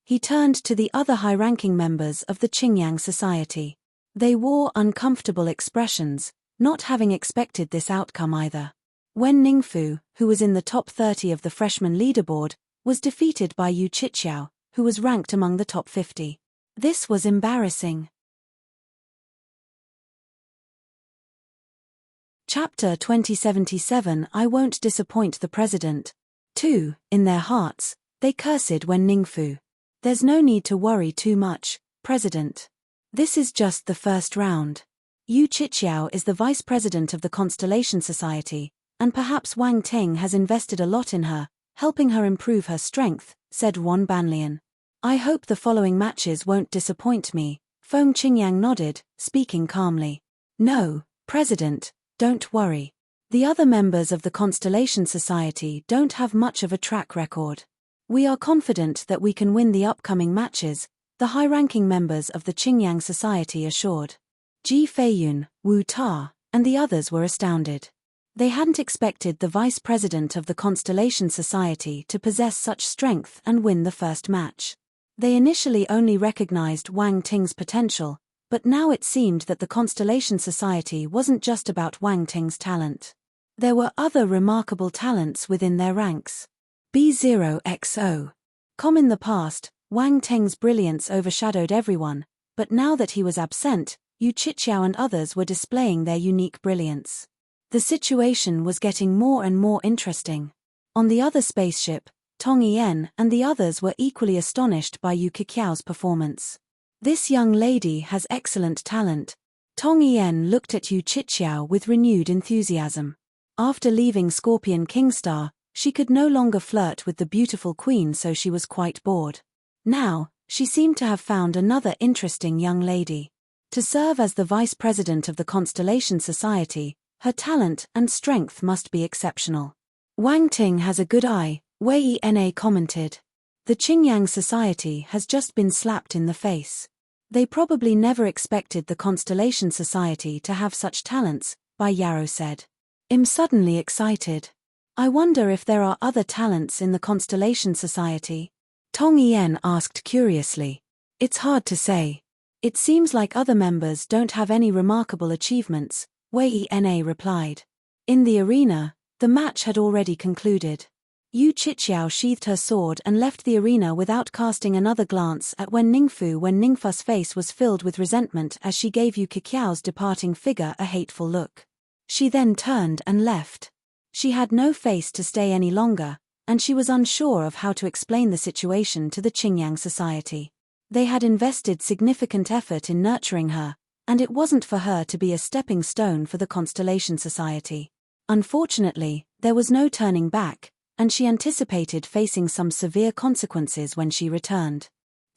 He turned to the other high-ranking members of the Qingyang Society. They wore uncomfortable expressions, not having expected this outcome either. Wen Ningfu, who was in the top 30 of the freshman leaderboard, was defeated by Yu Qiqiao, who was ranked among the top 50. This was embarrassing. Chapter 2077 I won't disappoint the president. 2. In their hearts, they cursed Wen Ningfu. There's no need to worry too much, President. This is just the first round. Yu Qiqiao is the vice president of the Constellation Society, and perhaps Wang Ting has invested a lot in her, helping her improve her strength, said Wan Banlian. I hope the following matches won't disappoint me, Feng Qingyang nodded, speaking calmly. No, President, don't worry. The other members of the Constellation Society don't have much of a track record. We are confident that we can win the upcoming matches, the high-ranking members of the Qingyang Society assured. Ji Feiyun, Wu Ta, and the others were astounded. They hadn't expected the vice president of the Constellation Society to possess such strength and win the first match. They initially only recognized Wang Ting's potential, but now it seemed that the Constellation Society wasn't just about Wang Ting's talent. There were other remarkable talents within their ranks. B0XO. In the past, Wang Teng's brilliance overshadowed everyone, but now that he was absent, Yu Qiqiao and others were displaying their unique brilliance. The situation was getting more and more interesting. On the other spaceship, Tong Yen and the others were equally astonished by Yu Qiqiao's performance. This young lady has excellent talent. Tong Yen looked at Yu Qiqiao with renewed enthusiasm. After leaving Scorpion Kingstar, she could no longer flirt with the beautiful queen, so she was quite bored. Now, she seemed to have found another interesting young lady. To serve as the vice president of the Constellation Society, her talent and strength must be exceptional. Wang Ting has a good eye, Wei Na commented. The Qingyang Society has just been slapped in the face. They probably never expected the Constellation Society to have such talents, Bai Yarrow said. I'm suddenly excited. I wonder if there are other talents in the Constellation Society? Tong Yen asked curiously. It's hard to say. It seems like other members don't have any remarkable achievements, Wei Na replied. In the arena, the match had already concluded. Yu Qiqiao sheathed her sword and left the arena without casting another glance at Wen Ningfu when Ningfu's face was filled with resentment as she gave Yu Qiqiao's departing figure a hateful look. She then turned and left. She had no face to stay any longer, and she was unsure of how to explain the situation to the Qingyang Society. They had invested significant effort in nurturing her, and it wasn't for her to be a stepping stone for the Constellation Society. Unfortunately, there was no turning back, and she anticipated facing some severe consequences when she returned.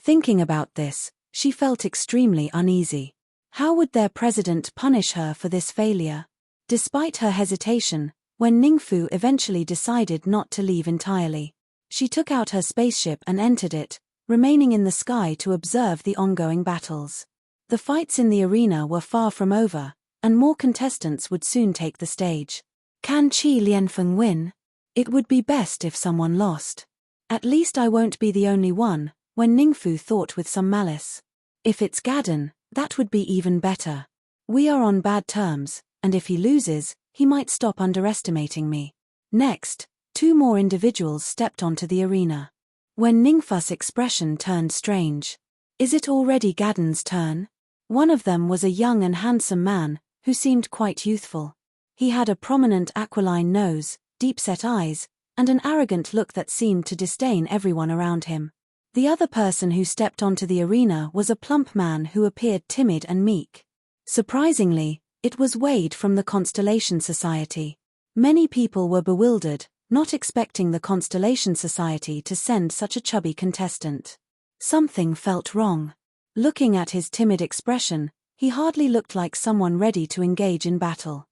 Thinking about this, she felt extremely uneasy. How would their president punish her for this failure? Despite her hesitation, when Ningfu eventually decided not to leave entirely, she took out her spaceship and entered it, remaining in the sky to observe the ongoing battles. The fights in the arena were far from over, and more contestants would soon take the stage. Can Qi Lianfeng win? It would be best if someone lost. At least I won't be the only one, when Ningfu thought with some malice. If it's Gaden, that would be even better. We are on bad terms, and if he loses, he might stop underestimating me. Next, 2 more individuals stepped onto the arena. When Ningfu's expression turned strange. Is it already Gaden's turn? One of them was a young and handsome man, who seemed quite youthful. He had a prominent aquiline nose, deep-set eyes, and an arrogant look that seemed to disdain everyone around him. The other person who stepped onto the arena was a plump man who appeared timid and meek. Surprisingly, it was Wade from the Constellation Society. Many people were bewildered, not expecting the Constellation Society to send such a chubby contestant. Something felt wrong. Looking at his timid expression, he hardly looked like someone ready to engage in battle.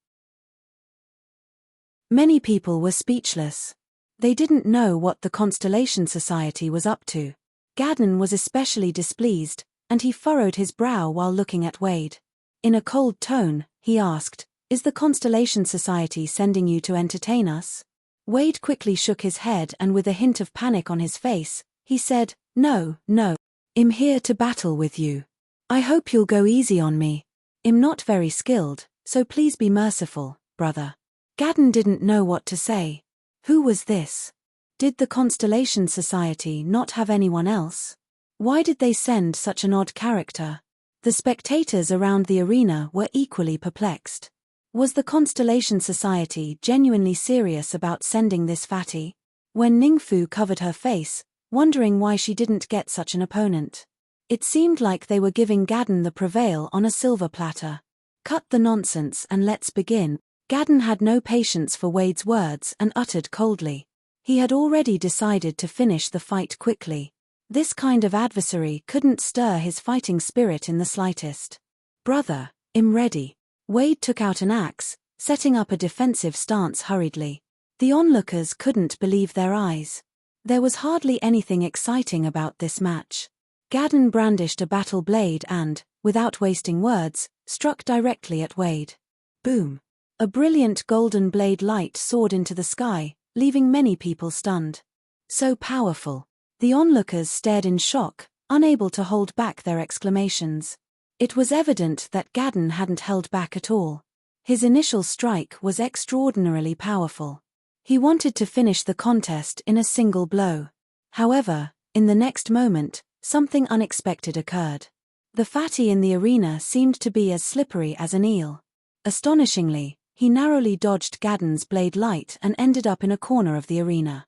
Many people were speechless. They didn't know what the Constellation Society was up to. Gaden was especially displeased, and he furrowed his brow while looking at Wade. In a cold tone, he asked, "Is the Constellation Society sending you to entertain us?" Wade quickly shook his head and with a hint of panic on his face, he said, No, I'm here to battle with you. I hope you'll go easy on me. I'm not very skilled, so please be merciful, brother." Gaden didn't know what to say. Who was this? Did the Constellation Society not have anyone else? Why did they send such an odd character? The spectators around the arena were equally perplexed. Was the Constellation Society genuinely serious about sending this fatty? When Ningfu covered her face, wondering why she didn't get such an opponent. It seemed like they were giving Gaden the prevail on a silver platter. Cut the nonsense and let's begin. Gaden had no patience for Wade's words and uttered coldly. He had already decided to finish the fight quickly. This kind of adversary couldn't stir his fighting spirit in the slightest. "Brother, I'm ready." Wade took out an axe, setting up a defensive stance hurriedly. The onlookers couldn't believe their eyes. There was hardly anything exciting about this match. Gaden brandished a battle blade and, without wasting words, struck directly at Wade. Boom! A brilliant golden blade light soared into the sky, leaving many people stunned. So powerful. The onlookers stared in shock, unable to hold back their exclamations. It was evident that Gaden hadn't held back at all. His initial strike was extraordinarily powerful. He wanted to finish the contest in a single blow. However, in the next moment, something unexpected occurred. The fatty in the arena seemed to be as slippery as an eel. Astonishingly, he narrowly dodged Gaden's blade light and ended up in a corner of the arena.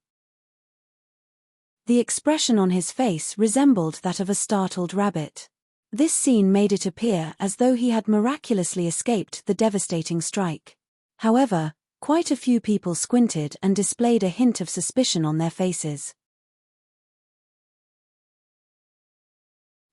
The expression on his face resembled that of a startled rabbit. This scene made it appear as though he had miraculously escaped the devastating strike. However, quite a few people squinted and displayed a hint of suspicion on their faces.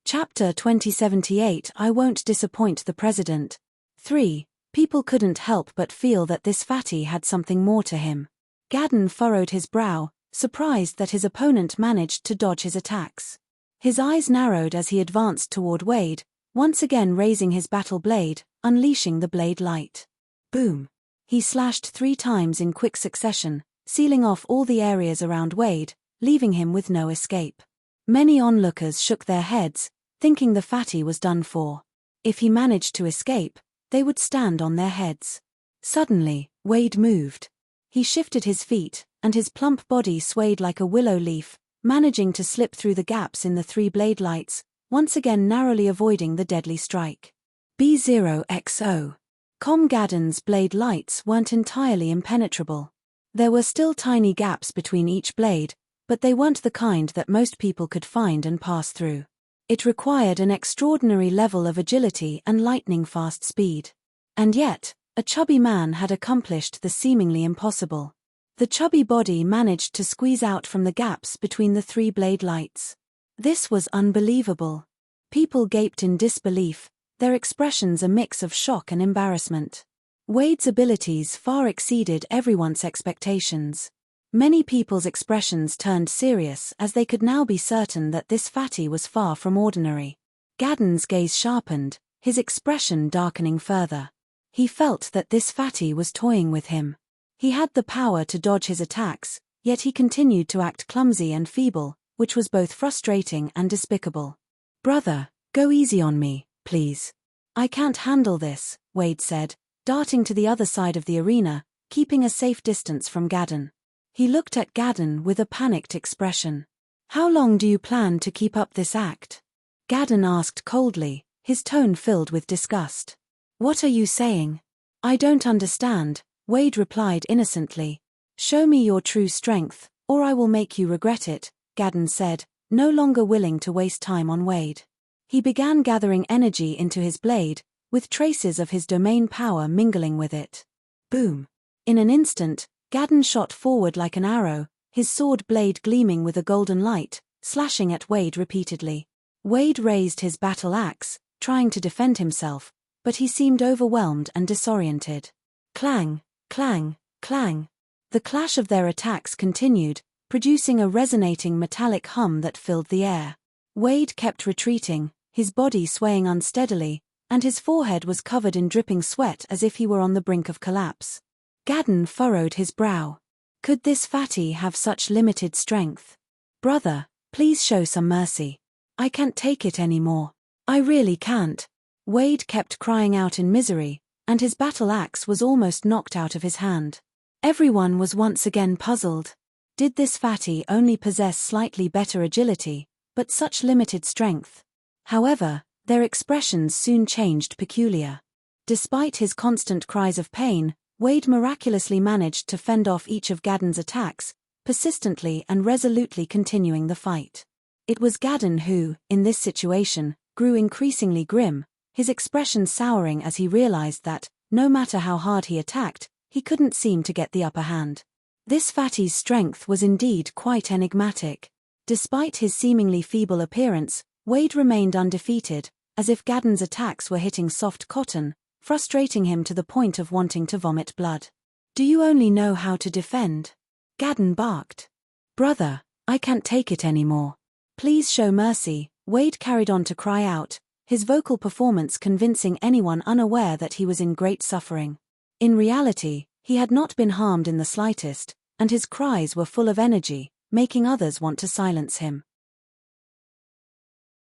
Chapter 2078 I Won't Disappoint the President. 3. People couldn't help but feel that this fatty had something more to him. Gaden furrowed his brow, surprised that his opponent managed to dodge his attacks. His eyes narrowed as he advanced toward Wade, once again raising his battle blade, unleashing the blade light. Boom! He slashed 3 times in quick succession, sealing off all the areas around Wade, leaving him with no escape. Many onlookers shook their heads, thinking the fatty was done for. If he managed to escape, they would stand on their heads. Suddenly, Wade moved. He shifted his feet, and his plump body swayed like a willow leaf, managing to slip through the gaps in the 3 blade lights, once again narrowly avoiding the deadly strike. B0XO. Gaden's blade lights weren't entirely impenetrable. There were still tiny gaps between each blade, but they weren't the kind that most people could find and pass through. It required an extraordinary level of agility and lightning-fast speed. And yet, a chubby man had accomplished the seemingly impossible. The chubby body managed to squeeze out from the gaps between the 3 blade lights. This was unbelievable. People gaped in disbelief, their expressions a mix of shock and embarrassment. Wade's abilities far exceeded everyone's expectations. Many people's expressions turned serious as they could now be certain that this fatty was far from ordinary. Gadden's gaze sharpened, his expression darkening further. He felt that this fatty was toying with him. He had the power to dodge his attacks, yet he continued to act clumsy and feeble, which was both frustrating and despicable. "Brother, go easy on me, please. I can't handle this," Wade said, darting to the other side of the arena, keeping a safe distance from Gadden. He looked at Gadden with a panicked expression. "How long do you plan to keep up this act?" Gadden asked coldly, his tone filled with disgust. "What are you saying?" "I don't understand," Wade replied innocently. "Show me your true strength, or I will make you regret it," Gadden said, no longer willing to waste time on Wade. He began gathering energy into his blade, with traces of his domain power mingling with it. Boom! In an instant, Gadden shot forward like an arrow, his sword blade gleaming with a golden light, slashing at Wade repeatedly. Wade raised his battle axe, trying to defend himself, but he seemed overwhelmed and disoriented. Clang, clang, clang. The clash of their attacks continued, producing a resonating metallic hum that filled the air. Wade kept retreating, his body swaying unsteadily, and his forehead was covered in dripping sweat as if he were on the brink of collapse. Gadden furrowed his brow. Could this fatty have such limited strength? "Brother, please show some mercy. I can't take it anymore. I really can't." Wade kept crying out in misery, and his battle axe was almost knocked out of his hand. Everyone was once again puzzled. Did this fatty only possess slightly better agility, but such limited strength? However, their expressions soon changed peculiar. Despite his constant cries of pain, Wade miraculously managed to fend off each of Gadden's attacks, persistently and resolutely continuing the fight. It was Gadden who, in this situation, grew increasingly grim, his expression souring as he realized that, no matter how hard he attacked, he couldn't seem to get the upper hand. This fatty's strength was indeed quite enigmatic. Despite his seemingly feeble appearance, Wade remained undefeated, as if Gadden's attacks were hitting soft cotton, frustrating him to the point of wanting to vomit blood. "Do you only know how to defend?" Gadden barked. "Brother, I can't take it anymore. Please show mercy," Wade carried on to cry out, his vocal performance convincing anyone unaware that he was in great suffering. In reality, he had not been harmed in the slightest, and his cries were full of energy, making others want to silence him.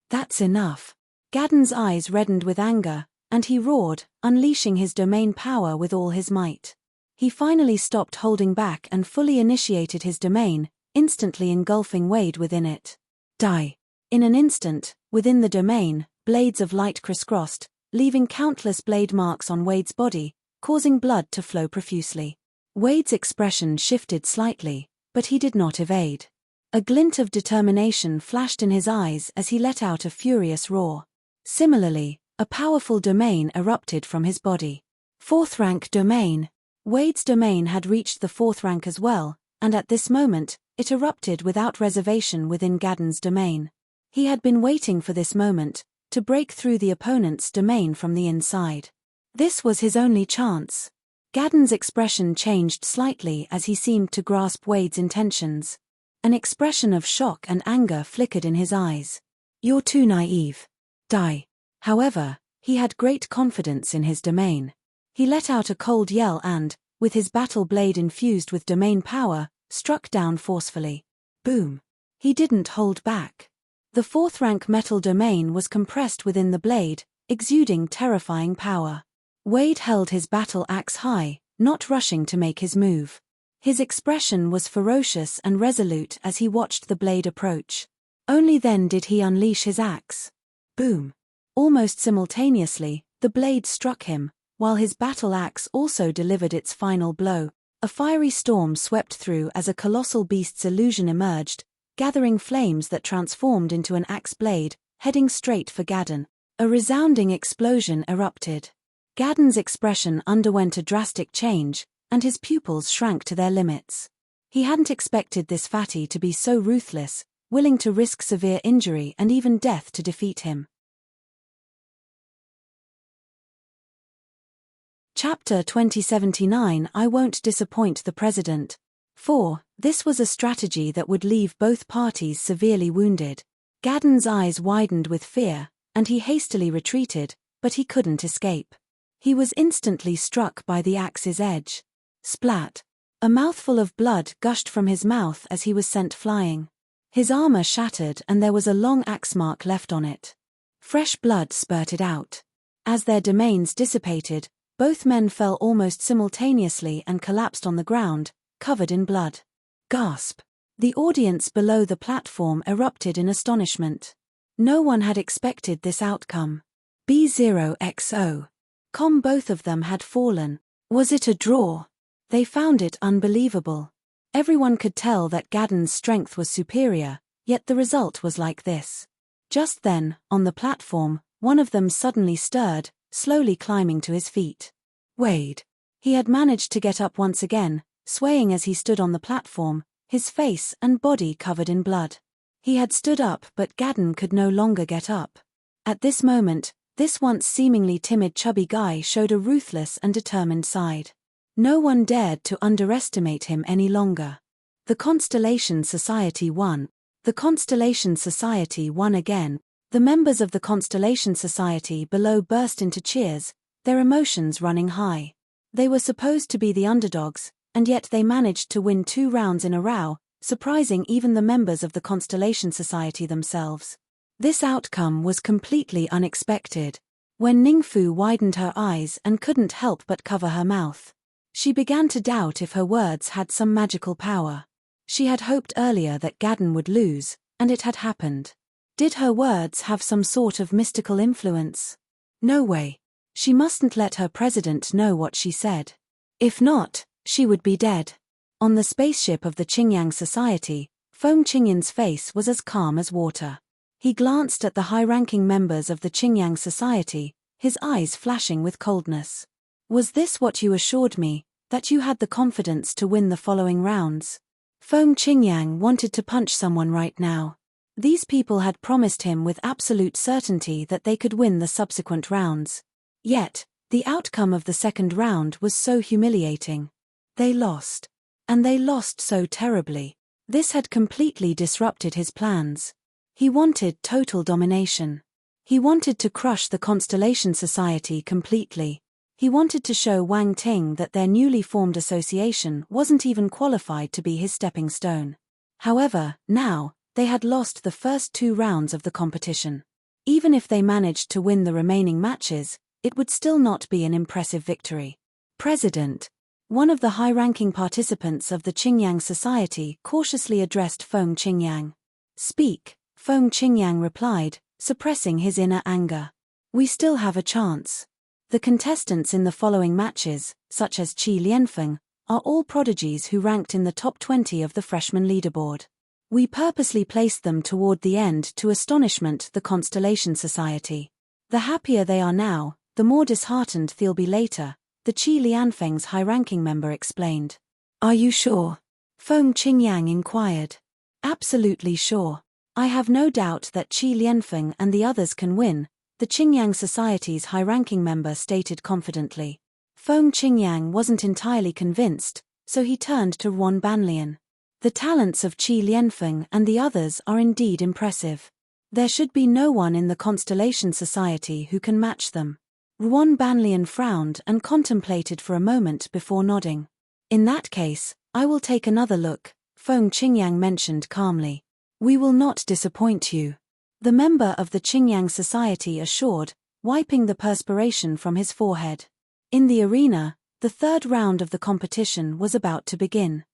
"That's enough." Gadden's eyes reddened with anger, and he roared, unleashing his domain power with all his might. He finally stopped holding back and fully initiated his domain, instantly engulfing Wade within it. Die. In an instant, within the domain, blades of light crisscrossed, leaving countless blade marks on Wade's body, causing blood to flow profusely. Wade's expression shifted slightly, but he did not evade. A glint of determination flashed in his eyes as he let out a furious roar. Similarly, a powerful domain erupted from his body. Fourth rank domain. Wade's domain had reached the fourth rank as well, and at this moment, it erupted without reservation within Gadden's domain. He had been waiting for this moment, to break through the opponent's domain from the inside. This was his only chance. Gadden's expression changed slightly as he seemed to grasp Wade's intentions. An expression of shock and anger flickered in his eyes. "You're too naive. Die." However, he had great confidence in his domain. He let out a cold yell and, with his battle blade infused with domain power, struck down forcefully. Boom. He didn't hold back. The fourth-rank metal domain was compressed within the blade, exuding terrifying power. Wade held his battle axe high, not rushing to make his move. His expression was ferocious and resolute as he watched the blade approach. Only then did he unleash his axe. Boom. Almost simultaneously, the blade struck him, while his battle axe also delivered its final blow. A fiery storm swept through as a colossal beast's illusion emerged, gathering flames that transformed into an axe blade, heading straight for Gadden. A resounding explosion erupted. Gadden's expression underwent a drastic change, and his pupils shrank to their limits. He hadn't expected this fatty to be so ruthless, willing to risk severe injury and even death to defeat him. Chapter 2079 I Won't Disappoint the President. 4. This was a strategy that would leave both parties severely wounded. Gadden's eyes widened with fear, and he hastily retreated, but he couldn't escape. He was instantly struck by the axe's edge. Splat! A mouthful of blood gushed from his mouth as he was sent flying. His armor shattered and there was a long axe mark left on it. Fresh blood spurted out. As their domains dissipated, both men fell almost simultaneously and collapsed on the ground, covered in blood. Gasp! The audience below the platform erupted in astonishment. No one had expected this outcome. B0XO. Both of them had fallen. Was it a draw? They found it unbelievable. Everyone could tell that Gadden's strength was superior, yet the result was like this. Just then, on the platform, one of them suddenly stirred, slowly climbing to his feet. Wade. He had managed to get up once again, swaying as he stood on the platform, his face and body covered in blood. He had stood up but Gadden could no longer get up. At this moment, this once seemingly timid chubby guy showed a ruthless and determined side. No one dared to underestimate him any longer. The Constellation Society won. The Constellation Society won again. The members of the Constellation Society below burst into cheers, their emotions running high. They were supposed to be the underdogs, and yet they managed to win 2 rounds in a row, surprising even the members of the Constellation Society themselves. This outcome was completely unexpected. When Ningfu widened her eyes and couldn't help but cover her mouth. She began to doubt if her words had some magical power. She had hoped earlier that Gadden would lose, and it had happened. Did her words have some sort of mystical influence? No way. She mustn't let her president know what she said. If not, she would be dead. On the spaceship of the Qingyang Society, Feng Qingyin's face was as calm as water. He glanced at the high-ranking members of the Qingyang Society, his eyes flashing with coldness. Was this what you assured me, that you had the confidence to win the following rounds? Feng Qingyang wanted to punch someone right now. These people had promised him with absolute certainty that they could win the subsequent rounds. Yet, the outcome of the second round was so humiliating. They lost. And they lost so terribly. This had completely disrupted his plans. He wanted total domination. He wanted to crush the Constellation Society completely. He wanted to show Wang Ting that their newly formed association wasn't even qualified to be his stepping stone. However, now, they had lost the first 2 rounds of the competition. Even if they managed to win the remaining matches, it would still not be an impressive victory. President. One of the high-ranking participants of the Qingyang Society cautiously addressed Feng Qingyang. Speak, Feng Qingyang replied, suppressing his inner anger. We still have a chance. The contestants in the following matches, such as Qi Lianfeng, are all prodigies who ranked in the top 20 of the freshman leaderboard. We purposely placed them toward the end to astonishment the Constellation Society. The happier they are now, the more disheartened they'll be later, the Qi Lianfeng's high-ranking member explained. Are you sure? Feng Qingyang inquired. Absolutely sure. I have no doubt that Qi Lianfeng and the others can win, the Qingyang Society's high-ranking member stated confidently. Feng Qingyang wasn't entirely convinced, so he turned to Ruan Banlian. The talents of Qi Lianfeng and the others are indeed impressive. There should be no one in the Constellation Society who can match them. Ruan Banlian frowned and contemplated for a moment before nodding. In that case, I will take another look, Feng Qingyang mentioned calmly. We will not disappoint you. The member of the Qingyang Society assured, wiping the perspiration from his forehead. In the arena, the 3rd round of the competition was about to begin.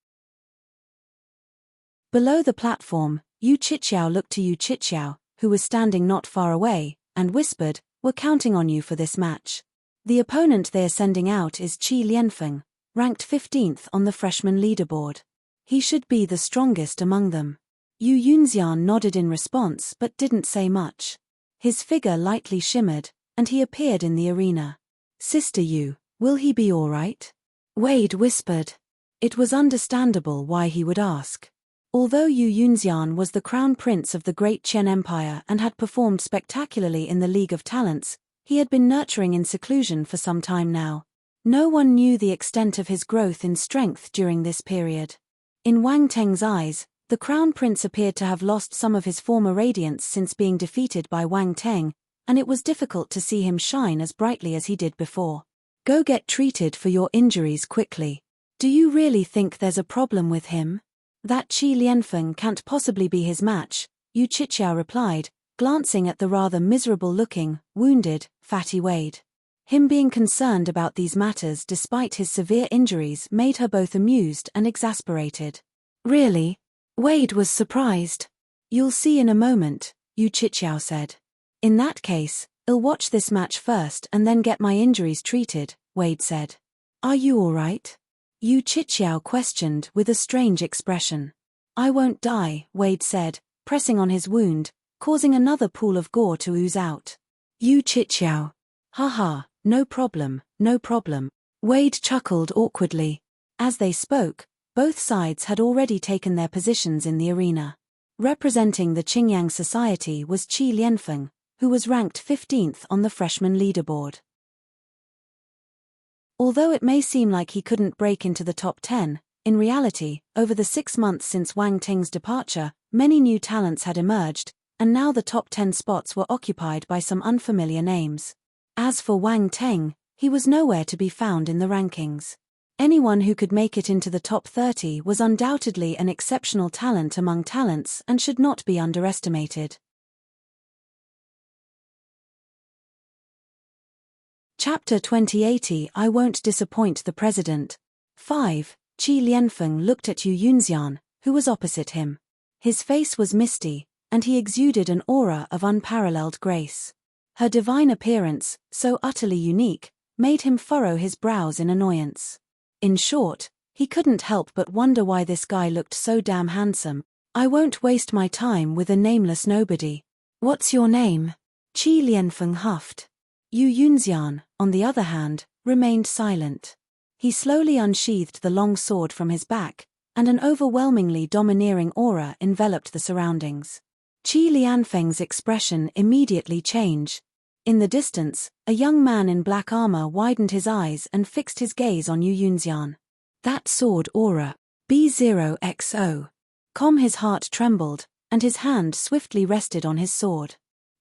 Below the platform, Yu Qiqiao looked to Yu Qiqiao, who was standing not far away, and whispered, We're counting on you for this match. The opponent they are sending out is Qi Lianfeng, ranked 15th on the freshman leaderboard. He should be the strongest among them. Yu Yunxian nodded in response but didn't say much. His figure lightly shimmered, and he appeared in the arena. Sister Yu, will he be all right? Wade whispered. It was understandable why he would ask. Although Yu Yunxian was the crown prince of the Great Qian Empire and had performed spectacularly in the League of Talents, he had been nurturing in seclusion for some time now. No one knew the extent of his growth in strength during this period. In Wang Teng's eyes, the Crown Prince appeared to have lost some of his former radiance since being defeated by Wang Teng, and it was difficult to see him shine as brightly as he did before. Go get treated for your injuries quickly. Do you really think there's a problem with him? That Qi Lianfeng can't possibly be his match, Yu Qiqiao replied, glancing at the rather miserable-looking, wounded, fatty Wade. Him being concerned about these matters despite his severe injuries made her both amused and exasperated. Really? Wade was surprised. You'll see in a moment, Yu Qiqiao said. In that case, I'll watch this match first and then get my injuries treated, Wade said. Are you all right? Yu Qiqiao questioned with a strange expression. I won't die, Wade said, pressing on his wound, causing another pool of gore to ooze out. Yu Qiqiao. Haha, no problem, no problem. Wade chuckled awkwardly. As they spoke, both sides had already taken their positions in the arena. Representing the Qingyang Society was Qi Lianfeng, who was ranked 15th on the freshman leaderboard. Although it may seem like he couldn't break into the top 10, in reality, over the 6 months since Wang Ting's departure, many new talents had emerged, and now the top 10 spots were occupied by some unfamiliar names. As for Wang Teng, he was nowhere to be found in the rankings. Anyone who could make it into the top 30 was undoubtedly an exceptional talent among talents and should not be underestimated. Chapter 2080 I Won't Disappoint the President. 5. Qi Lianfeng looked at Yu Yunxian, who was opposite him. His face was misty, and he exuded an aura of unparalleled grace. Her divine appearance, so utterly unique, made him furrow his brows in annoyance. In short, he couldn't help but wonder why this guy looked so damn handsome. I won't waste my time with a nameless nobody. What's your name? Qi Lianfeng huffed. Yu Yunxian, on the other hand, remained silent. He slowly unsheathed the long sword from his back, and an overwhelmingly domineering aura enveloped the surroundings. Qi Lianfeng's expression immediately changed. In the distance, a young man in black armor widened his eyes and fixed his gaze on Yu Yunxian. That sword aura. B0XO. His heart trembled, and his hand swiftly rested on his sword.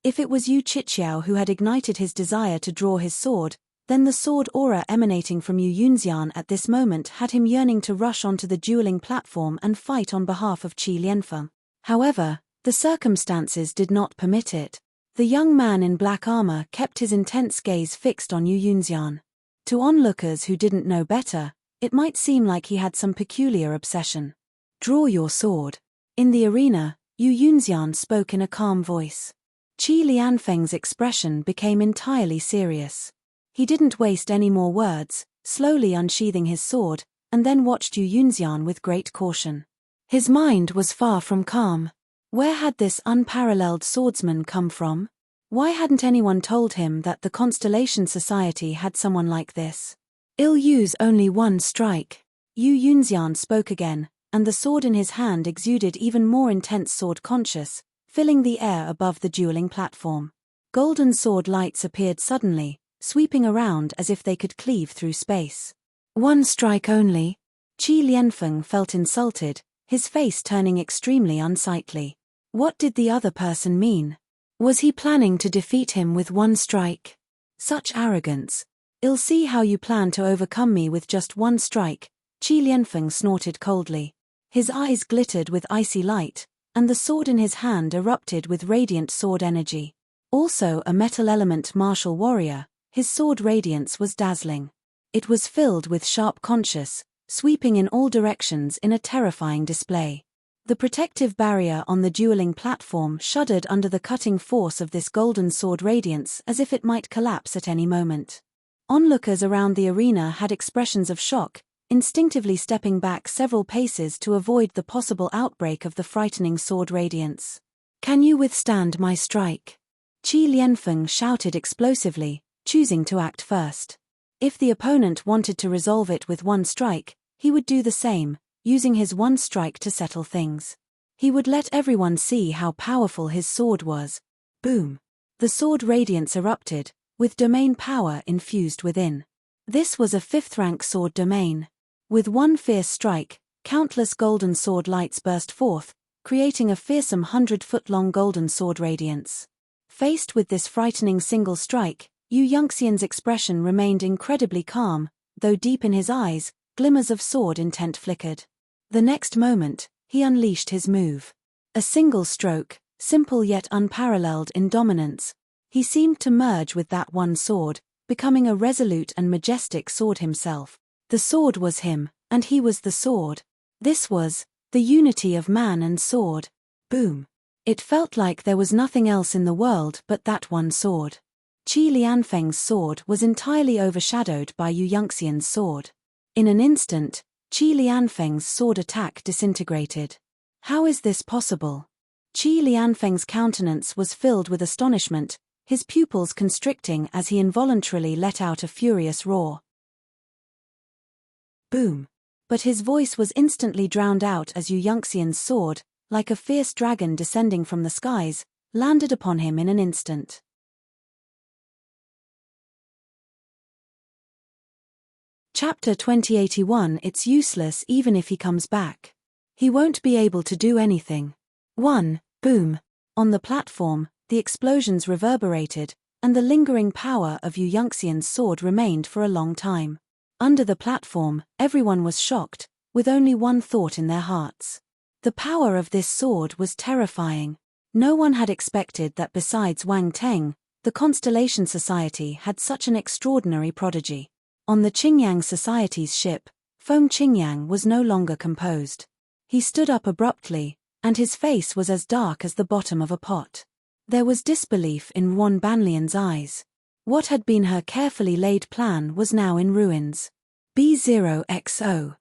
If it was Yu Qiqiao who had ignited his desire to draw his sword, then the sword aura emanating from Yu Yunxian at this moment had him yearning to rush onto the dueling platform and fight on behalf of Qi Lianfeng. However, the circumstances did not permit it. The young man in black armor kept his intense gaze fixed on Yu Yunxian. To onlookers who didn't know better, it might seem like he had some peculiar obsession. Draw your sword. In the arena, Yu Yunxian spoke in a calm voice. Qi Lianfeng's expression became entirely serious. He didn't waste any more words, slowly unsheathing his sword, and then watched Yu Yunxian with great caution. His mind was far from calm. Where had this unparalleled swordsman come from? Why hadn't anyone told him that the Constellation Society had someone like this? I'll use only one strike. Yu Yunxian spoke again, and the sword in his hand exuded even more intense sword conscious, filling the air above the dueling platform. Golden sword lights appeared suddenly, sweeping around as if they could cleave through space. One strike only? Qi Lianfeng felt insulted, his face turning extremely unsightly. What did the other person mean? Was he planning to defeat him with one strike? Such arrogance. I'll see how you plan to overcome me with just one strike, Qi Lianfeng snorted coldly. His eyes glittered with icy light, and the sword in his hand erupted with radiant sword energy. Also a metal element martial warrior, his sword radiance was dazzling. It was filled with sharp conscious, sweeping in all directions in a terrifying display. The protective barrier on the dueling platform shuddered under the cutting force of this golden sword radiance as if it might collapse at any moment. Onlookers around the arena had expressions of shock, instinctively stepping back several paces to avoid the possible outbreak of the frightening sword radiance. Can you withstand my strike? Qi Lianfeng shouted explosively, choosing to act first. If the opponent wanted to resolve it with one strike, he would do the same, using his one strike to settle things. He would let everyone see how powerful his sword was. Boom! The sword radiance erupted, with domain power infused within. This was a 5th-rank sword domain. With one fierce strike, countless golden sword lights burst forth, creating a fearsome 100-foot-long golden sword radiance. Faced with this frightening single strike, Yu Yunxian's expression remained incredibly calm, though deep in his eyes, glimmers of sword intent flickered. The next moment, he unleashed his move. A single stroke, simple yet unparalleled in dominance. He seemed to merge with that one sword, becoming a resolute and majestic sword himself. The sword was him, and he was the sword. This was the unity of man and sword. Boom. It felt like there was nothing else in the world but that one sword. Qi Lianfeng's sword was entirely overshadowed by Yu Yunxian's sword. In an instant, Qi Lianfeng's sword attack disintegrated. How is this possible? Qi Lianfeng's countenance was filled with astonishment, his pupils constricting as he involuntarily let out a furious roar. Boom. But his voice was instantly drowned out as Yu Yunxian's sword, like a fierce dragon descending from the skies, landed upon him in an instant. Chapter 2081. It's useless even if he comes back. He won't be able to do anything. 1. Boom. On the platform, the explosions reverberated, and the lingering power of Yu Yunxian's sword remained for a long time. Under the platform, everyone was shocked, with only one thought in their hearts. The power of this sword was terrifying. No one had expected that besides Wang Teng, the Constellation Society had such an extraordinary prodigy. On the Qingyang Society's ship, Feng Qingyang was no longer composed. He stood up abruptly, and his face was as dark as the bottom of a pot. There was disbelief in Wan Banlian's eyes. What had been her carefully laid plan was now in ruins. B0XO.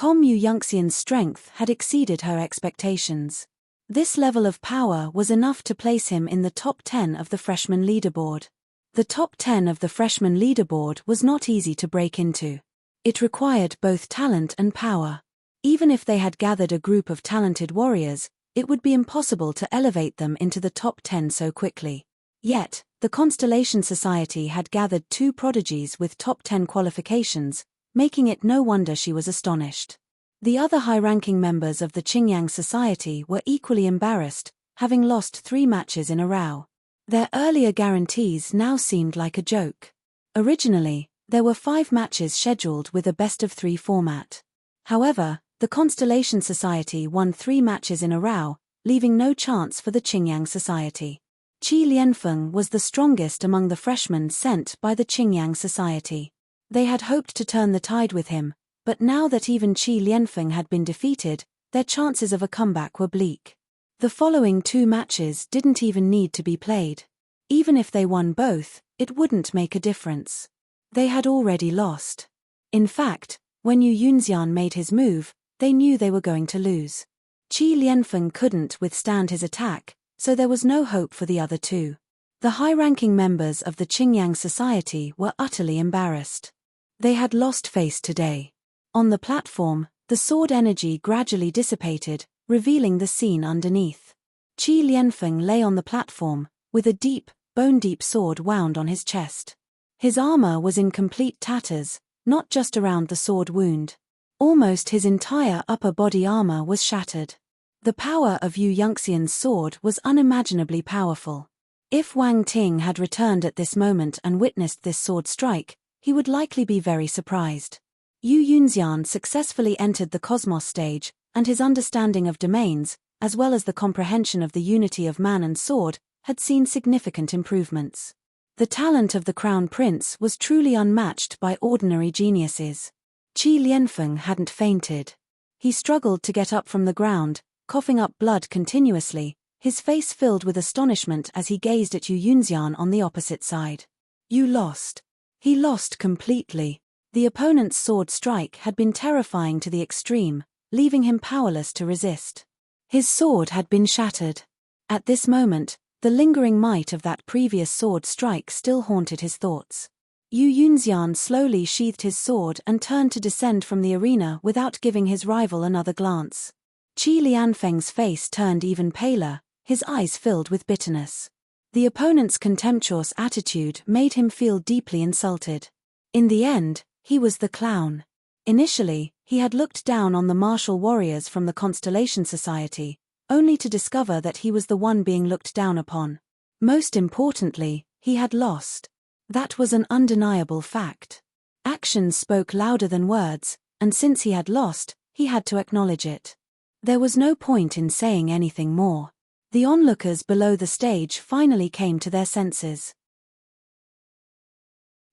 Yu Yunxian's strength had exceeded her expectations. This level of power was enough to place him in the top 10 of the freshman leaderboard. The top 10 of the freshman leaderboard was not easy to break into. It required both talent and power. Even if they had gathered a group of talented warriors, it would be impossible to elevate them into the top 10 so quickly. Yet, the Constellation Society had gathered 2 prodigies with top 10 qualifications, making it no wonder she was astonished. The other high-ranking members of the Qingyang Society were equally embarrassed, having lost 3 matches in a row. Their earlier guarantees now seemed like a joke. Originally, there were 5 matches scheduled with a best-of-3 format. However, the Constellation Society won 3 matches in a row, leaving no chance for the Qingyang Society. Qi Lianfeng was the strongest among the freshmen sent by the Qingyang Society. They had hoped to turn the tide with him, but now that even Qi Lianfeng had been defeated, their chances of a comeback were bleak. The following 2 matches didn't even need to be played. Even if they won both, it wouldn't make a difference. They had already lost. In fact, when Yu Yunxian made his move, they knew they were going to lose. Qi Lianfeng couldn't withstand his attack, so there was no hope for the other 2. The high-ranking members of the Qingyang Society were utterly embarrassed. They had lost face today. On the platform, the sword energy gradually dissipated, revealing the scene underneath. Qi Lianfeng lay on the platform, with a deep, bone-deep sword wound on his chest. His armor was in complete tatters, not just around the sword wound. Almost his entire upper body armor was shattered. The power of Yu Yunxian's sword was unimaginably powerful. If Wang Ting had returned at this moment and witnessed this sword strike, he would likely be very surprised. Yu Yunxian successfully entered the Cosmos stage, and his understanding of domains, as well as the comprehension of the unity of man and sword, had seen significant improvements. The talent of the Crown Prince was truly unmatched by ordinary geniuses. Qi Lianfeng hadn't fainted. He struggled to get up from the ground, coughing up blood continuously, his face filled with astonishment as he gazed at Yu Yunxian on the opposite side. You lost. He lost completely. The opponent's sword strike had been terrifying to the extreme, leaving him powerless to resist. His sword had been shattered. At this moment, the lingering might of that previous sword strike still haunted his thoughts. Yu Yunxian slowly sheathed his sword and turned to descend from the arena without giving his rival another glance. Qi Lianfeng's face turned even paler, his eyes filled with bitterness. The opponent's contemptuous attitude made him feel deeply insulted. In the end, He was the clown. Initially, he had looked down on the martial warriors from the Constellation Society, only to discover that he was the one being looked down upon. Most importantly, he had lost. That was an undeniable fact. Actions spoke louder than words, and since he had lost, he had to acknowledge it. There was no point in saying anything more. The onlookers below the stage finally came to their senses.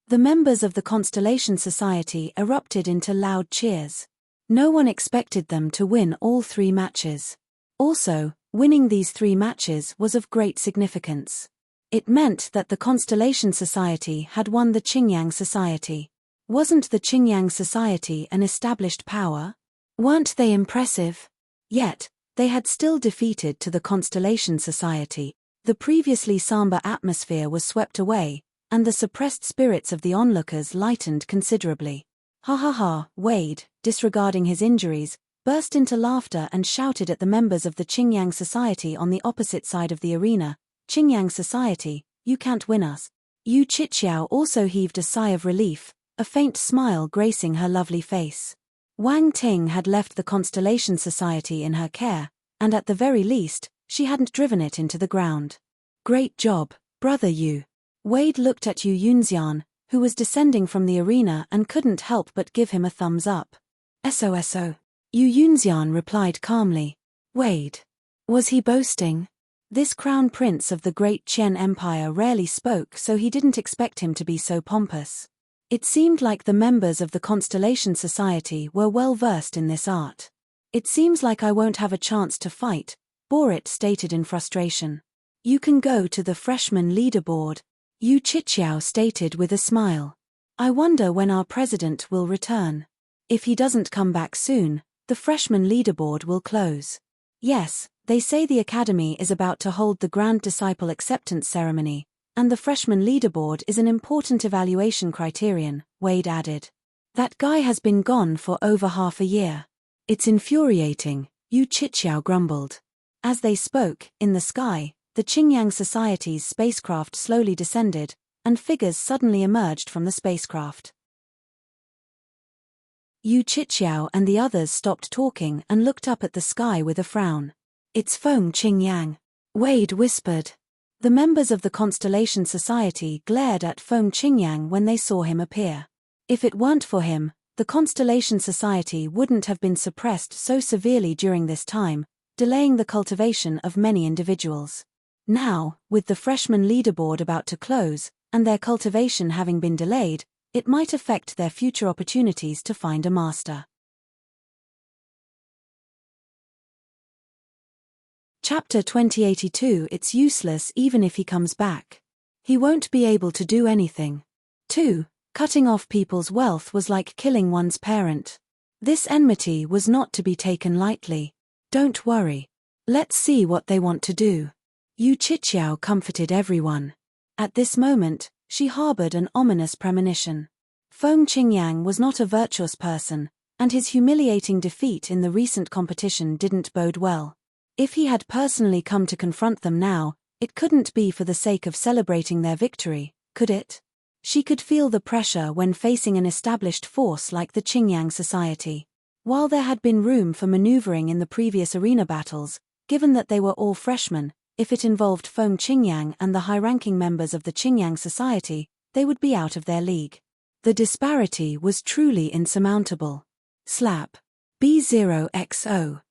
The members of the Constellation Society erupted into loud cheers. No one expected them to win all 3 matches. Also, winning these 3 matches was of great significance. It meant that the Constellation Society had won the Qingyang Society. Wasn't the Qingyang Society an established power? Weren't they impressive? Yet, they had still defeated to the Constellation Society. The previously somber atmosphere was swept away, and the suppressed spirits of the onlookers lightened considerably. Ha ha ha, Wade, disregarding his injuries, burst into laughter and shouted at the members of the Qingyang Society on the opposite side of the arena. Qingyang Society, you can't win us. Yu Qiqiao also heaved a sigh of relief, a faint smile gracing her lovely face. Wang Ting had left the Constellation Society in her care, and at the very least, she hadn't driven it into the ground. Great job, brother Yu. Wade looked at Yu Yunxian, who was descending from the arena and couldn't help but give him a thumbs up. SOSO. Yu Yunxian replied calmly. Wade. Was he boasting? This crown prince of the great Qian Empire rarely spoke, so he didn't expect him to be so pompous. It seemed like the members of the Constellation Society were well versed in this art. It seems like I won't have a chance to fight, Borit stated in frustration. You can go to the freshman leaderboard, Yu Qiqiao stated with a smile. I wonder when our president will return. If he doesn't come back soon, the freshman leaderboard will close. Yes, they say the academy is about to hold the Grand Disciple Acceptance Ceremony, and the freshman leaderboard is an important evaluation criterion, Wade added. That guy has been gone for over half a year. It's infuriating, Yu Qiqiao grumbled. As they spoke, in the sky, the Qingyang Society's spacecraft slowly descended, and figures suddenly emerged from the spacecraft. Yu Qiqiao and the others stopped talking and looked up at the sky with a frown. It's Feng Qingyang, Wade whispered. The members of the Constellation Society glared at Feng Qingyang when they saw him appear. If it weren't for him, the Constellation Society wouldn't have been suppressed so severely during this time, delaying the cultivation of many individuals. Now, with the freshman leaderboard about to close, and their cultivation having been delayed, it might affect their future opportunities to find a master. Chapter 2082. It's useless even if he comes back. He won't be able to do anything. 2. Cutting off people's wealth was like killing one's parent. This enmity was not to be taken lightly. Don't worry. Let's see what they want to do. Yu Qiqiao comforted everyone. At this moment, she harbored an ominous premonition. Feng Qingyang was not a virtuous person, and his humiliating defeat in the recent competition didn't bode well. If he had personally come to confront them now, it couldn't be for the sake of celebrating their victory, could it? She could feel the pressure when facing an established force like the Qingyang Society. While there had been room for maneuvering in the previous arena battles, given that they were all freshmen, if it involved Feng Qingyang and the high-ranking members of the Qingyang Society, they would be out of their league. The disparity was truly insurmountable. Slap. B0XO.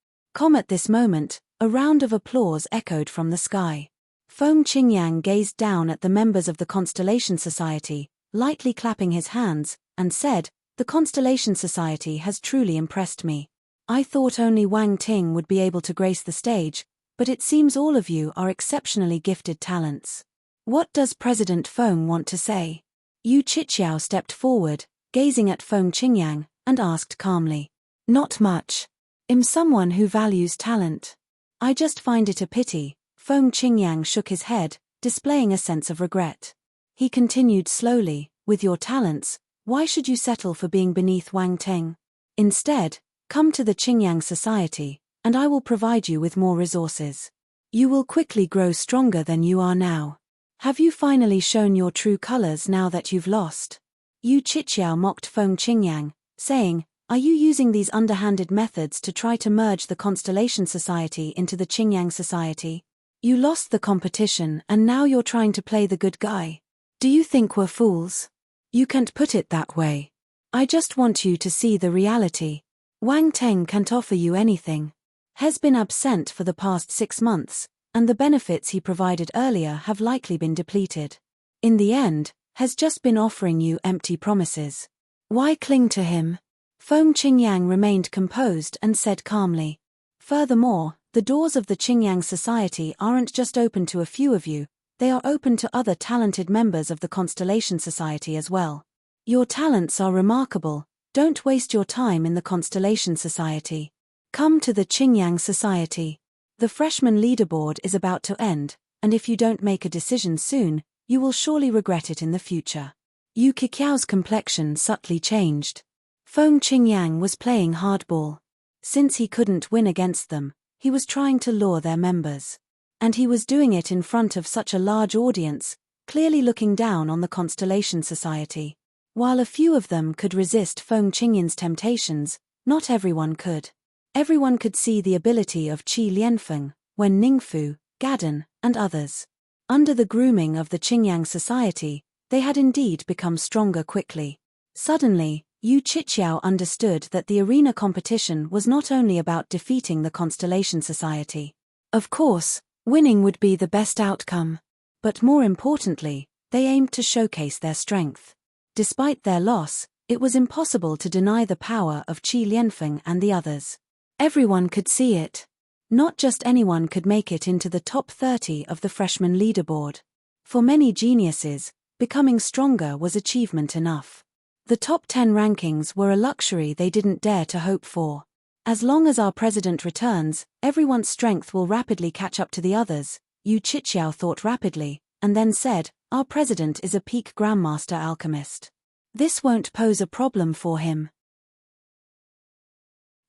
At this moment, a round of applause echoed from the sky. Feng Qingyang gazed down at the members of the Constellation Society, lightly clapping his hands, and said, "The Constellation Society has truly impressed me. I thought only Wang Ting would be able to grace the stage, but it seems all of you are exceptionally gifted talents. What does President Feng want to say?" Yu Qiqiao stepped forward, gazing at Feng Qingyang, and asked calmly. "Not much. I'm someone who values talent. I just find it a pity." Feng Qingyang shook his head, displaying a sense of regret. He continued slowly, "With your talents, why should you settle for being beneath Wang Ting? Instead, come to the Qingyang Society, and I will provide you with more resources. You will quickly grow stronger than you are now. Have you finally shown your true colors now that you've lost?" Yu Qiqiao mocked Feng Qingyang, saying, "Are you using these underhanded methods to try to merge the Constellation Society into the Qingyang Society? You lost the competition and now you're trying to play the good guy. Do you think we're fools? You can't put it that way. I just want you to see the reality. Wang Teng can't offer you anything. Has been absent for the past 6 months, and the benefits he provided earlier have likely been depleted. In the end, has just been offering you empty promises. Why cling to him?" Feng Qingyang remained composed and said calmly. "Furthermore, the doors of the Qingyang Society aren't just open to a few of you, they are open to other talented members of the Constellation Society as well. Your talents are remarkable, don't waste your time in the Constellation Society. Come to the Qingyang Society. The freshman leaderboard is about to end, and if you don't make a decision soon, you will surely regret it in the future." Yu Qiqiao's complexion subtly changed. Feng Qingyang was playing hardball. Since he couldn't win against them, he was trying to lure their members. And he was doing it in front of such a large audience, clearly looking down on the Constellation Society. While a few of them could resist Feng Qingyang's temptations, not everyone could. Everyone could see the ability of Qi Lianfeng, Wen Ningfu, Gaden, and others. Under the grooming of the Qingyang Society, they had indeed become stronger quickly. Suddenly, Yu Qiqiao understood that the arena competition was not only about defeating the Constellation Society. Of course, winning would be the best outcome. But more importantly, they aimed to showcase their strength. Despite their loss, it was impossible to deny the power of Qi Lianfeng and the others. Everyone could see it. Not just anyone could make it into the top 30 of the freshman leaderboard. For many geniuses, becoming stronger was achievement enough. The top 10 rankings were a luxury they didn't dare to hope for. As long as our president returns, everyone's strength will rapidly catch up to the others, Yu Qiqiao thought rapidly, and then said, "Our president is a peak Grandmaster alchemist. This won't pose a problem for him."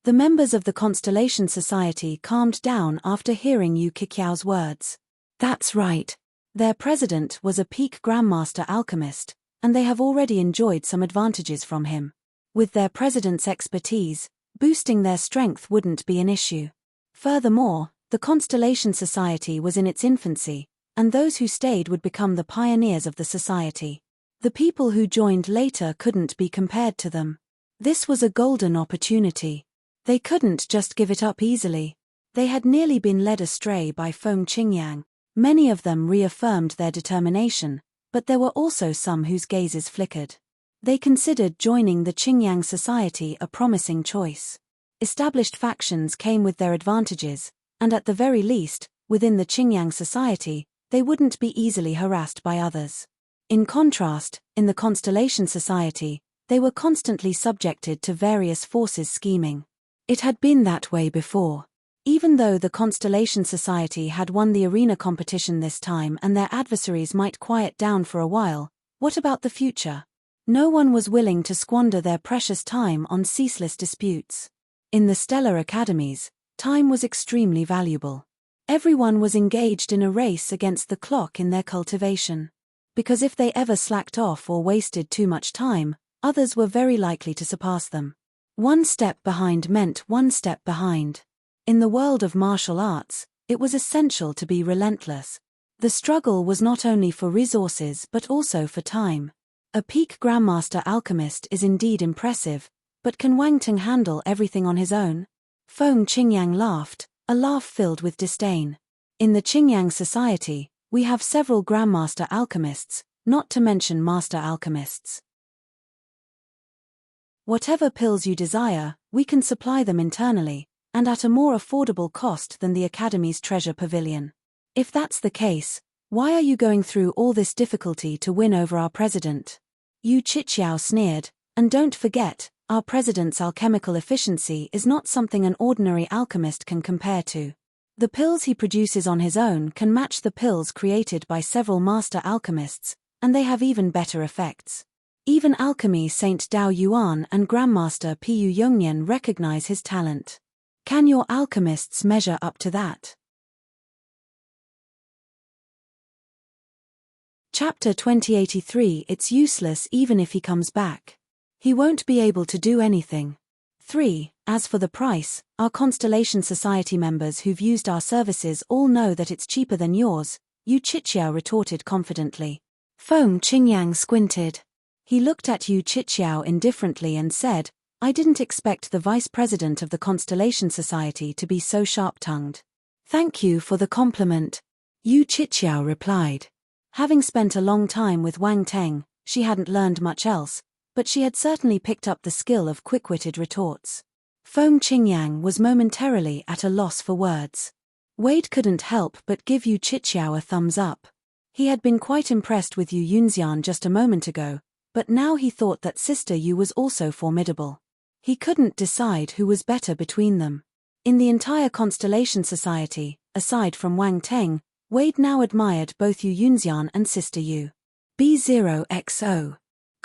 The members of the Constellation Society calmed down after hearing Yu Qiqiao's words. That's right. Their president was a peak Grandmaster alchemist, and they have already enjoyed some advantages from him. With their president's expertise, boosting their strength wouldn't be an issue. Furthermore, the Constellation Society was in its infancy, and those who stayed would become the pioneers of the society. The people who joined later couldn't be compared to them. This was a golden opportunity. They couldn't just give it up easily. They had nearly been led astray by Feng Qingyang. Many of them reaffirmed their determination, but there were also some whose gazes flickered. They considered joining the Qingyang Society a promising choice. Established factions came with their advantages, and at the very least, within the Qingyang Society, they wouldn't be easily harassed by others. In contrast, in the Constellation Society, they were constantly subjected to various forces scheming. It had been that way before. Even though the Constellation Society had won the arena competition this time and their adversaries might quiet down for a while, what about the future? No one was willing to squander their precious time on ceaseless disputes. In the stellar academies, time was extremely valuable. Everyone was engaged in a race against the clock in their cultivation. Because if they ever slacked off or wasted too much time, others were very likely to surpass them. One step behind meant one step behind. In the world of martial arts, it was essential to be relentless. The struggle was not only for resources but also for time. A peak Grandmaster alchemist is indeed impressive, but can Wang Teng handle everything on his own? Feng Qingyang laughed, a laugh filled with disdain. In the Qingyang Society, we have several Grandmaster alchemists, not to mention Master alchemists. Whatever pills you desire, we can supply them internally, and at a more affordable cost than the Academy's treasure pavilion. If that's the case, why are you going through all this difficulty to win over our president? Yu Qiqiao sneered, and don't forget, our president's alchemical efficiency is not something an ordinary alchemist can compare to. The pills he produces on his own can match the pills created by several master alchemists, and they have even better effects. Even Alchemy Saint Dao Yuan and Grandmaster Pu Yongnian recognize his talent. Can your alchemists measure up to that? Chapter 2083. It's useless even if he comes back. He won't be able to do anything. 3. As for the price, our Constellation Society members who've used our services all know that it's cheaper than yours, Yu Chichiao retorted confidently. Feng Qingyang squinted. He looked at Yu Chichiao indifferently and said, I didn't expect the vice president of the Constellation Society to be so sharp-tongued. Thank you for the compliment, Yu Chichiao replied. Having spent a long time with Wang Teng, she hadn't learned much else, but she had certainly picked up the skill of quick-witted retorts. Feng Qingyang was momentarily at a loss for words. Wade couldn't help but give Yu Chichiao a thumbs up. He had been quite impressed with Yu Yunxian just a moment ago, but now he thought that Sister Yu was also formidable. He couldn't decide who was better between them. In the entire Constellation Society, aside from Wang Teng, Wade now admired both Yu Yunxian and Sister Yu. B0XO.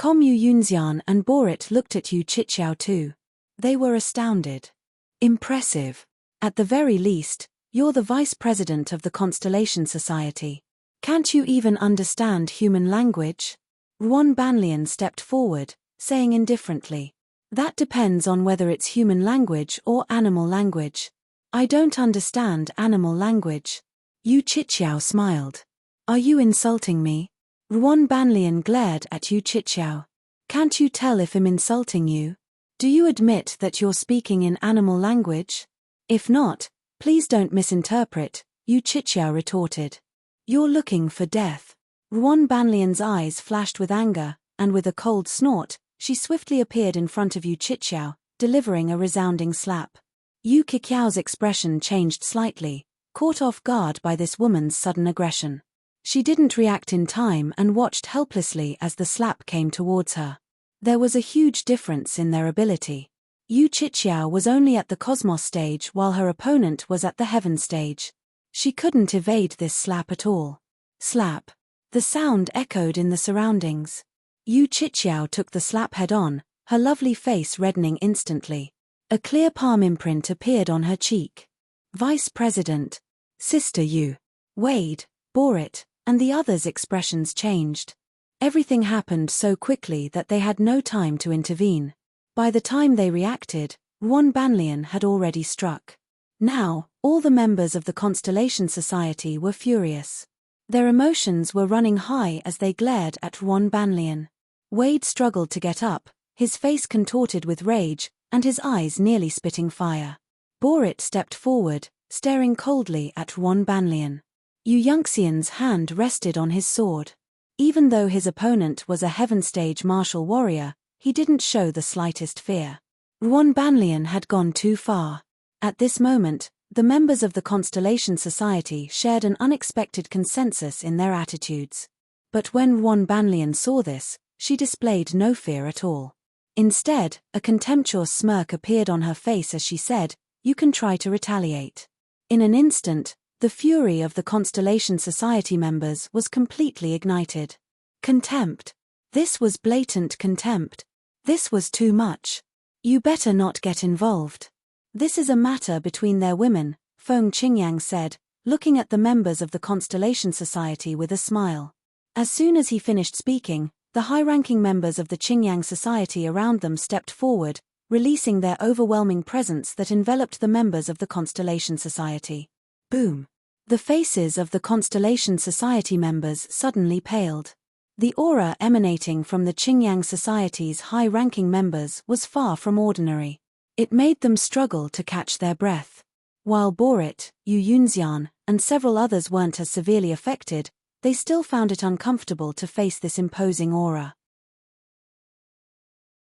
Yu Yunxian and Borit looked at Yu Chichiao too. They were astounded. Impressive. At the very least, you're the vice president of the Constellation Society. Can't you even understand human language? Ruan Banlian stepped forward, saying indifferently. That depends on whether it's human language or animal language. I don't understand animal language. Yu Chichiao smiled. Are you insulting me? Ruan Banlian glared at Yu Chichiao. Can't you tell if I'm insulting you? Do you admit that you're speaking in animal language? If not, please don't misinterpret, Yu Chichiao retorted. You're looking for death. Ruan Banlian's eyes flashed with anger, and with a cold snort, she swiftly appeared in front of Yu Chichiao, delivering a resounding slap. Yu Qiqiao's expression changed slightly, caught off guard by this woman's sudden aggression. She didn't react in time and watched helplessly as the slap came towards her. There was a huge difference in their ability. Yu Chichiao was only at the cosmos stage while her opponent was at the heaven stage. She couldn't evade this slap at all. Slap. The sound echoed in the surroundings. Yu Chichiao took the slap head-on, her lovely face reddening instantly. A clear palm imprint appeared on her cheek. Vice President, Sister Yu, Wade, Borit, and the others' expressions changed. Everything happened so quickly that they had no time to intervene. By the time they reacted, Ruan Banlian had already struck. Now, all the members of the Constellation Society were furious. Their emotions were running high as they glared at Ruan Banlian. Wade struggled to get up, his face contorted with rage, and his eyes nearly spitting fire. Borit stepped forward, staring coldly at Ruan Banlian. Yu Yunxian's hand rested on his sword. Even though his opponent was a heaven-stage martial warrior, he didn't show the slightest fear. Ruan Banlian had gone too far. At this moment, the members of the Constellation Society shared an unexpected consensus in their attitudes. But when Ruan Banlian saw this, she displayed no fear at all. Instead, a contemptuous smirk appeared on her face as she said, "You can try to retaliate." In an instant, the fury of the Constellation Society members was completely ignited. Contempt. This was blatant contempt. This was too much. You better not get involved. This is a matter between their women, Feng Qingyang said, looking at the members of the Constellation Society with a smile. As soon as he finished speaking, the high-ranking members of the Qingyang Society around them stepped forward, releasing their overwhelming presence that enveloped the members of the Constellation Society. Boom. The faces of the Constellation Society members suddenly paled. The aura emanating from the Qingyang Society's high-ranking members was far from ordinary. It made them struggle to catch their breath. While Borit, Yu Yunxian, and several others weren't as severely affected, they still found it uncomfortable to face this imposing aura.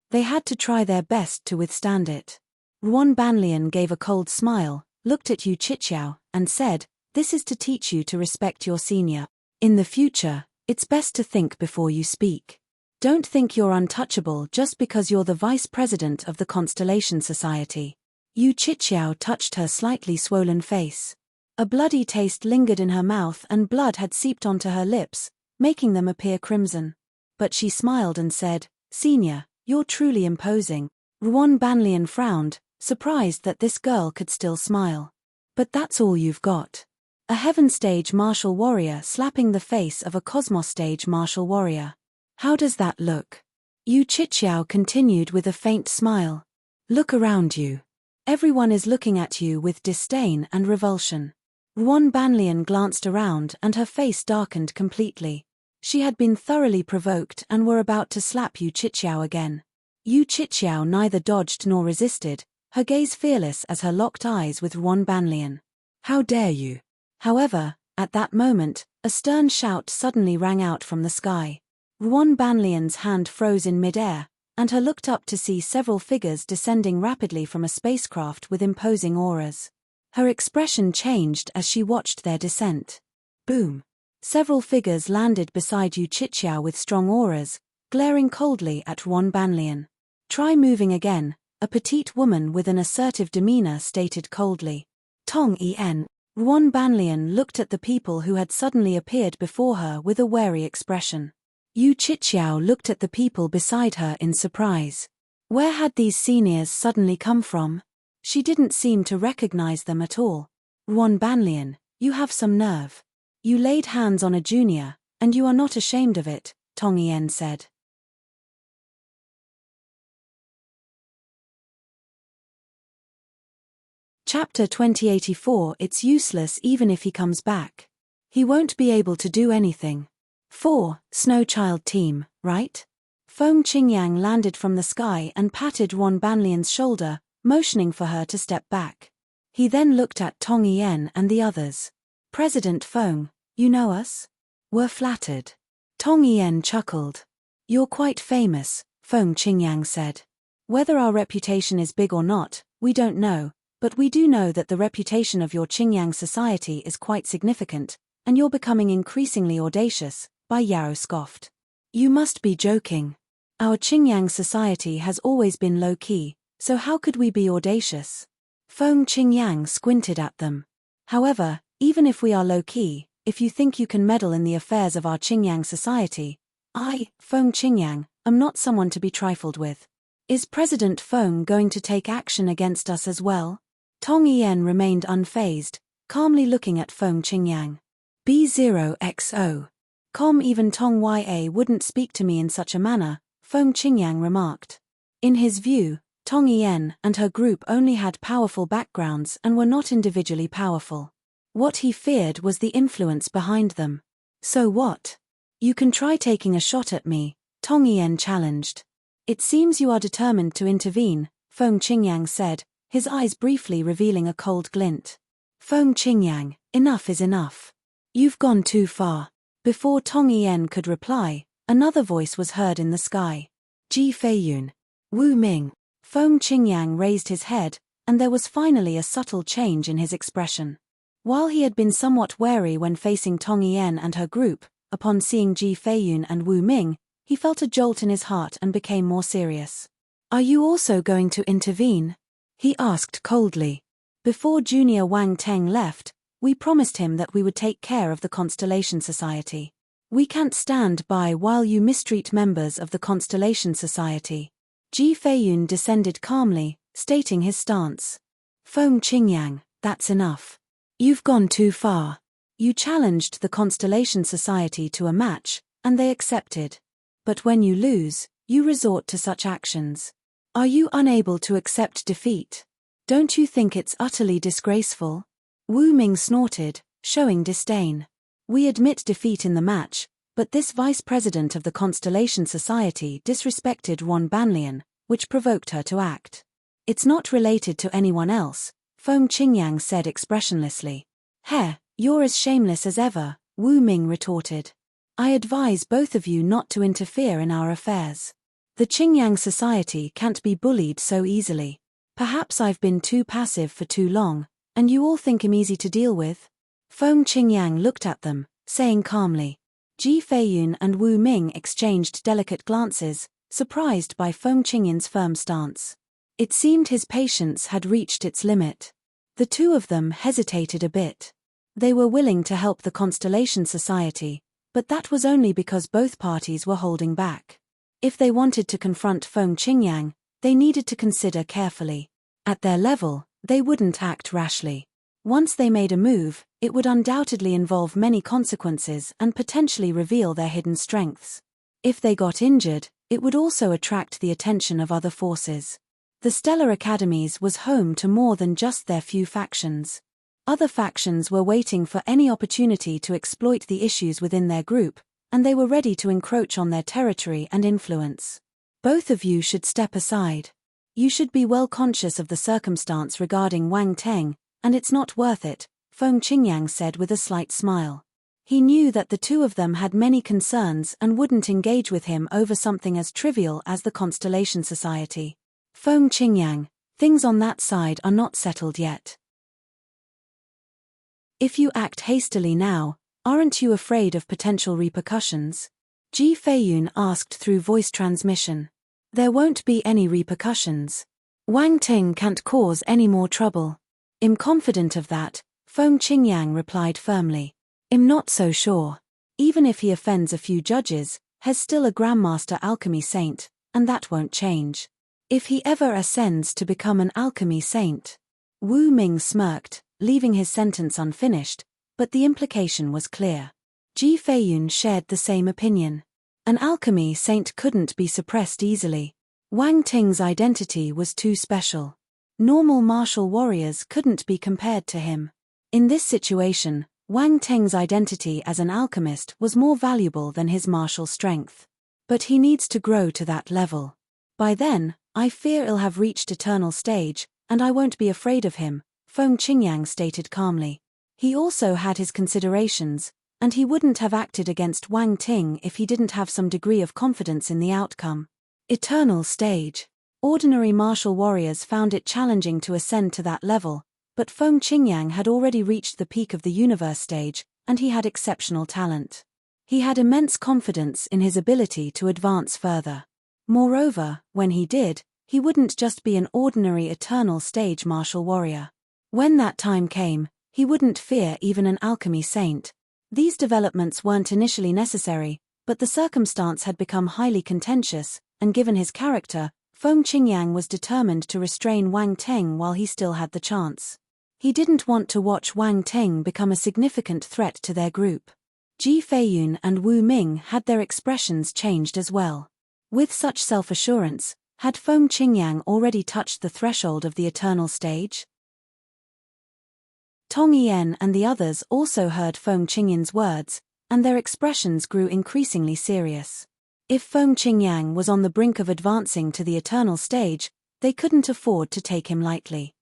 They had to try their best to withstand it. Ruan Banlian gave a cold smile, looked at Yu Chichiao, and said, "This is to teach you to respect your senior. In the future, it's best to think before you speak. Don't think you're untouchable just because you're the vice president of the Constellation Society." Yu Chichiao touched her slightly swollen face. A bloody taste lingered in her mouth and blood had seeped onto her lips, making them appear crimson. But she smiled and said, "Senior, you're truly imposing." Ruan Banlian frowned, surprised that this girl could still smile. "But that's all you've got. A heaven stage martial warrior slapping the face of a cosmos stage martial warrior. How does that look? Yu Qiqiao continued with a faint smile. Look around you. Everyone is looking at you with disdain and revulsion. Ruan Banlian glanced around and her face darkened completely. She had been thoroughly provoked and were about to slap Yu Qiqiao again. Yu Qiqiao neither dodged nor resisted, her gaze fearless as her locked eyes with Ruan Banlian. How dare you? However, at that moment, a stern shout suddenly rang out from the sky. Ruan Banlian's hand froze in midair, and her looked up to see several figures descending rapidly from a spacecraft with imposing auras. Her expression changed as she watched their descent. Boom! Several figures landed beside Yu Qiqiao with strong auras, glaring coldly at Ruan Banlian. Try moving again, a petite woman with an assertive demeanor stated coldly. Tong En. Ruan Banlian looked at the people who had suddenly appeared before her with a wary expression. Yu Qiqiao looked at the people beside her in surprise. Where had these seniors suddenly come from? She didn't seem to recognize them at all. Ruan Banlian, you have some nerve. You laid hands on a junior, and you are not ashamed of it, Tong En said. Chapter 2084. It's useless even if he comes back. He won't be able to do anything. 4. Snow Child Team, right? Feng Qingyang landed from the sky and patted Ruan Banlian's shoulder, motioning for her to step back. He then looked at Tong En and the others. President Feng, you know us? We're flattered. Tong En chuckled. You're quite famous, Feng Qingyang said. Whether our reputation is big or not, we don't know, but we do know that the reputation of your Qingyang society is quite significant, and you're becoming increasingly audacious, Bai Yao scoffed. You must be joking. Our Qingyang society has always been low-key, so how could we be audacious? Feng Qingyang squinted at them. However, even if we are low-key, if you think you can meddle in the affairs of our Qingyang society, I, Feng Qingyang, am not someone to be trifled with. Is President Feng going to take action against us as well? Tong En remained unfazed, calmly looking at Feng Qingyang. B0XO. Even Tong Ya wouldn't speak to me in such a manner, Feng Qingyang remarked. In his view, Tong En and her group only had powerful backgrounds and were not individually powerful. What he feared was the influence behind them. So what? You can try taking a shot at me, Tong En challenged. It seems you are determined to intervene, Feng Qingyang said, his eyes briefly revealing a cold glint. Feng Qingyang, enough is enough. You've gone too far. Before Tong En could reply, another voice was heard in the sky. Ji Feiyun. Wu Ming. Feng Qingyang raised his head, and there was finally a subtle change in his expression. While he had been somewhat wary when facing Tong En and her group, upon seeing Ji Feiyun and Wu Ming, he felt a jolt in his heart and became more serious. Are you also going to intervene? He asked coldly. Before Junior Wang Teng left, we promised him that we would take care of the Constellation Society. We can't stand by while you mistreat members of the Constellation Society. Ji Feiyun descended calmly, stating his stance. Feng Qingyang, that's enough. You've gone too far. You challenged the Constellation Society to a match, and they accepted. But when you lose, you resort to such actions. Are you unable to accept defeat? Don't you think it's utterly disgraceful? Wu Ming snorted, showing disdain. We admit defeat in the match, but this vice president of the Constellation Society disrespected Ruan Banlian, which provoked her to act. It's not related to anyone else, Feng Qingyang said expressionlessly. Heh, you're as shameless as ever, Wu Ming retorted. I advise both of you not to interfere in our affairs. The Qingyang Society can't be bullied so easily. Perhaps I've been too passive for too long, and you all think I'm easy to deal with? Feng Qingyang looked at them, saying calmly. Ji Feiyun and Wu Ming exchanged delicate glances, surprised by Feng Qingyang's firm stance. It seemed his patience had reached its limit. The two of them hesitated a bit. They were willing to help the Constellation Society, but that was only because both parties were holding back. If they wanted to confront Feng Qingyang, they needed to consider carefully. At their level, they wouldn't act rashly. Once they made a move, it would undoubtedly involve many consequences and potentially reveal their hidden strengths. If they got injured, it would also attract the attention of other forces. The Stellar Academies was home to more than just their few factions. Other factions were waiting for any opportunity to exploit the issues within their group, and they were ready to encroach on their territory and influence. Both of you should step aside. You should be well conscious of the circumstance regarding Wang Teng, and it's not worth it, Feng Qingyang said with a slight smile. He knew that the two of them had many concerns and wouldn't engage with him over something as trivial as the Constellation Society. Feng Qingyang, things on that side are not settled yet. If you act hastily now, aren't you afraid of potential repercussions? Ji Feiyun asked through voice transmission. There won't be any repercussions. Wang Ting can't cause any more trouble. I'm confident of that, Feng Qingyang replied firmly. I'm not so sure. Even if he offends a few judges, he's still a Grandmaster Alchemy Saint, and that won't change. If he ever ascends to become an Alchemy Saint. Wu Ming smirked, leaving his sentence unfinished, but the implication was clear. Ji Feiyun shared the same opinion. An Alchemy Saint couldn't be suppressed easily. Wang Ting's identity was too special. Normal martial warriors couldn't be compared to him. In this situation, Wang Teng's identity as an alchemist was more valuable than his martial strength. But he needs to grow to that level. By then, I fear he'll have reached eternal stage, and I won't be afraid of him, Feng Qingyang stated calmly. He also had his considerations, and he wouldn't have acted against Wang Ting if he didn't have some degree of confidence in the outcome. Eternal stage. Ordinary martial warriors found it challenging to ascend to that level, but Feng Qingyang had already reached the peak of the universe stage, and he had exceptional talent. He had immense confidence in his ability to advance further. Moreover, when he did, he wouldn't just be an ordinary eternal stage martial warrior. When that time came, he wouldn't fear even an alchemy saint. These developments weren't initially necessary, but the circumstance had become highly contentious, and given his character, Feng Qingyang was determined to restrain Wang Teng while he still had the chance. He didn't want to watch Wang Teng become a significant threat to their group. Ji Feiyun and Wu Ming had their expressions changed as well. With such self-assurance, had Feng Qingyang already touched the threshold of the eternal stage? Tong Yen and the others also heard Feng Qingyang's words, and their expressions grew increasingly serious. If Feng Qingyang was on the brink of advancing to the eternal stage, they couldn't afford to take him lightly.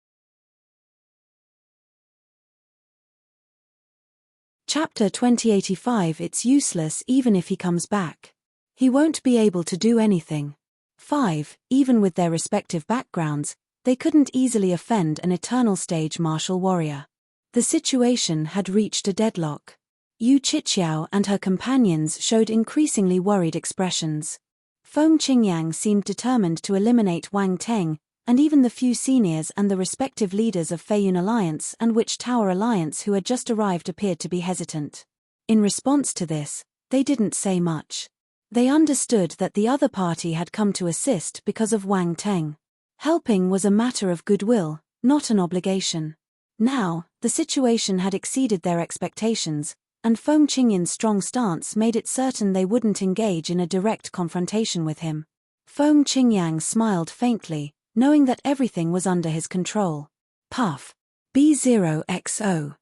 Chapter 2085. It's useless even if he comes back. He won't be able to do anything. 5. Even with their respective backgrounds, they couldn't easily offend an eternal stage martial warrior. The situation had reached a deadlock. Yu Qiqiao and her companions showed increasingly worried expressions. Feng Qingyang seemed determined to eliminate Wang Teng, and even the few seniors and the respective leaders of Feiyun Alliance and Witch Tower Alliance who had just arrived appeared to be hesitant. In response to this, they didn't say much. They understood that the other party had come to assist because of Wang Teng. Helping was a matter of goodwill, not an obligation. Now, the situation had exceeded their expectations, and Feng Qingyang's strong stance made it certain they wouldn't engage in a direct confrontation with him. Feng Qingyang smiled faintly, knowing that everything was under his control. Puff. B0XO.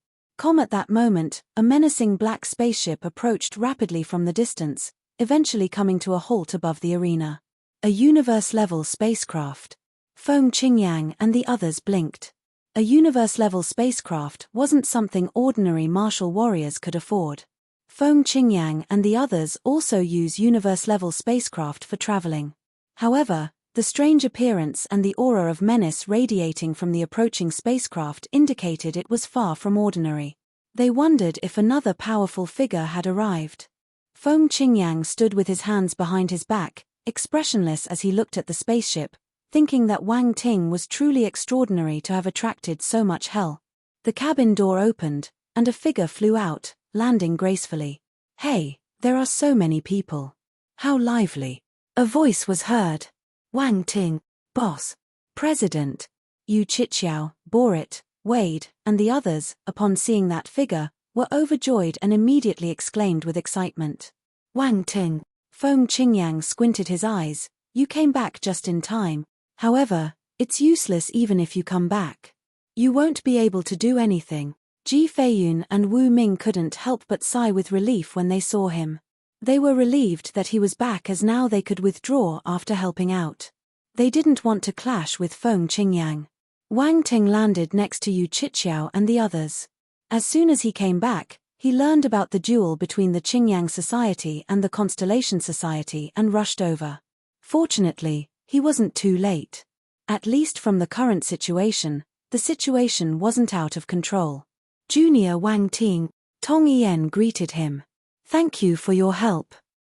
At that moment, a menacing black spaceship approached rapidly from the distance, eventually coming to a halt above the arena. A universe-level spacecraft. Feng Qingyang and the others blinked. A universe-level spacecraft wasn't something ordinary martial warriors could afford. Feng Qingyang and the others also use universe-level spacecraft for traveling. However, the strange appearance and the aura of menace radiating from the approaching spacecraft indicated it was far from ordinary. They wondered if another powerful figure had arrived. Feng Qingyang stood with his hands behind his back, expressionless as he looked at the spaceship, thinking that Wang Ting was truly extraordinary to have attracted so much hell. The cabin door opened, and a figure flew out, landing gracefully. "Hey, there are so many people. How lively." A voice was heard. "Wang Ting, boss. President." Yu Qiqiao bore it, Wade, and the others, upon seeing that figure, were overjoyed and immediately exclaimed with excitement. Wang Ting. Feng Qingyang squinted his eyes. You came back just in time. However, it's useless even if you come back. You won't be able to do anything. Ji Feiyun and Wu Ming couldn't help but sigh with relief when they saw him. They were relieved that he was back, as now they could withdraw after helping out. They didn't want to clash with Feng Qingyang. Wang Ting landed next to Yu Qiqiao and the others. As soon as he came back, he learned about the duel between the Qingyang Society and the Constellation Society and rushed over. Fortunately, he wasn't too late. At least from the current situation, the situation wasn't out of control. Junior Wang Ting, Tong Yen greeted him. Thank you for your help.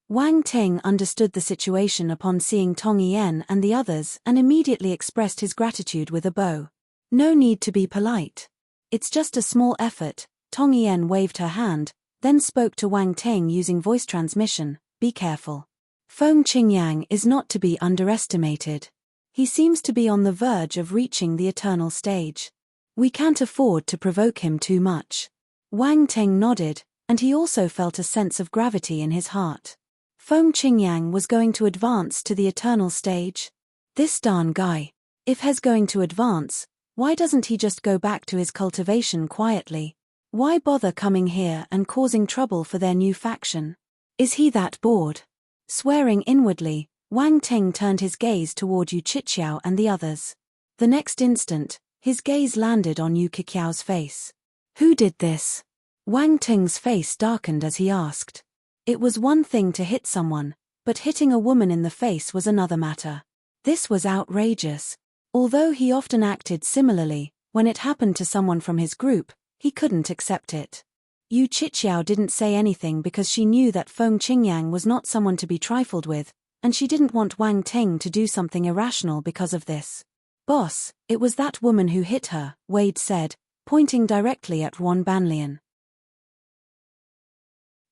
Wang Ting understood the situation upon seeing Tong Yen and the others and immediately expressed his gratitude with a bow. No need to be polite. It's just a small effort. Tong Yen waved her hand, then spoke to Wang Ting using voice transmission. Be careful. Feng Qingyang is not to be underestimated. He seems to be on the verge of reaching the eternal stage. We can't afford to provoke him too much. Wang Ting nodded, and he also felt a sense of gravity in his heart. Feng Qingyang was going to advance to the eternal stage? This darn guy. If he's going to advance, why doesn't he just go back to his cultivation quietly? Why bother coming here and causing trouble for their new faction? Is he that bored? Swearing inwardly, Wang Ting turned his gaze toward Yu Qiqiao and the others. The next instant, his gaze landed on Yu Qiqiao's face. Who did this? Wang Ting's face darkened as he asked. It was one thing to hit someone, but hitting a woman in the face was another matter. This was outrageous. Although he often acted similarly, when it happened to someone from his group, he couldn't accept it. Yu Qiqiao didn't say anything because she knew that Feng Qingyang was not someone to be trifled with, and she didn't want Wang Ting to do something irrational because of this. Boss, it was that woman who hit her, Wade said, pointing directly at Wan Banlian.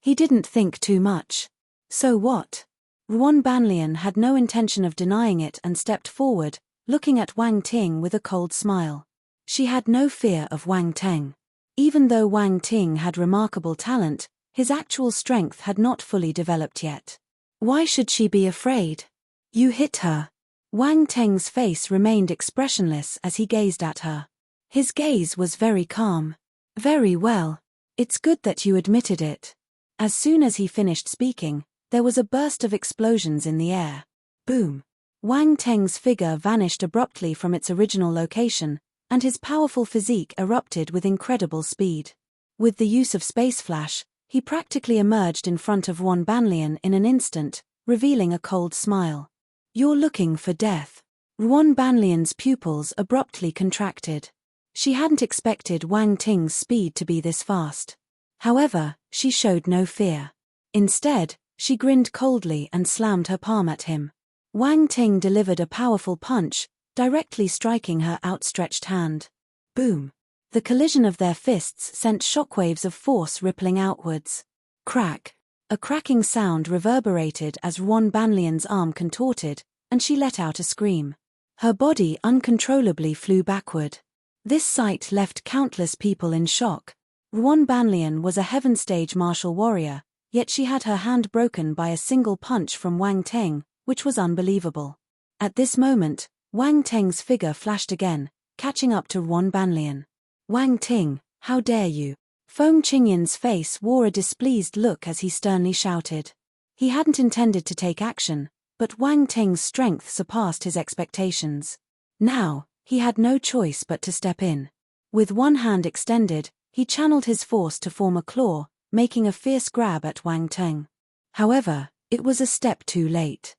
He didn't think too much. So what? Wan Banlian had no intention of denying it and stepped forward, looking at Wang Ting with a cold smile. She had no fear of Wang Ting. Even though Wang Ting had remarkable talent, his actual strength had not fully developed yet. Why should she be afraid? You hit her. Wang Teng's face remained expressionless as he gazed at her. His gaze was very calm. Very well. It's good that you admitted it. As soon as he finished speaking, there was a burst of explosions in the air. Boom. Wang Teng's figure vanished abruptly from its original location, and his powerful physique erupted with incredible speed. With the use of Space Flash, he practically emerged in front of Wan Banlian in an instant, revealing a cold smile. You're looking for death. Wan Banlian's pupils abruptly contracted. She hadn't expected Wang Ting's speed to be this fast. However, she showed no fear. Instead, she grinned coldly and slammed her palm at him. Wang Ting delivered a powerful punch, directly striking her outstretched hand. Boom. The collision of their fists sent shockwaves of force rippling outwards. Crack. A cracking sound reverberated as Wan Banlian's arm contorted, and she let out a scream. Her body uncontrollably flew backward. This sight left countless people in shock. Wan Banlian was a heaven-stage martial warrior, yet she had her hand broken by a single punch from Wang Ting, which was unbelievable. At this moment, Wang Teng's figure flashed again, catching up to Wan Banlian. Wang Ting, how dare you? Feng Qingyang's face wore a displeased look as he sternly shouted. He hadn't intended to take action, but Wang Ting's strength surpassed his expectations. Now, he had no choice but to step in. With one hand extended, he channeled his force to form a claw, making a fierce grab at Wang Ting. However, it was a step too late.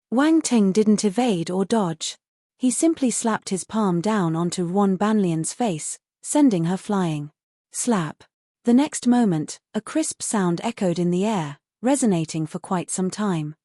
Wang Ting didn't evade or dodge. He simply slapped his palm down onto Wan Banlian's face, sending her flying. Slap. The next moment, a crisp sound echoed in the air, resonating for quite some time.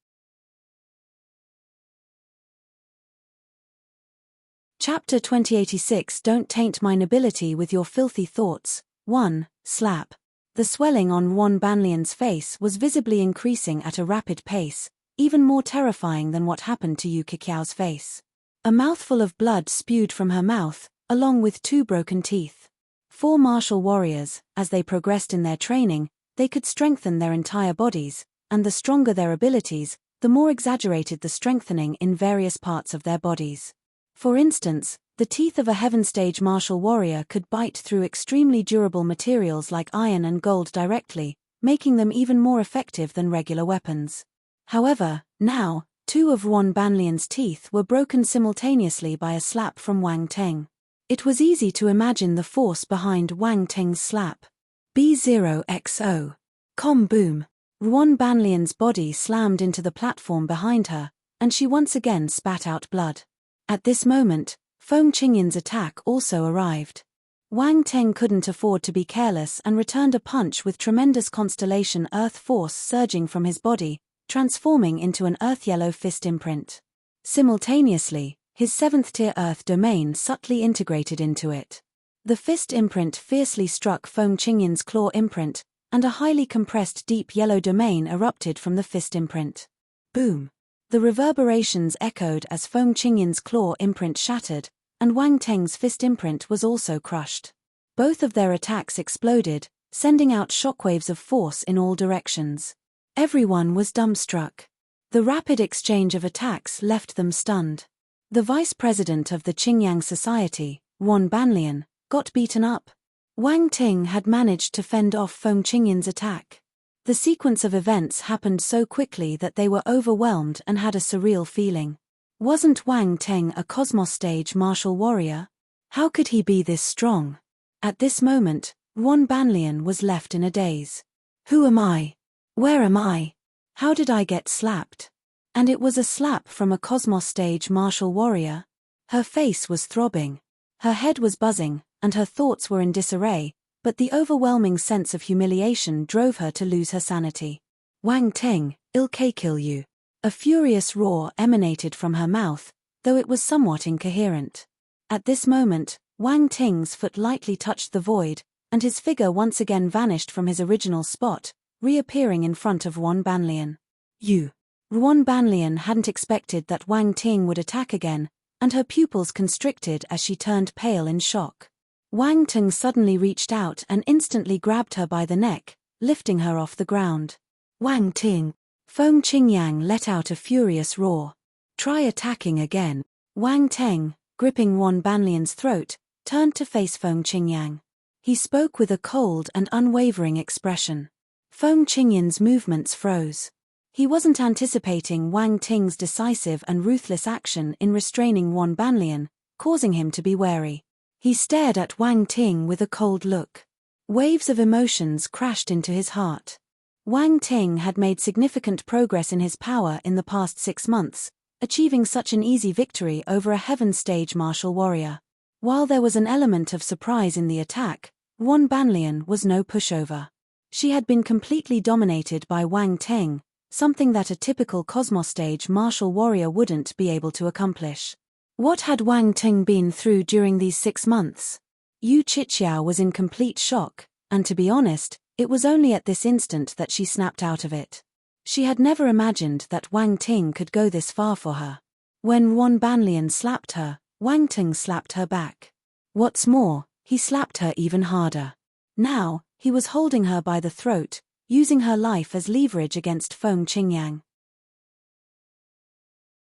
Chapter 2086. Don't taint my nobility with your filthy thoughts. 1. Slap. The swelling on Wan Banlian's face was visibly increasing at a rapid pace, even more terrifying than what happened to Yu Qiqiao's face. A mouthful of blood spewed from her mouth, along with 2 broken teeth. 4 martial warriors, as they progressed in their training, they could strengthen their entire bodies, and the stronger their abilities, the more exaggerated the strengthening in various parts of their bodies. For instance, the teeth of a heaven stage martial warrior could bite through extremely durable materials like iron and gold directly, making them even more effective than regular weapons. However, now, 2 of Yuan Banlian's teeth were broken simultaneously by a slap from Wang Teng. It was easy to imagine the force behind Wang Teng's slap. B0XO. Com boom. Yuan Banlian's body slammed into the platform behind her, and she once again spat out blood. At this moment, Feng Qingyin's attack also arrived. Wang Teng couldn't afford to be careless and returned a punch with tremendous constellation earth force surging from his body, transforming into an earth-yellow fist imprint. Simultaneously, his 7th-tier earth domain subtly integrated into it. The fist imprint fiercely struck Feng Qingyin's claw imprint, and a highly compressed deep yellow domain erupted from the fist imprint. Boom! The reverberations echoed as Feng Qingyin's claw imprint shattered, and Wang Teng's fist imprint was also crushed. Both of their attacks exploded, sending out shockwaves of force in all directions. Everyone was dumbstruck. The rapid exchange of attacks left them stunned. The vice president of the Qingyang Society, Yuan Banlian, got beaten up. Wang Ting had managed to fend off Feng Qingyin's attack. The sequence of events happened so quickly that they were overwhelmed and had a surreal feeling. Wasn't Wang Teng a Cosmos Stage martial warrior? How could he be this strong? At this moment, Yuan Banlian was left in a daze. Who am I? Where am I? How did I get slapped? And it was a slap from a Cosmos Stage martial warrior? Her face was throbbing. Her head was buzzing, and her thoughts were in disarray, but the overwhelming sense of humiliation drove her to lose her sanity. Wang Teng, I'll kill you. A furious roar emanated from her mouth, though it was somewhat incoherent. At this moment, Wang Ting's foot lightly touched the void, and his figure once again vanished from his original spot, reappearing in front of Yuan Banlian. Yuan Banlian hadn't expected that Wang Ting would attack again, and her pupils constricted as she turned pale in shock. Wang Ting suddenly reached out and instantly grabbed her by the neck, lifting her off the ground. Wang Ting! Feng Qingyang let out a furious roar. Try attacking again. Wang Teng, gripping Yuan Banlian's throat, turned to face Feng Qingyang. He spoke with a cold and unwavering expression. Feng Qingyin's movements froze. He wasn't anticipating Wang Ting's decisive and ruthless action in restraining Yuan Banlian, causing him to be wary. He stared at Wang Ting with a cold look. Waves of emotions crashed into his heart. Wang Ting had made significant progress in his power in the past 6 months, achieving such an easy victory over a heaven stage martial warrior. While there was an element of surprise in the attack, Yuan Banlian was no pushover. She had been completely dominated by Wang Teng, something that a typical Cosmos Stage martial warrior wouldn't be able to accomplish. What had Wang Teng been through during these 6 months? Yu Qiqiao was in complete shock, and to be honest, it was only at this instant that she snapped out of it. She had never imagined that Wang Ting could go this far for her. When Yuan Banlian slapped her, Wang Ting slapped her back. What's more, he slapped her even harder. Now, he was holding her by the throat, using her life as leverage against Feng Qingyang.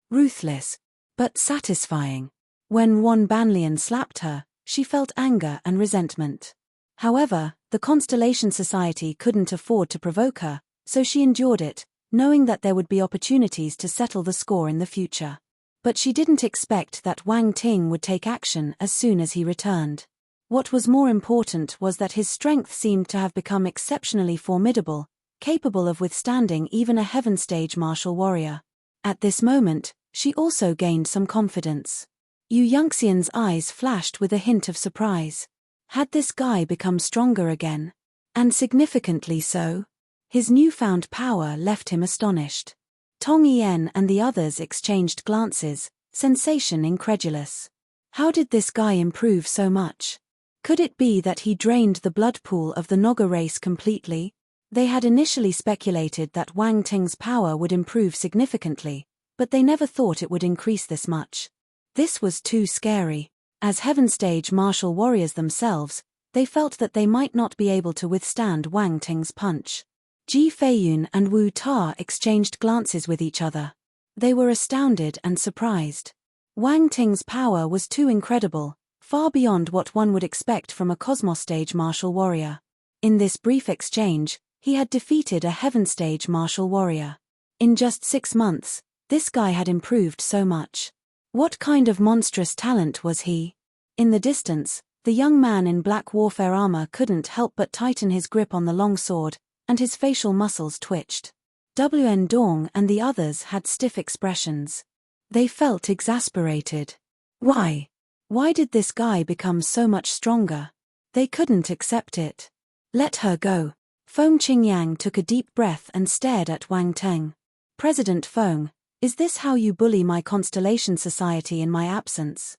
Ruthless, but satisfying. When Yuan Banlian slapped her, she felt anger and resentment. However, the Constellation Society couldn't afford to provoke her, so she endured it, knowing that there would be opportunities to settle the score in the future. But she didn't expect that Wang Ting would take action as soon as he returned. What was more important was that his strength seemed to have become exceptionally formidable, capable of withstanding even a heaven stage martial warrior. At this moment, she also gained some confidence. Yu Yangxian's eyes flashed with a hint of surprise. Had this guy become stronger again? And significantly so? His newfound power left him astonished. Tong Yen and the others exchanged glances, sensation incredulous. How did this guy improve so much? Could it be that he drained the blood pool of the Naga race completely? They had initially speculated that Wang Ting's power would improve significantly, but they never thought it would increase this much. This was too scary. As Heaven Stage martial warriors themselves, they felt that they might not be able to withstand Wang Ting's punch. Ji Feiyun and Wu Ta exchanged glances with each other. They were astounded and surprised. Wang Ting's power was too incredible, far beyond what one would expect from a Cosmos Stage martial warrior. In this brief exchange, he had defeated a Heaven Stage martial warrior. In just 6 months, this guy had improved so much. What kind of monstrous talent was he? In the distance, the young man in black warfare armor couldn't help but tighten his grip on the long sword, and his facial muscles twitched. Wn Dong and the others had stiff expressions. They felt exasperated. Why? Why did this guy become so much stronger? They couldn't accept it. Let her go. Feng Qingyang took a deep breath and stared at Wang Teng. President Feng, is this how you bully my Constellation Society in my absence?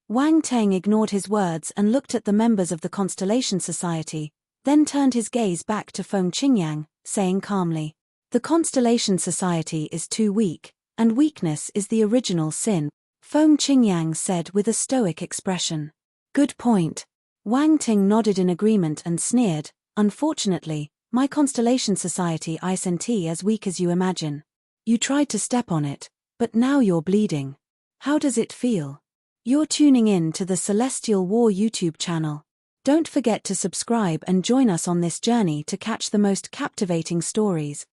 Wang Teng ignored his words and looked at the members of the Constellation Society, then turned his gaze back to Feng Qingyang, saying calmly, "The Constellation Society is too weak, and weakness is the original sin," Feng Qingyang said with a stoic expression. Good point. Wang Ting nodded in agreement and sneered, "Unfortunately, my Constellation Society isn't as weak as you imagine. You tried to step on it, but now you're bleeding. How does it feel?" You're tuning in to the Celestial War YouTube channel. Don't forget to subscribe and join us on this journey to catch the most captivating stories.